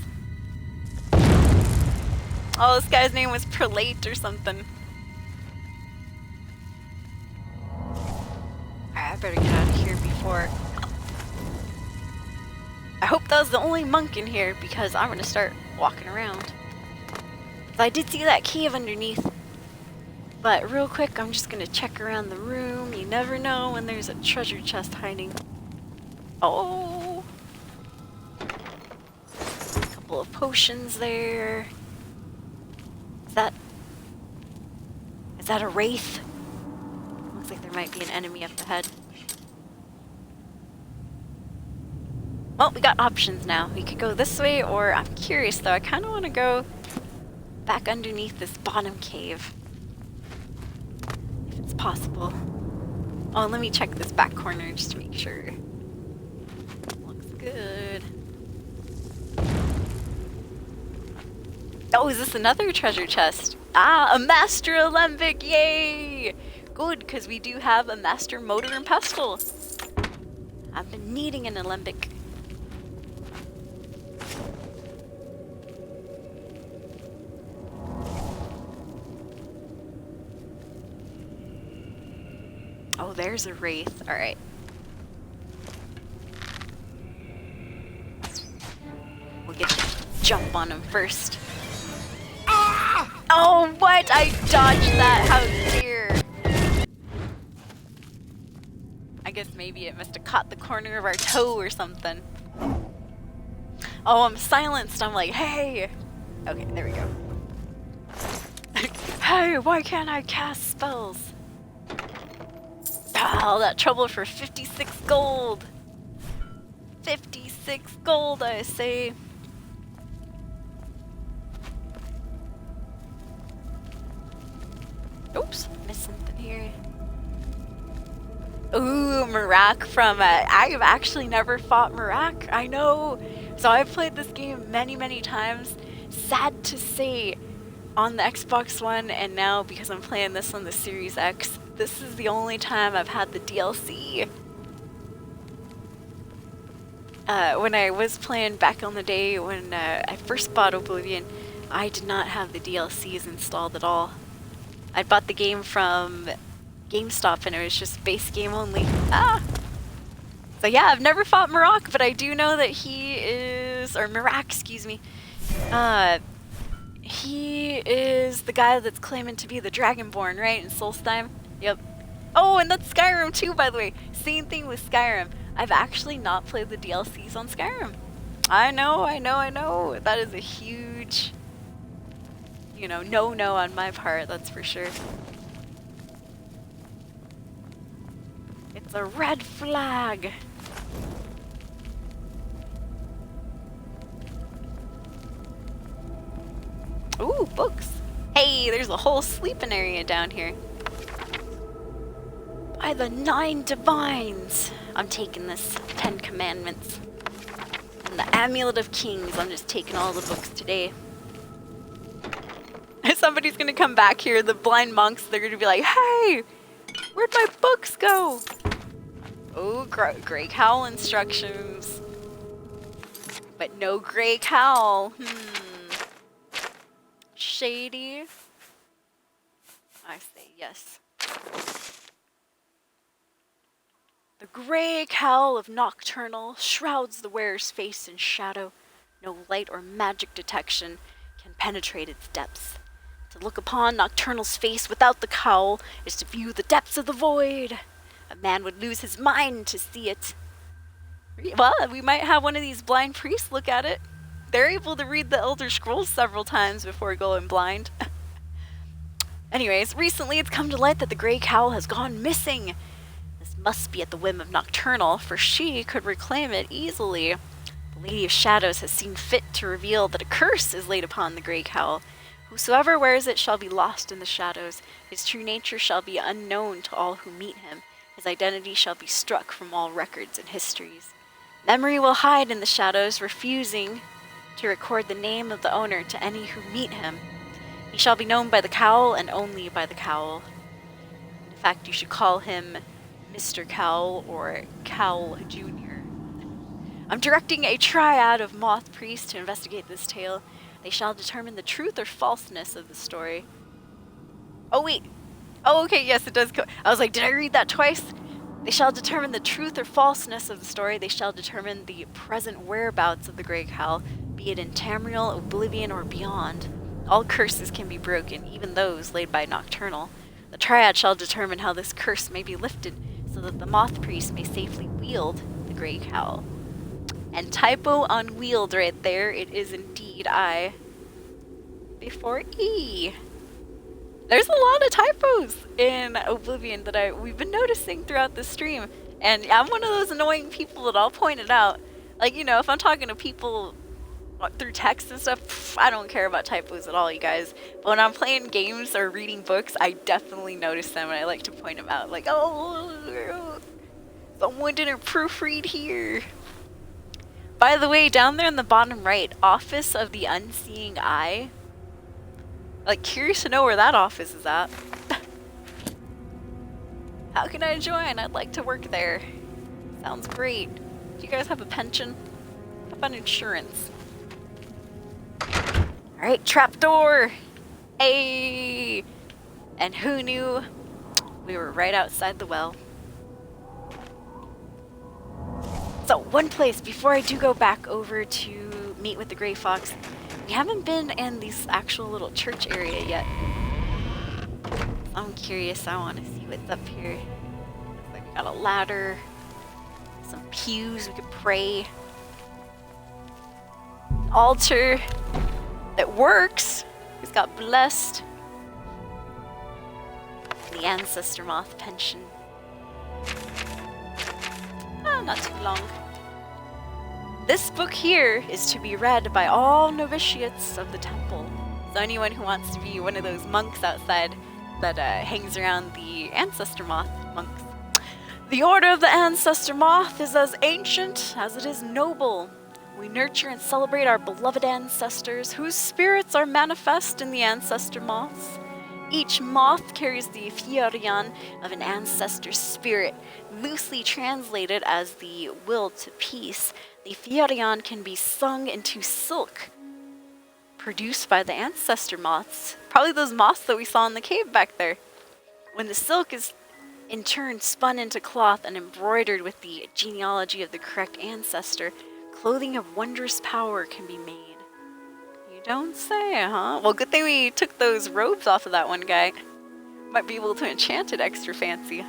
Oh, this guy's name was Prelate or something. Alright, I better get out of here before... I hope that was the only monk in here, because I'm gonna start walking around. So I did see that cave underneath. But real quick, I'm just gonna check around the room. You never know when there's a treasure chest hiding. Oh! A couple of potions there. Is that a wraith? Looks like there might be an enemy up ahead. Well, we got options now. We could go this way, or I'm curious though. I kind of want to go back underneath this bottom cave. If it's possible. Oh, let me check this back corner just to make sure. Looks good. Oh, is this another treasure chest? Ah, a Master Alembic! Yay! Good, because we do have a Master Mortar and Pestle. I've been needing an Alembic. Oh, there's a wraith. Alright. We'll get to jump on him first. Ah! Oh, what? I dodged that. How dare. I guess maybe it must have caught the corner of our toe or something. Oh, I'm silenced. I'm like, hey! Okay, there we go. Hey, why can't I cast spells? All that trouble for 56 gold. 56 gold, I say. Oops, missed something here. Ooh, Marak from, I've actually never fought Marak, I know. So I've played this game many, many times. Sad to say, on the Xbox One, and now because I'm playing this on the Series X, this is the only time I've had the DLC. When I was playing back on the day when I first bought Oblivion, I did not have the DLCs installed at all. I bought the game from GameStop and it was just base game only. Ah! So yeah, I've never fought Marak, but I do know that he is, or Marak, excuse me. He is the guy that's claiming to be the Dragonborn, right, in Solstheim? Yep. Oh, and that's Skyrim too, by the way. Same thing with Skyrim. I've actually not played the DLCs on Skyrim. I know. That is a huge, you know, no on my part, that's for sure. It's a red flag. Ooh, books. Hey, there's a whole sleeping area down here. By the 9 Divines. I'm taking this 10 Commandments. And the Amulet of Kings. I'm just taking all the books today. Somebody's gonna come back here, the blind monks, they're gonna be like, hey, where'd my books go? Oh, Grey Cowl instructions. But no Grey Cowl. Shady. I say yes. The grey cowl of Nocturnal shrouds the wearer's face in shadow. No light or magic detection can penetrate its depths. To look upon Nocturnal's face without the cowl is to view the depths of the void. A man would lose his mind to see it. Well, we might have one of these blind priests look at it. They're able to read the Elder Scrolls several times before going blind. Anyways, recently it's come to light that the Grey Cowl has gone missing. This must be at the whim of Nocturnal, for she could reclaim it easily. The Lady of Shadows has seen fit to reveal that a curse is laid upon the Grey Cowl. Whosoever wears it shall be lost in the shadows. His true nature shall be unknown to all who meet him. His identity shall be struck from all records and histories. Memory will hide in the shadows, refusing to record the name of the owner to any who meet him. He shall be known by the cowl and only by the cowl. In fact, you should call him Mr. Cowl or Cowl Jr. I'm directing a triad of Moth priests to investigate this tale. They shall determine the truth or falseness of the story. Oh, wait. Oh, okay, yes, it does go. I was like, did I read that twice? They shall determine the truth or falseness of the story. They shall determine the present whereabouts of the Grey Cowl, be it in Tamriel, Oblivion, or beyond. All curses can be broken, even those laid by Nocturnal. The triad shall determine how this curse may be lifted, so that the Moth priest may safely wield the Grey Cowl. And typo on wield right there, it is indeed I before E. There's a lot of typos in Oblivion that we've been noticing throughout the stream, and I'm one of those annoying people that I'll point it out. Like, you know, if I'm talking to people through text and stuff, I don't care about typos at all, you guys. But when I'm playing games or reading books, I definitely notice them, and I like to point them out. Like, oh, someone didn't proofread here. By the way, down there in the bottom right, Office of the Unseeing Eye. Like, curious to know where that office is at. How can I join? I'd like to work there. Sounds great. Do you guys have a pension? How about insurance? Alright, trapdoor! Hey! And who knew? We were right outside the well. So, one place before I do go back over to meet with the Grey Fox. We haven't been in this actual little church area yet. I'm curious, I want to see what's up here. Looks like we got a ladder, some pews, we could pray. An altar that works. Who's got blessed? The Ancestor Moth pension. Not too long. This book here is to be read by all novitiates of the temple. So anyone who wants to be one of those monks outside that hangs around the Ancestor Moth monks. The Order of the Ancestor Moth is as ancient as it is noble. We nurture and celebrate our beloved ancestors whose spirits are manifest in the Ancestor Moths. Each moth carries the Fiorion of an ancestor's spirit, loosely translated as the will to peace. The Fiorion can be sung into silk, produced by the Ancestor Moths. Probably those moths that we saw in the cave back there. When the silk is in turn spun into cloth and embroidered with the genealogy of the correct ancestor, clothing of wondrous power can be made. Don't say, huh? Well, good thing we took those robes off of that one guy. Might be able to enchant it extra fancy.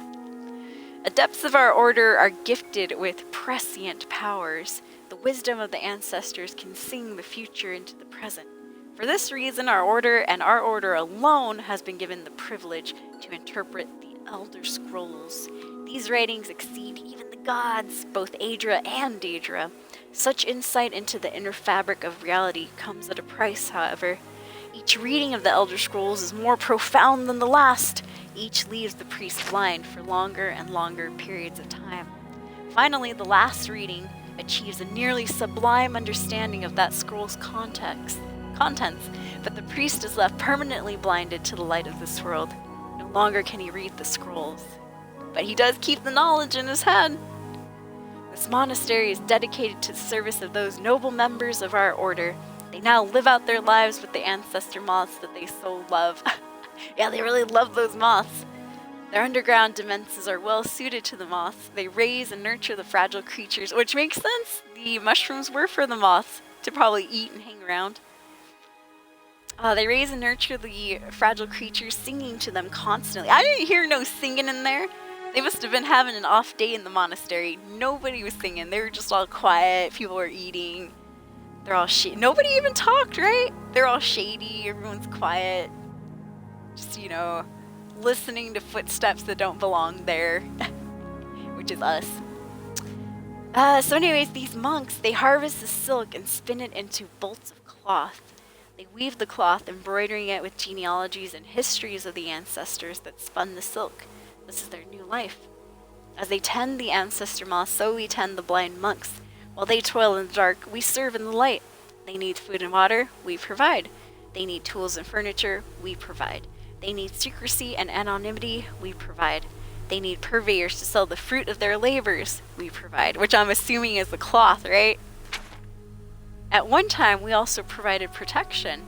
Adepts of our order are gifted with prescient powers. The wisdom of the ancestors can sing the future into the present. For this reason, our order and our order alone has been given the privilege to interpret the Elder Scrolls. These writings exceed even the gods, both Aedra and Daedra. Such insight into the inner fabric of reality comes at a price, however. Each reading of the Elder Scrolls is more profound than the last. Each leaves the priest blind for longer and longer periods of time. Finally, the last reading achieves a nearly sublime understanding of that scroll's contents, but the priest is left permanently blinded to the light of this world. No longer can he read the scrolls, but he does keep the knowledge in his head. This monastery is dedicated to the service of those noble members of our order. They now live out their lives with the Ancestor Moths that they so love. Yeah, they really love those moths. Their underground dimensions are well suited to the moths. They raise and nurture the fragile creatures, which makes sense. The mushrooms were for the moths to probably eat and hang around. They raise and nurture the fragile creatures, singing to them constantly. I didn't hear no singing in there. They must have been having an off day in the monastery. Nobody was singing. They were just all quiet. People were eating. They're all shady. Nobody even talked, right? They're all shady. Everyone's quiet. Just, you know, listening to footsteps that don't belong there, which is us. So anyways, these monks, they harvest the silk and spin it into bolts of cloth. They weave the cloth, embroidering it with genealogies and histories of the ancestors that spun the silk. This is their new life. As they tend the ancestor moths, so we tend the blind monks. While they toil in the dark, we serve in the light. They need food and water, we provide. They need tools and furniture, we provide. They need secrecy and anonymity, we provide. They need purveyors to sell the fruit of their labors, we provide. Which I'm assuming is the cloth, right? At one time, we also provided protection.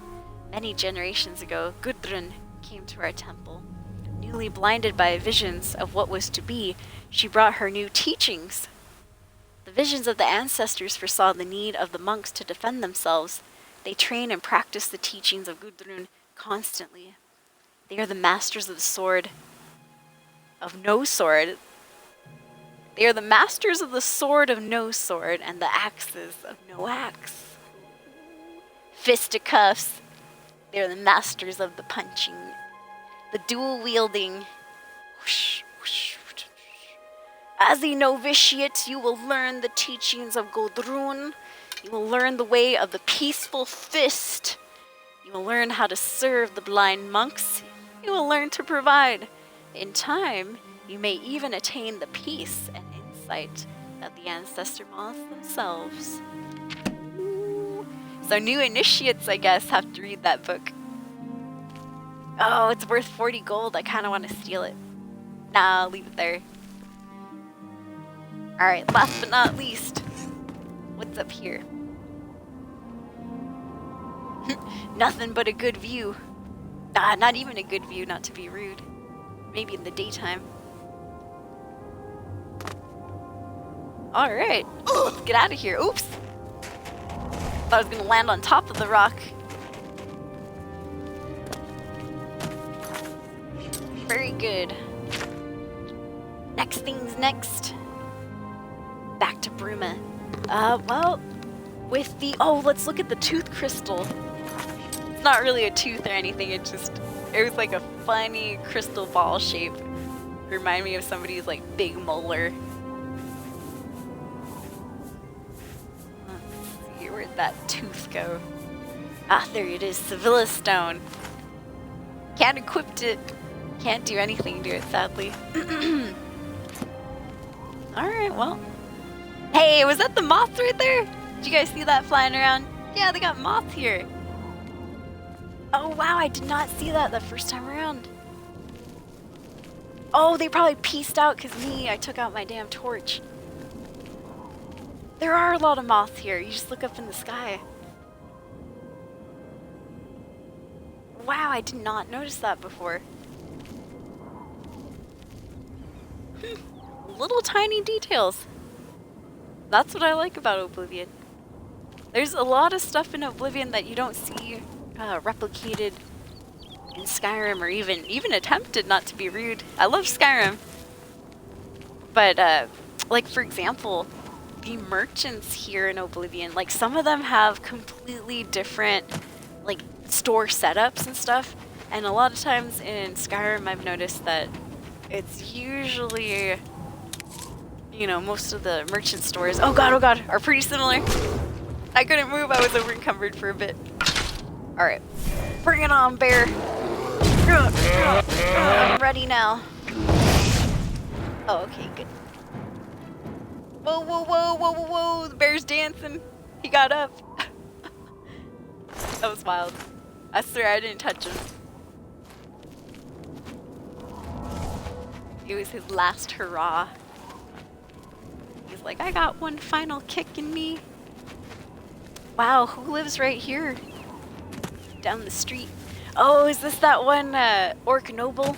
Many generations ago, Gudrun came to our temple. Newly blinded by visions of what was to be, she brought her new teachings. The visions of the ancestors foresaw the need of the monks to defend themselves. They train and practice the teachings of Gudrun constantly. They are the masters of the sword of no sword. They are the masters of the sword of no sword and the axes of no axe. Fisticuffs. They are the masters of the punching, the dual wielding. Whoosh, whoosh, whoosh. As a novitiate, you will learn the teachings of Gudrun. You will learn the way of the peaceful fist. You will learn how to serve the blind monks. You will learn to provide. In time, you may even attain the peace and insight of the ancestor moths themselves. Ooh. So new initiates, I guess, have to read that book. Oh, it's worth 40 gold. I kind of want to steal it. Nah, I'll leave it there. Alright, last but not least. What's up here? Nothing but a good view. Not even a good view, not to be rude. Maybe in the daytime. Alright, let's get out of here. Oops! Thought I was gonna land on top of the rock. Very good. Next thing's next. Back to Bruma. Well, with the... Oh, let's look at the tooth crystal. It's not really a tooth or anything, it was like a funny crystal ball shape. Remind me of somebody's like big molar. Let's see, where'd that tooth go? Ah, there it is, Sevilla Stone. Can't equip it. Can't do anything to it, sadly. Alright, well. Hey, was that the moth right there? Did you guys see that flying around? Yeah, they got moth here. Oh wow, I did not see that the first time around. Oh, they probably pieced out because I took out my damn torch. There are a lot of moths here. You just look up in the sky. Wow, I did not notice that before. Little tiny details. That's what I like about Oblivion. There's a lot of stuff in Oblivion that you don't see replicated in Skyrim, or even attempted, not to be rude. I love Skyrim. But, like, for example, the merchants here in Oblivion, like, some of them have completely different, like, store setups and stuff. And a lot of times in Skyrim, I've noticed that it's usually, you know, most of the merchant stores, oh god, are pretty similar. I couldn't move, I was over encumbered for a bit. Alright, bring it on, bear. I'm ready now. Oh, okay, good. Whoa, whoa, whoa, whoa, whoa, whoa, the bear's dancing. He got up. That was wild. I swear I didn't touch him. It was his last hurrah. He's like, I got one final kick in me. Wow, who lives right here? Down the street. Oh, is this that one orc noble?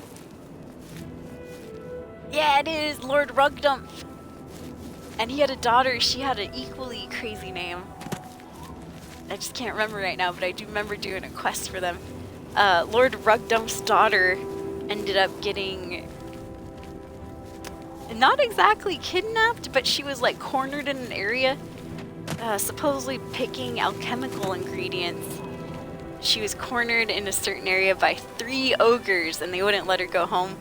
Yeah, it is Lord Rugdump. And he had a daughter. She had an equally crazy name. I just can't remember right now, but I do remember doing a quest for them. Lord Rugdump's daughter ended up getting not exactly kidnapped, but she was like cornered in an area, supposedly picking alchemical ingredients. She was cornered in a certain area by 3 ogres, and they wouldn't let her go home.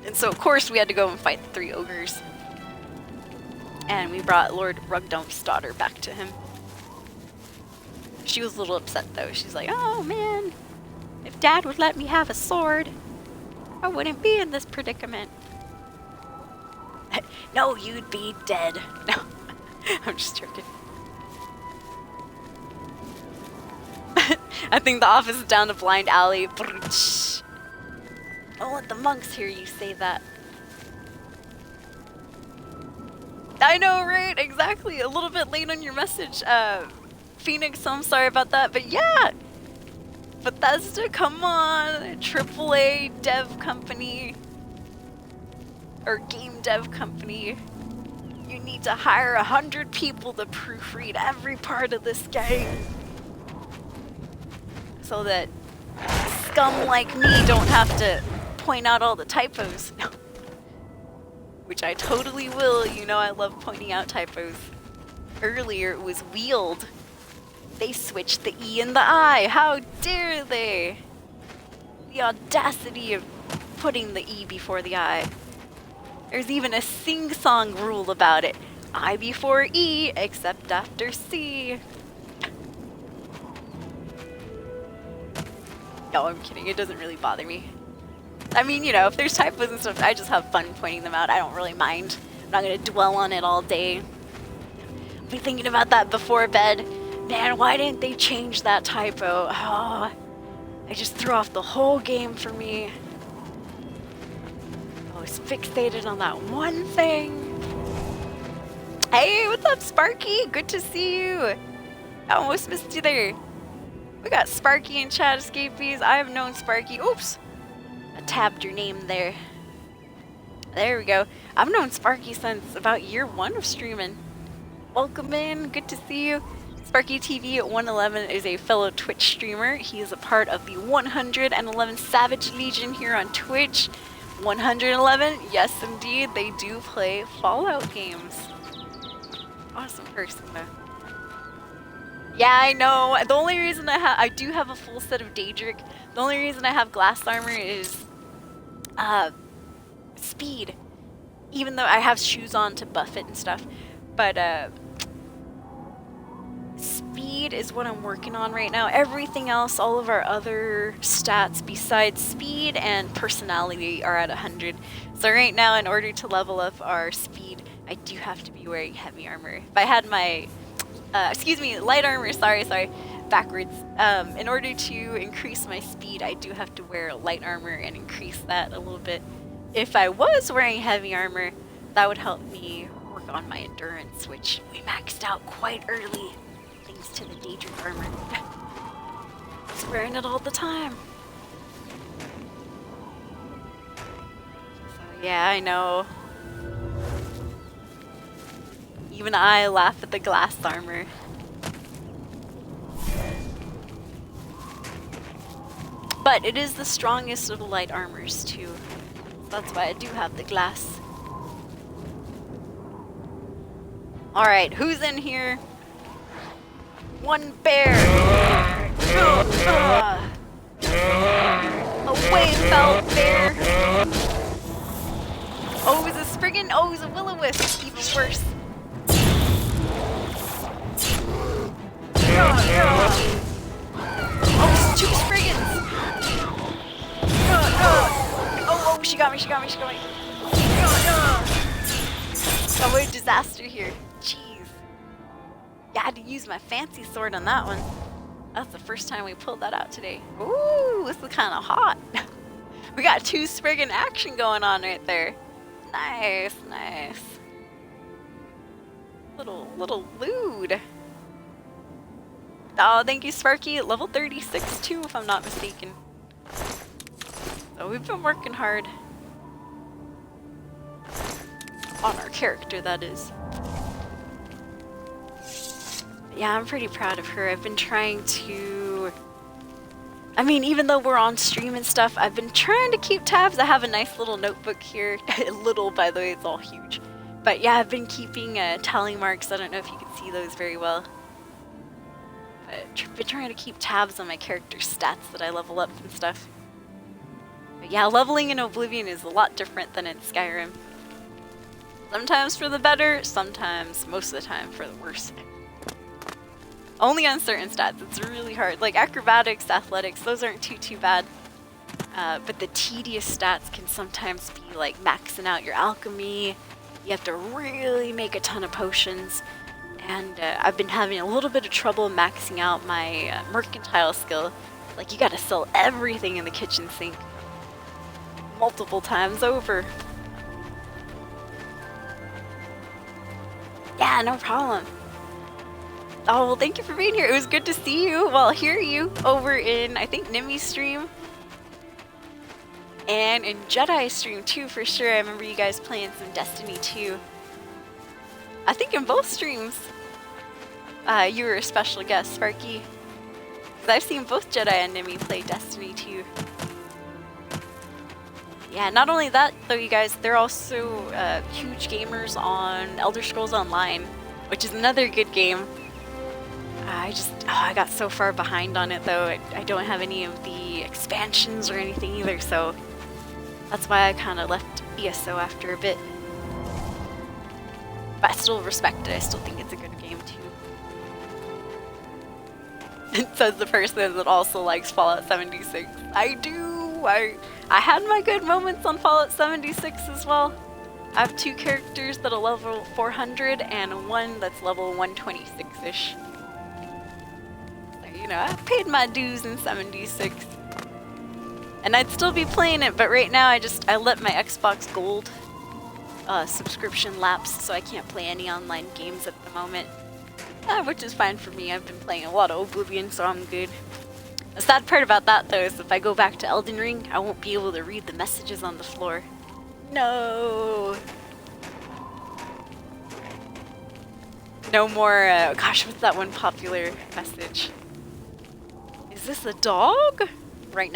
And so, of course, we had to go and fight the 3 ogres. And we brought Lord Rugdump's daughter back to him. She was a little upset, though. She's like, oh, man, if Dad would let me have a sword, I wouldn't be in this predicament. No, you'd be dead. No, I'm just joking. I think the office is down the blind alley. Don't let the monks hear you say that. I know, right? Exactly. A little bit late on your message, Phoenix. So I'm sorry about that. But yeah, Bethesda, come on. AAA dev company. Or game dev company. You need to hire 100 people to proofread every part of this game. So that scum like me don't have to point out all the typos. No. Which I totally will. You know I love pointing out typos. Earlier it was wield. They switched the E and the I. How dare they? The audacity of putting the E before the I. There's even a sing-song rule about it. I before E, except after C. No, I'm kidding. It doesn't really bother me. I mean, you know, if there's typos and stuff, I just have fun pointing them out. I don't really mind. I'm not going to dwell on it all day. I'll be thinking about that before bed. Man, why didn't they change that typo? Oh, I just threw off the whole game for me. I was fixated on that one thing. Hey, what's up, Sparky? Good to see you. I almost missed you there. We got Sparky in chat, escapees. I have known Sparky. Oops. I tabbed your name there. There we go. I've known Sparky since about year 1 of streaming. Welcome in. Good to see you. Sparky TV at 111 is a fellow Twitch streamer. He is a part of the 111 Savage Legion here on Twitch. 111, yes indeed, they do play Fallout games. Awesome person though. Yeah, I know. The only reason I do have a full set of Daedric. The only reason I have glass armor is speed. Even though I have shoes on to buff it and stuff, but speed is what I'm working on right now. Everything else, all of our other stats besides speed and personality are at 100. So right now, in order to level up our speed, I do have to be wearing heavy armor. If I had my light armor, sorry, backwards. In order to increase my speed, I do have to wear light armor and increase that a little bit. If I was wearing heavy armor, that would help me work on my endurance, which we maxed out quite early, thanks to the Daedric armor. I was wearing it all the time. So yeah, I know. Even I laugh at the glass armor. But it is the strongest of the light armors too. That's why I do have the glass. Alright, who's in here? One bear! Away, foul bear! Oh, he's a Spriggan? Oh, he's a will-o-wisp! Even worse. Oh, it's 2 Spriggans! Oh, she got me. Oh, what a disaster here. Jeez. Yeah, I had to use my fancy sword on that one. That's the first time we pulled that out today. Ooh, this is kind of hot. We got 2 Spriggan action going on right there. Nice. Little lewd. Oh, thank you, Sparky. Level 36 too, if I'm not mistaken. So we've been working hard. On our character, that is. Yeah, I'm pretty proud of her. I've been trying to... I mean, even though we're on stream and stuff, I've been trying to keep tabs. I have a nice little notebook here. Little, by the way, it's all huge. But yeah, I've been keeping tally marks. I don't know if you can see those very well. But I've been trying to keep tabs on my character stats that I level up and stuff. But yeah, leveling in Oblivion is a lot different than in Skyrim. Sometimes for the better, sometimes, most of the time, for the worse. Only on certain stats, it's really hard. Like acrobatics, athletics, those aren't too bad. But the tedious stats can sometimes be like maxing out your alchemy. You have to really make a ton of potions. And I've been having a little bit of trouble maxing out my mercantile skill. Like you gotta sell everything in the kitchen sink multiple times over. Yeah, no problem. Oh, well, thank you for being here. It was good to see you. Well, hear you over in, I think, Nimi's stream. And in Jedi's stream, too, for sure. I remember you guys playing some Destiny 2. I think in both streams, you were a special guest, Sparky. Because I've seen both Jedi and Nimi play Destiny 2. Yeah, not only that, though, you guys, they're also huge gamers on Elder Scrolls Online, which is another good game. I got so far behind on it though. I don't have any of the expansions or anything either, so that's why I kind of left ESO after a bit. But I still respect it. I still think it's a good game too. It says the person that also likes Fallout 76. I do. I had my good moments on Fallout 76 as well. I have 2 characters that are level 400 and one that's level 126-ish. You know, I paid my dues in 76. And I'd still be playing it, but right now I let my Xbox Gold subscription lapse, so I can't play any online games at the moment. Which is fine for me. I've been playing a lot of Oblivion, so I'm good. The sad part about that, though, is if I go back to Elden Ring, I won't be able to read the messages on the floor. No! No more, gosh, what's that one popular message? Is this a dog? Right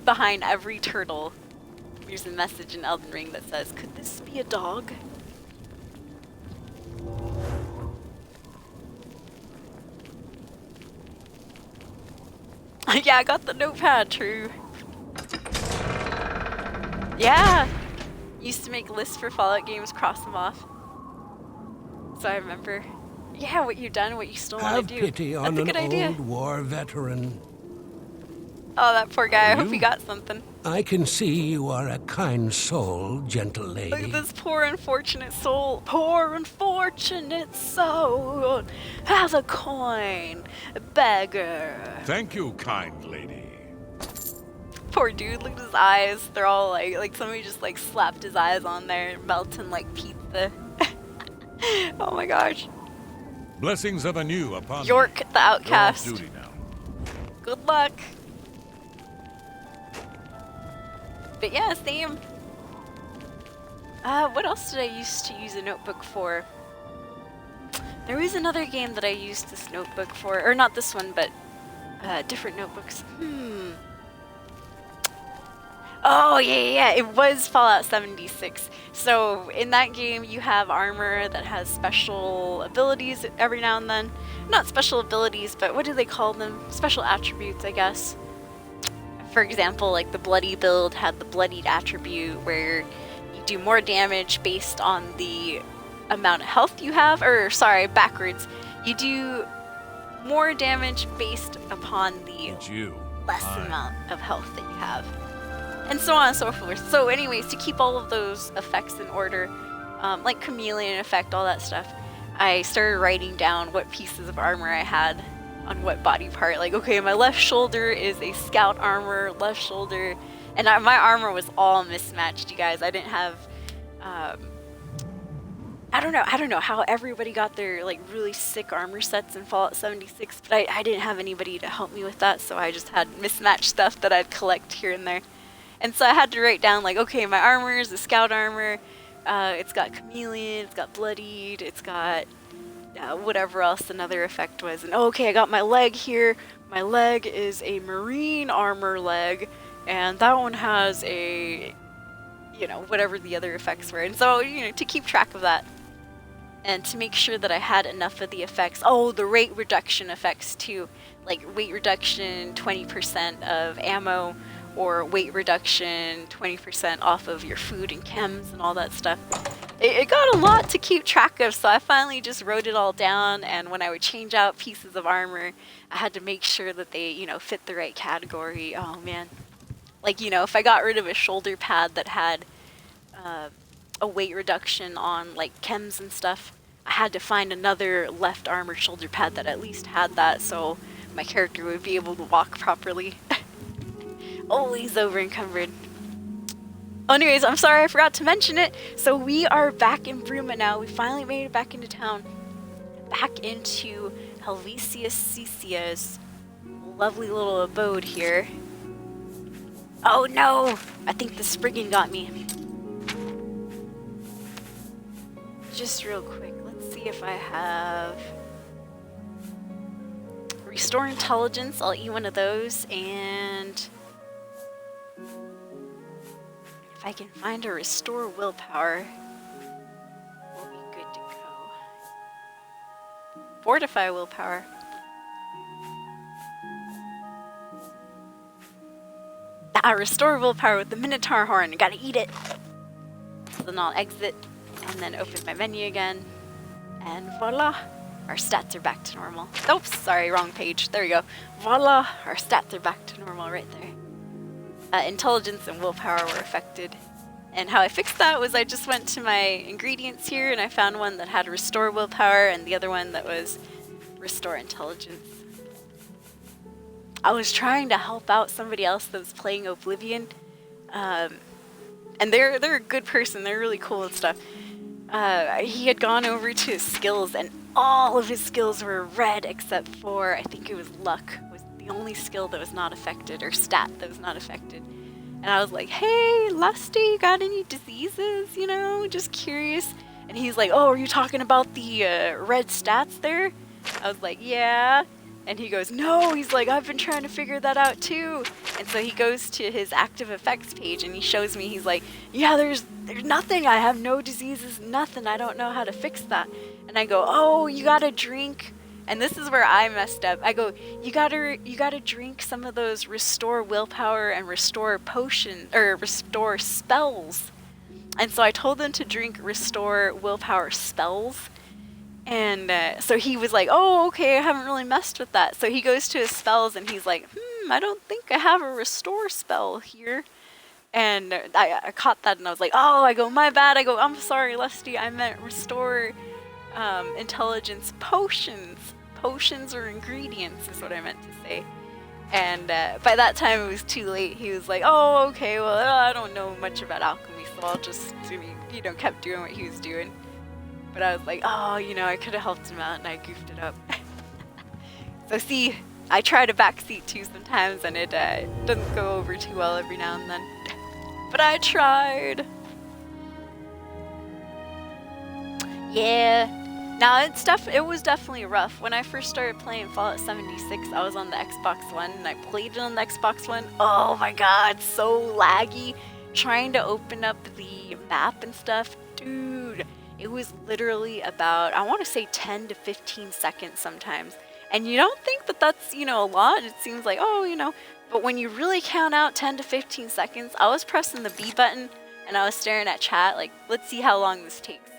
behind every turtle, there's a message in Elden Ring that says, could this be a dog? Yeah, I got the notepad, true. Yeah! Used to make lists for Fallout games, cross them off. So I remember, yeah, what you've done, what you still want to do. Have pity on That's a good an idea. old war veteran. Oh, that poor guy. I hope he got something. I can see you are a kind soul, gentle lady. Look at this poor unfortunate soul. Poor unfortunate soul. Have a coin. Beggar. Thank you, kind lady. Poor dude, look at his eyes. They're all like somebody just like slapped his eyes on there, melting like pizza. Oh my gosh. Blessings of anew upon York, thee. the outcast. You're off duty now. Good luck. But yeah, same. What else did I used to use a notebook for? There was another game that I used this notebook for, or not this one, but different notebooks. Oh, yeah, it was Fallout 76. So in that game, you have armor that has special abilities every now and then. Not special abilities, but what do they call them? Special attributes, I guess. For example, like the bloody build had the bloodied attribute where you do more damage based on the amount of health you have, or sorry, backwards. You do more damage based upon the It's you. less Aye. amount of health that you have. And so on and so forth. So anyways, to keep all of those effects in order, like chameleon effect, all that stuff, I started writing down what pieces of armor I had on what body part. Like, okay, my left shoulder is a scout armor, left shoulder, and my armor was all mismatched, you guys. I didn't have, I don't know how everybody got their like really sick armor sets in Fallout 76, but I didn't have anybody to help me with that, so I just had mismatched stuff that I'd collect here and there. And so I had to write down like, okay, my armor is a scout armor, It's got chameleon, it's got bloodied, it's got whatever else another effect was. And okay, I got my leg here. My leg is a marine armor leg, and that one has a, you know, whatever the other effects were. And so, you know, to keep track of that and to make sure that I had enough of the effects. Oh, the rate reduction effects too. Like weight reduction, 20% of ammo, or weight reduction, 20% off of your food and chems and all that stuff. It got a lot to keep track of, so I finally just wrote it all down, and when I would change out pieces of armor, I had to make sure that they, you know, fit the right category. Oh man. Like, you know, if I got rid of a shoulder pad that had a weight reduction on like chems and stuff, I had to find another left armor shoulder pad that at least had that, so my character would be able to walk properly. Always over encumbered. Anyways, I'm sorry I forgot to mention it. So we are back in Bruma now. We finally made it back into town. Back into Helvetius Cecia's lovely little abode here. Oh no! I think the Spriggan got me. Just real quick, let's see if I have... Restore Intelligence, I'll eat one of those, and... if I can find a Restore Willpower, we'll be good to go. Fortify Willpower. Restore Willpower with the Minotaur Horn. Gotta eat it. So then I'll exit and then open my menu again. And voila, our stats are back to normal. Oops, sorry, wrong page. There we go. Voila, our stats are back to normal right there. Intelligence and willpower were affected. And how I fixed that was I just went to my ingredients here and I found one that had Restore Willpower and the other one that was Restore Intelligence. I was trying to help out somebody else that was playing Oblivion, and they're a good person. They're really cool and stuff. He had gone over to his skills, and all of his skills were red except for, I think it was luck, was the only skill that was not affected, or stat that was not affected. And I was like, hey, Lusty, you got any diseases, you know, just curious. And he's like, oh, are you talking about the red stats there? I was like, yeah. And he goes, no, he's like, I've been trying to figure that out too. And so he goes to his active effects page and he shows me, he's like, yeah, there's nothing. I have no diseases, nothing. I don't know how to fix that. And I go, oh, you gotta drink. And this is where I messed up. I go, you gotta drink some of those Restore Willpower and Restore Potion, or Restore Spells. And so I told them to drink Restore Willpower Spells. And so he was like, oh, okay, I haven't really messed with that. So he goes to his spells and he's like, I don't think I have a restore spell here. And I caught that and I was like, oh, I go, my bad. I go, I'm sorry, Lusty. I meant restore intelligence potions. Potions or ingredients is what I meant to say. And by that time it was too late. He was like, oh, okay, well, I don't know much about alchemy, so I'll just, you know, kept doing what he was doing. But I was like, oh, you know, I could have helped him out and I goofed it up. So see, I try to backseat too sometimes and it doesn't go over too well every now and then. But I tried. Yeah. Now, it was definitely rough. When I first started playing Fallout 76, I was on the Xbox One and I played it on the Xbox One. Oh my god, so laggy. Trying to open up the map and stuff. Dude. It was literally about, I want to say 10 to 15 seconds sometimes. And you don't think that that's, you know, a lot. It seems like, oh, you know. But when you really count out 10 to 15 seconds, I was pressing the B button and I was staring at chat like, let's see how long this takes.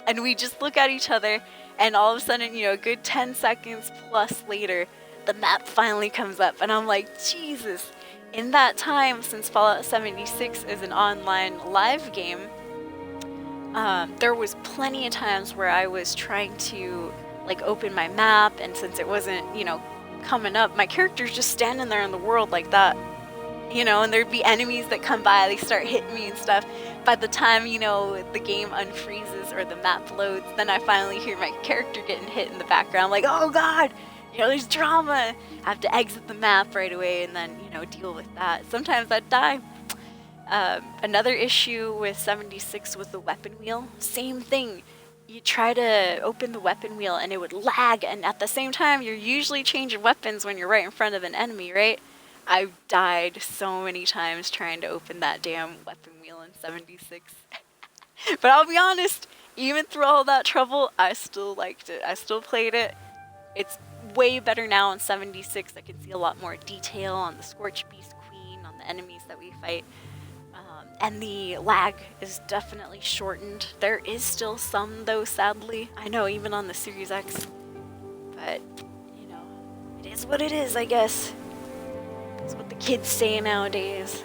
And we just look at each other and all of a sudden, you know, a good 10 seconds plus later, the map finally comes up. And I'm like, Jesus. In that time, since Fallout 76 is an online live game, there was plenty of times where I was trying to like open my map, and since it wasn't, you know, coming up, my character's just standing there in the world like that, you know, and there'd be enemies that come by, they start hitting me and stuff. By the time, you know, the game unfreezes or the map loads, then I finally hear my character getting hit in the background, like, oh god, you know, there's drama. I have to exit the map right away and then, you know, deal with that. Sometimes I'd die. Another issue with 76 with the weapon wheel, same thing. You try to open the weapon wheel and it would lag, and at the same time you're usually changing weapons when you're right in front of an enemy, right? I've died so many times trying to open that damn weapon wheel in 76. But I'll be honest, even through all that trouble, I still liked it. I still played it. It's way better now in 76. I can see a lot more detail on the Scorch Beast Queen, on the enemies that we fight. And the lag is definitely shortened. There is still some, though, sadly. I know, even on the Series X. But, you know, it is what it is, I guess. That's what the kids say nowadays.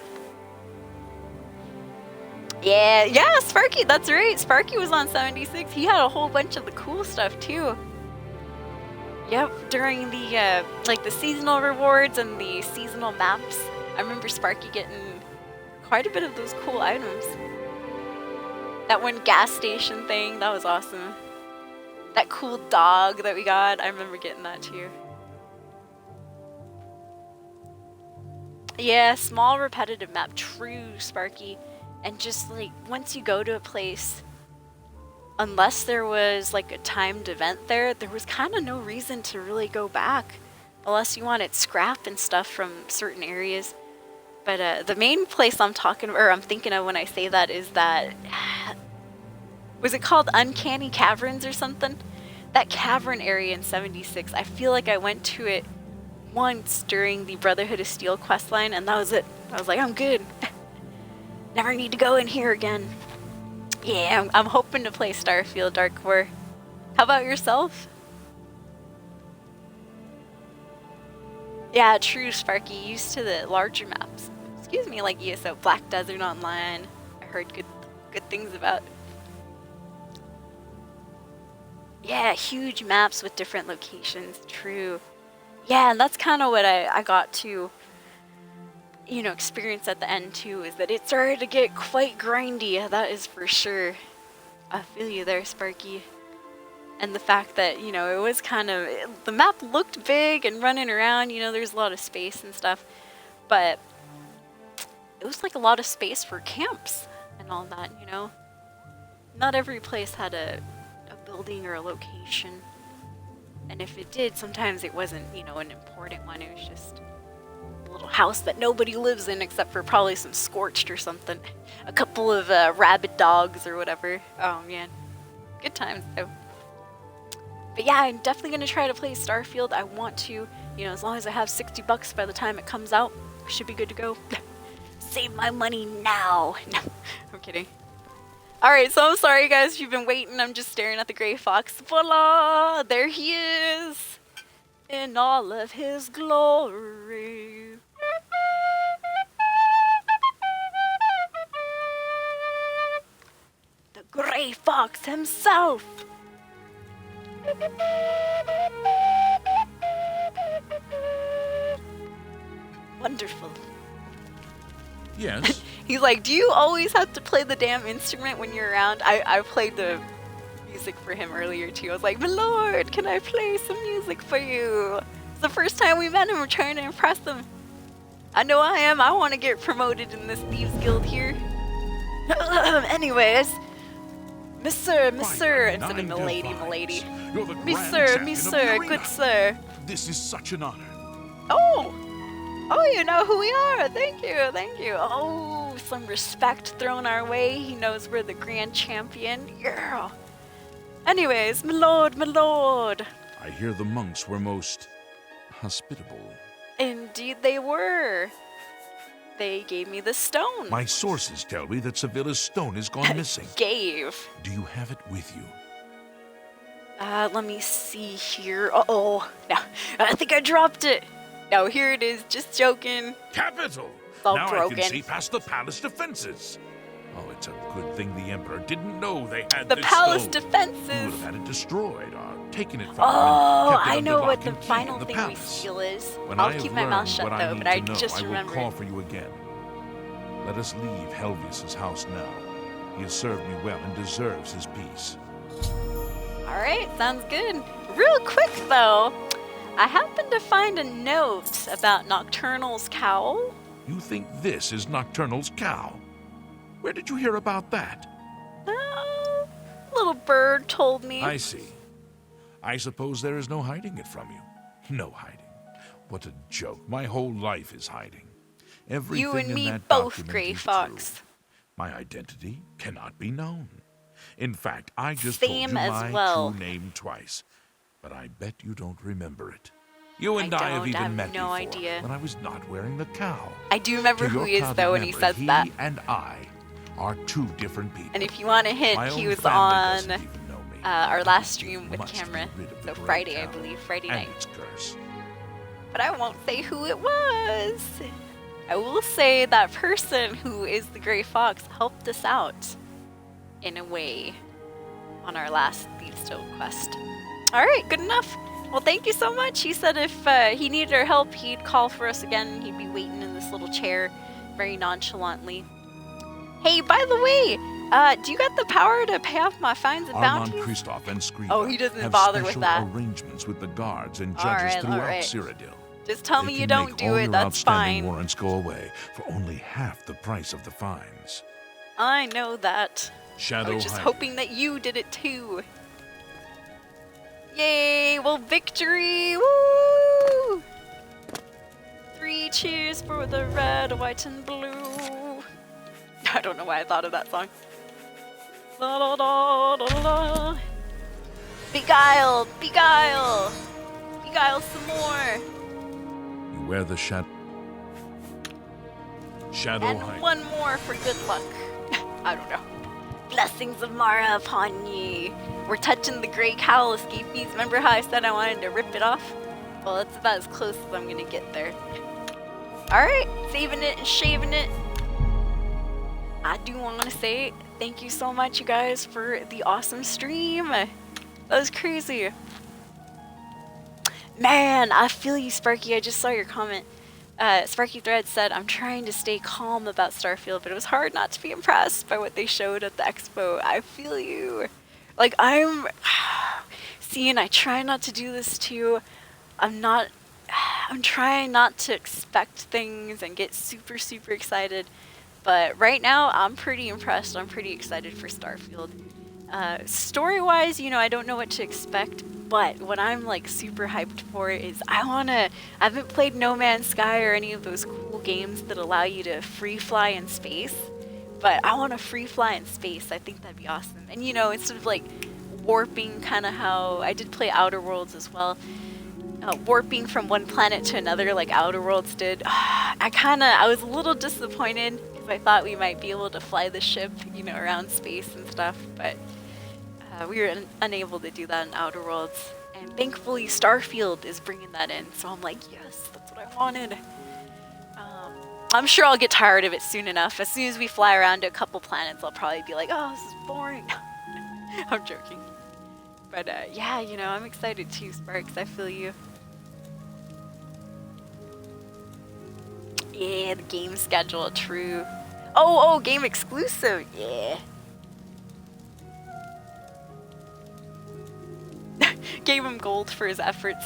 Yeah, Sparky, that's right. Sparky was on 76. He had a whole bunch of the cool stuff, too. Yep, during the, like, the seasonal rewards and the seasonal maps. I remember Sparky getting quite a bit of those cool items. That one gas station thing, that was awesome. That cool dog that we got, I remember getting that too. Yeah, small repetitive map, true, Sparky. And just like, once you go to a place, unless there was like a timed event there was kind of no reason to really go back. Unless you wanted scrap and stuff from certain areas. But the main place I'm thinking of when I say that is that, was it called Uncanny Caverns or something? That cavern area in 76, I feel like I went to it once during the Brotherhood of Steel questline, and that was it. I was like, I'm good. Never need to go in here again. Yeah, I'm hoping to play Starfield Dark War. How about yourself? Yeah, true, Sparky. Used to the larger maps. Excuse me, like ESO Black Desert Online. I heard good things about. Yeah, huge maps with different locations. True. Yeah, and that's kind of what I got to, you know, experience at the end too, is that it started to get quite grindy. That is for sure. I feel you there, Sparky. And the fact that, you know, it was kind of, the map looked big and running around, you know, there's a lot of space and stuff, but it was like a lot of space for camps and all that, you know. Not every place had a building or a location. And if it did, sometimes it wasn't, you know, an important one. It was just a little house that nobody lives in except for probably some Scorched or something. A couple of rabid dogs or whatever. Oh, man. Good times, though. But yeah, I'm definitely going to try to play Starfield. I want to, you know, as long as I have $60 by the time it comes out, I should be good to go. Save my money now. No, I'm kidding. Alright, so I'm sorry guys if you've been waiting. I'm just staring at the gray fox. Voila! There he is! In all of his glory. The gray fox himself! Wonderful. Yes. He's like, do you always have to play the damn instrument when you're around? I played the music for him earlier too. I was like, my lord, can I play some music for you? It's the first time we met him. We're trying to impress him. I know I am. I want to get promoted in this Thieves Guild here. Anyways, Mr. Instead of milady. Mr. Good sir. This is such an honor. Oh, you know who we are. Thank you. Oh, some respect thrown our way. He knows we're the grand champion. Yeah. Anyways, my lord. I hear the monks were most hospitable. Indeed they were. They gave me the stone. My sources tell me that Sevilla's stone has gone missing. Gave. Do you have it with you? Let me see here. Uh-oh. No, I think I dropped it. No, here it is. Just joking. Capital! It's all now broken. I can see past the palace defenses. Oh, it's a good thing the Emperor didn't know they had The this palace stone. defenses. He would have had it destroyed or taken it from Oh, him and kept it I under know lock what the and key final in the thing we palace. steal is. When I'll I keep have my mouth learned shut what though, need but I to know, just I will remembered. call for you again. Let us leave Helvius's house now. He has served me well and deserves his peace. Alright, sounds good. Real quick though, I happened to find a note about Nocturnal's cowl. You think this is Nocturnal's cow? Where did you hear about that? Little bird told me. I see. I suppose there is no hiding it from you. No hiding. What a joke. My whole life is hiding. Everything You and in me that both, document Gray is Fox. true. My identity cannot be known. In fact, I just Same told you as my well. true name twice. But I bet you don't remember it. You and I have don't. even I have met no before idea. when I was not wearing the cowl. I do remember To who your he is, proud though, when he memory, says that. He and I are two different people. And if you want a hint, My he own was family on doesn't even know me. our last You stream with must get camera. rid of the So gray Friday, I cowl believe. Friday and night. its curse. But I won't say who it was. I will say that person who is the Gray Fox helped us out in a way on our last Thieves quest. Alright, good enough. Well, thank you so much. He said if he needed our help, he'd call for us again. He'd be waiting in this little chair very nonchalantly. Hey, by the way, do you got the power to pay off my fines and Armand bounties? Christoph and Skriva Oh, he doesn't have bother with special that. arrangements with the guards and All judges right, throughout all right. Cyrodiil. Just tell They me can you don't make do all it, your that's outstanding fine. warrants go away for only half the price of the fines. I know that. Shadow I was just hiding. hoping that you did it too. Yay! Well, victory! Woo! 3 cheers for the red, white, and blue. I don't know why I thought of that song. La, la, la, la, la. Beguile! Beguile! Beguile some more! You wear the shadow And hiding. one more for good luck. I don't know. Blessings of Mara upon ye. We're touching the gray cowl escapees. Remember how I said I wanted to rip it off? Well, that's about as close as I'm gonna get there. Alright, saving it and shaving it. I do want to say thank you so much, you guys, for the awesome stream. That was crazy. Man, I feel you, Sparky. I just saw your comment. Sparky Thread said, I'm trying to stay calm about Starfield, but it was hard not to be impressed by what they showed at the expo. I feel you. Like, I'm seeing, I try not to do this too. I'm trying not to expect things and get super, super excited. But right now, I'm pretty impressed. I'm pretty excited for Starfield. Story-wise, you know, I don't know what to expect, but what I'm like super hyped for is I haven't played No Man's Sky or any of those cool games that allow you to free fly in space, but I want to free fly in space. I think that'd be awesome. And you know, instead of like warping, kind of how I did play Outer Worlds as well, warping from one planet to another like Outer Worlds did, I was a little disappointed because I thought we might be able to fly the ship, you know, around space and stuff, but we were unable to do that in Outer Worlds. And thankfully Starfield is bringing that in, so I'm like, yes, that's what I wanted. I'm sure I'll get tired of it soon enough. As soon as we fly around to a couple planets, I'll probably be like, oh, this is boring. I'm joking. But yeah, you know, I'm excited too, Sparks. I feel you. Yeah, the game schedule, true. Oh, game exclusive, yeah. Gave him gold for his efforts.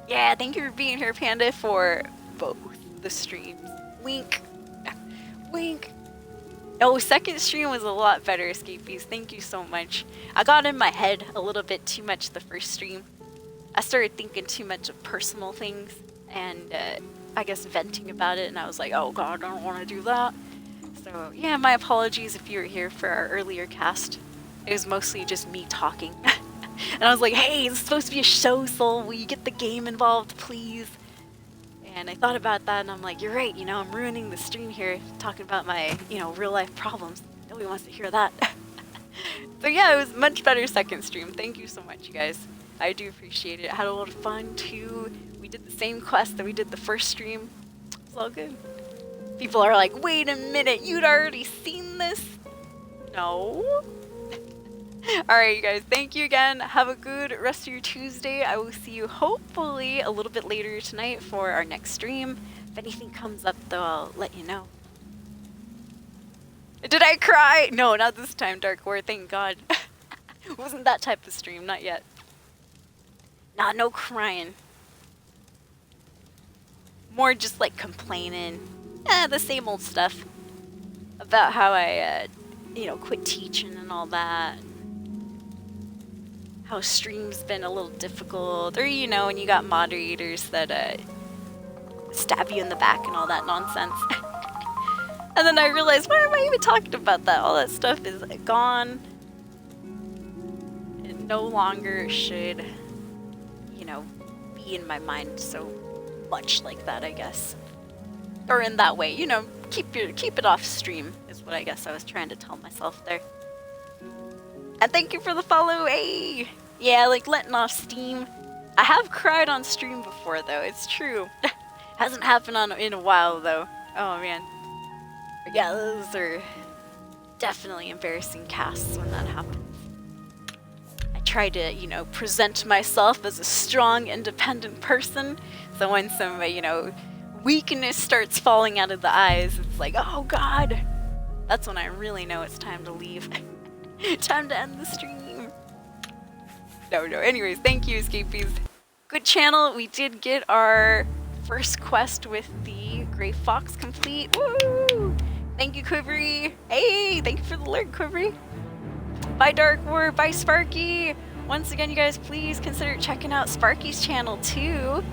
Yeah, thank you for being here, Panda, for both the streams. Wink. Wink. Oh, second stream was a lot better, Escapees. Thank you so much. I got in my head a little bit too much the first stream. I started thinking too much of personal things and I guess venting about it, and I was like, oh god, I don't want to do that. So yeah, my apologies if you were here for our earlier cast. It was mostly just me talking. And I was like, hey, this is supposed to be a show, Soul. Will you get the game involved, please? And I thought about that, and I'm like, you're right, you know, I'm ruining the stream here, talking about my, you know, real-life problems. Nobody wants to hear that. So yeah, it was much better second stream. Thank you so much, you guys. I do appreciate it. I had a lot of fun, too. We did the same quest that we did the first stream. It's all good. People are like, wait a minute, you'd already seen this? No. Alright, you guys, thank you again. Have a good rest of your Tuesday. I will see you hopefully a little bit later tonight for our next stream. If anything comes up, though, I'll let you know. Did I cry? No, not this time, Dark War, thank God. It wasn't that type of stream, not yet. Nah, no crying. More just like complaining. The same old stuff about how I, quit teaching and all that. How stream's been a little difficult, or when you got moderators that stab you in the back and all that nonsense. And then I realized, why am I even talking about that? All that stuff is gone. It no longer should, be in my mind so much like that, I guess. Or in that way, keep it off stream is what I guess I was trying to tell myself there. And thank you for the follow, hey! Yeah, like letting off steam. I have cried on stream before though, it's true. Hasn't happened in a while though. Oh man. But yeah, those are definitely embarrassing casts when that happens. I try to, present myself as a strong, independent person. So when some, weakness starts falling out of the eyes, it's like, oh god. That's when I really know it's time to leave. Time to end the stream. No. Anyways, thank you, Escapees. Good channel. We did get our first quest with the Grey Fox complete. Woo! Thank you, Quivery. Hey, thank you for the alert, Quivery. Bye, Dark War. Bye, Sparky. Once again, you guys, please consider checking out Sparky's channel too.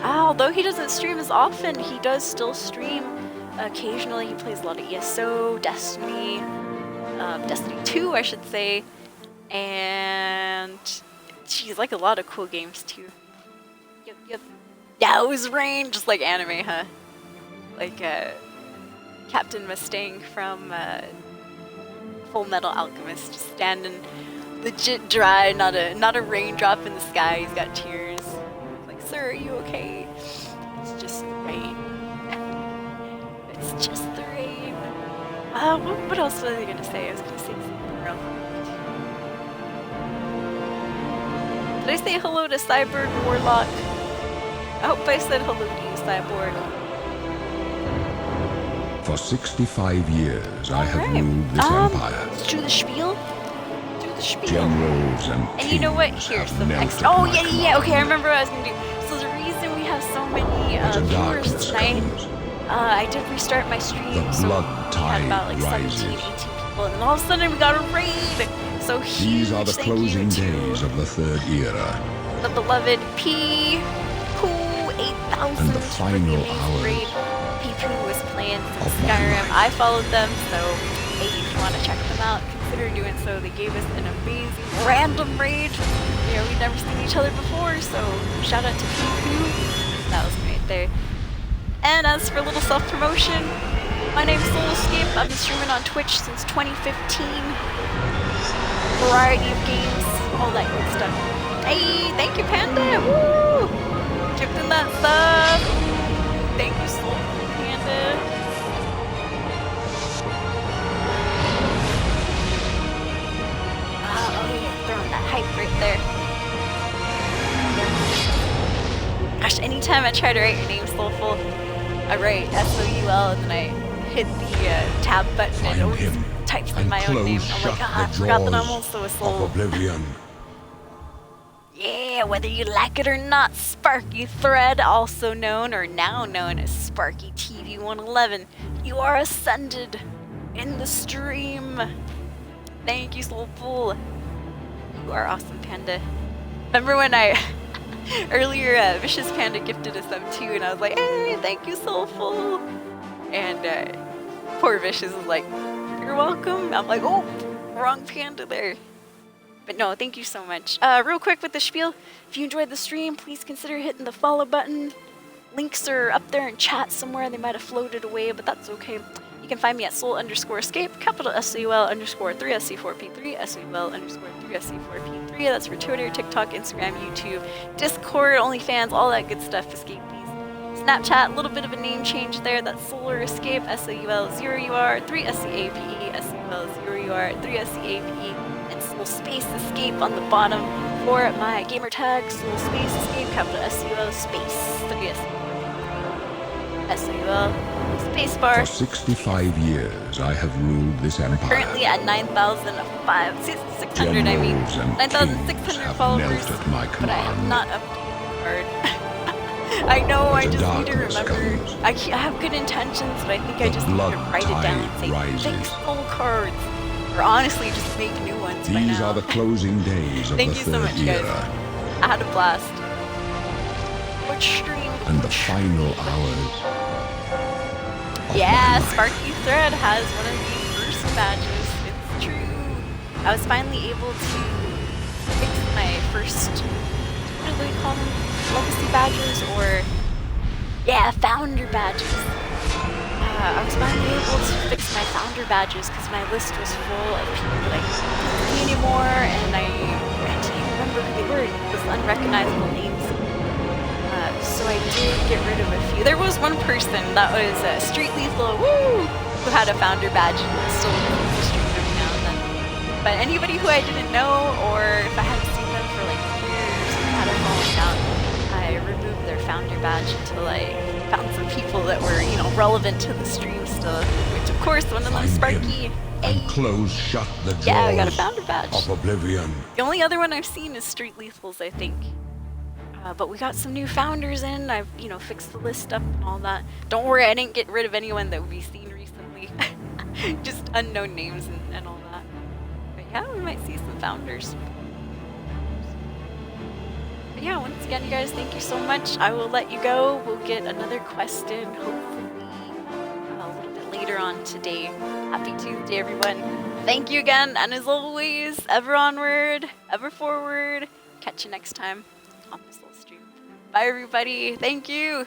Although he doesn't stream as often, he does still stream. Occasionally, he plays a lot of ESO, Destiny, Destiny 2, I should say, and geez, like a lot of cool games too. Yep. Yeah, it was rain, just like anime, huh? Like Captain Mustang from Full Metal Alchemist, just standing legit dry, not a raindrop in the sky. He's got tears. Like, sir, are you okay? It's just the rain. It's just the rain. What else was I gonna say? I was gonna say something real quick. Did I say hello to Cyborg Warlock? I hope I said hello to you, Cyborg. For 65 years, I have ruled this empire. Do the spiel? Do the spiel. Generals and you know what? kings Here's have the melted next. Oh, my yeah. command. Okay, I remember what I was gonna do. So the reason we have so many As a viewers darkness tonight, comes, I did restart my stream. the So blood we had tide about like 17, rises. 18 people, and then all of a sudden we got a raid. So huge These are the thank you closing to days of the Third Era. the beloved P. Pooh 8000 And the for final the amazing hours raid. P. Pooh was playing some of my Skyrim. life. I followed them, so hey, if you want to check them out, consider doing so. They gave us an amazing random raid. We'd never seen each other before, so shout out to P. Pooh. That was great there. And as for a little self-promotion, my name's Soul Escape. I've been streaming on Twitch since 2015. Variety of games, all that good stuff. Hey, thank you, Panda! Woo! Gifting that sub! Thank you, Soul Panda. Oh yeah, throwing that hype right there. Gosh, anytime I try to write your name Soulful, I write S-O-U-L and then I hit the tab button and it always him types in and my own name. close I'm like, shut I the forgot that I'm jaws also a of soul. Oblivion. Yeah, whether you like it or not, Sparky Thread, also known or now known as Sparky TV 111, you are ascended in the stream. Thank you, Soulful. You are awesome, Panda. Remember when I earlier Vicious Panda gifted us some too, and I was like, hey, thank you, Soulful. And poor Vicious was like, you're welcome. I'm like, oh, wrong Panda there. But no, thank you so much. Real quick with the spiel, if you enjoyed the stream, please consider hitting the follow button. Links are up there in chat somewhere. They might have floated away, but that's okay. You can find me at soul_escape, capital SOUL_3SC4P3, SOUL_3SC4P3. That's for Twitter, TikTok, Instagram, YouTube, Discord, OnlyFans, all that good stuff. Escape these. Snapchat, a little bit of a name change there. That's Solar Escape, SOUL0UR3SCAPE, SOUL0UR3SCAPE. Soul Space Escape on the bottom for my gamer tag, Soul Space Escape, capital SUL Space 3S. SUL Spacebar. For 65 years, I have ruled this empire. Currently at 9,600, I mean, Generals and 9,600 kings have followers, knelt at my but I have command. not updated the card. I know, I But the just need to darkness remember. comes. I have good intentions, but I think I The just need to blood write it down and tide say, rises. fix soul cards. Or honestly, just make new ones by These now. are the closing days of Thank the you so third much, guys. era I had a blast. What stream? and the final hours of Yeah, my life. Sparky Thread has one of these first badges. It's true. I was finally able to fix my first, what do they call them? Legacy badges or, yeah, founder badges. I was finally able to fix my founder badges because my list was full of people that I couldn't see anymore, and I didn't remember who they were. It was unrecognizable names. So I did get rid of a few. There was one person that was Street Lethal, woo, who had a founder badge and still looking for stream every now and then. But anybody who I didn't know, or if I hadn't seen them for like years and had a falling out, I removed their founder badge until I found some people that were, you know, relevant to the stream still. Which of course, one of them is Find Sparky. him and close shut the doors Yeah, I got a founder badge. of Oblivion. The only other one I've seen is Street Lethals, I think. But we got some new founders in. I've, you know, fixed the list up and all that. Don't worry, I didn't get rid of anyone that we've seen recently. Just unknown names and all that. But yeah, we might see some founders. But yeah, once again, you guys, thank you so much. I will let you go. We'll get another quest in, hopefully, a little bit later on today. Happy Tuesday, everyone. Thank you again, and as always, ever onward, ever forward. Catch you next time on this little stream. Bye, everybody. Thank you.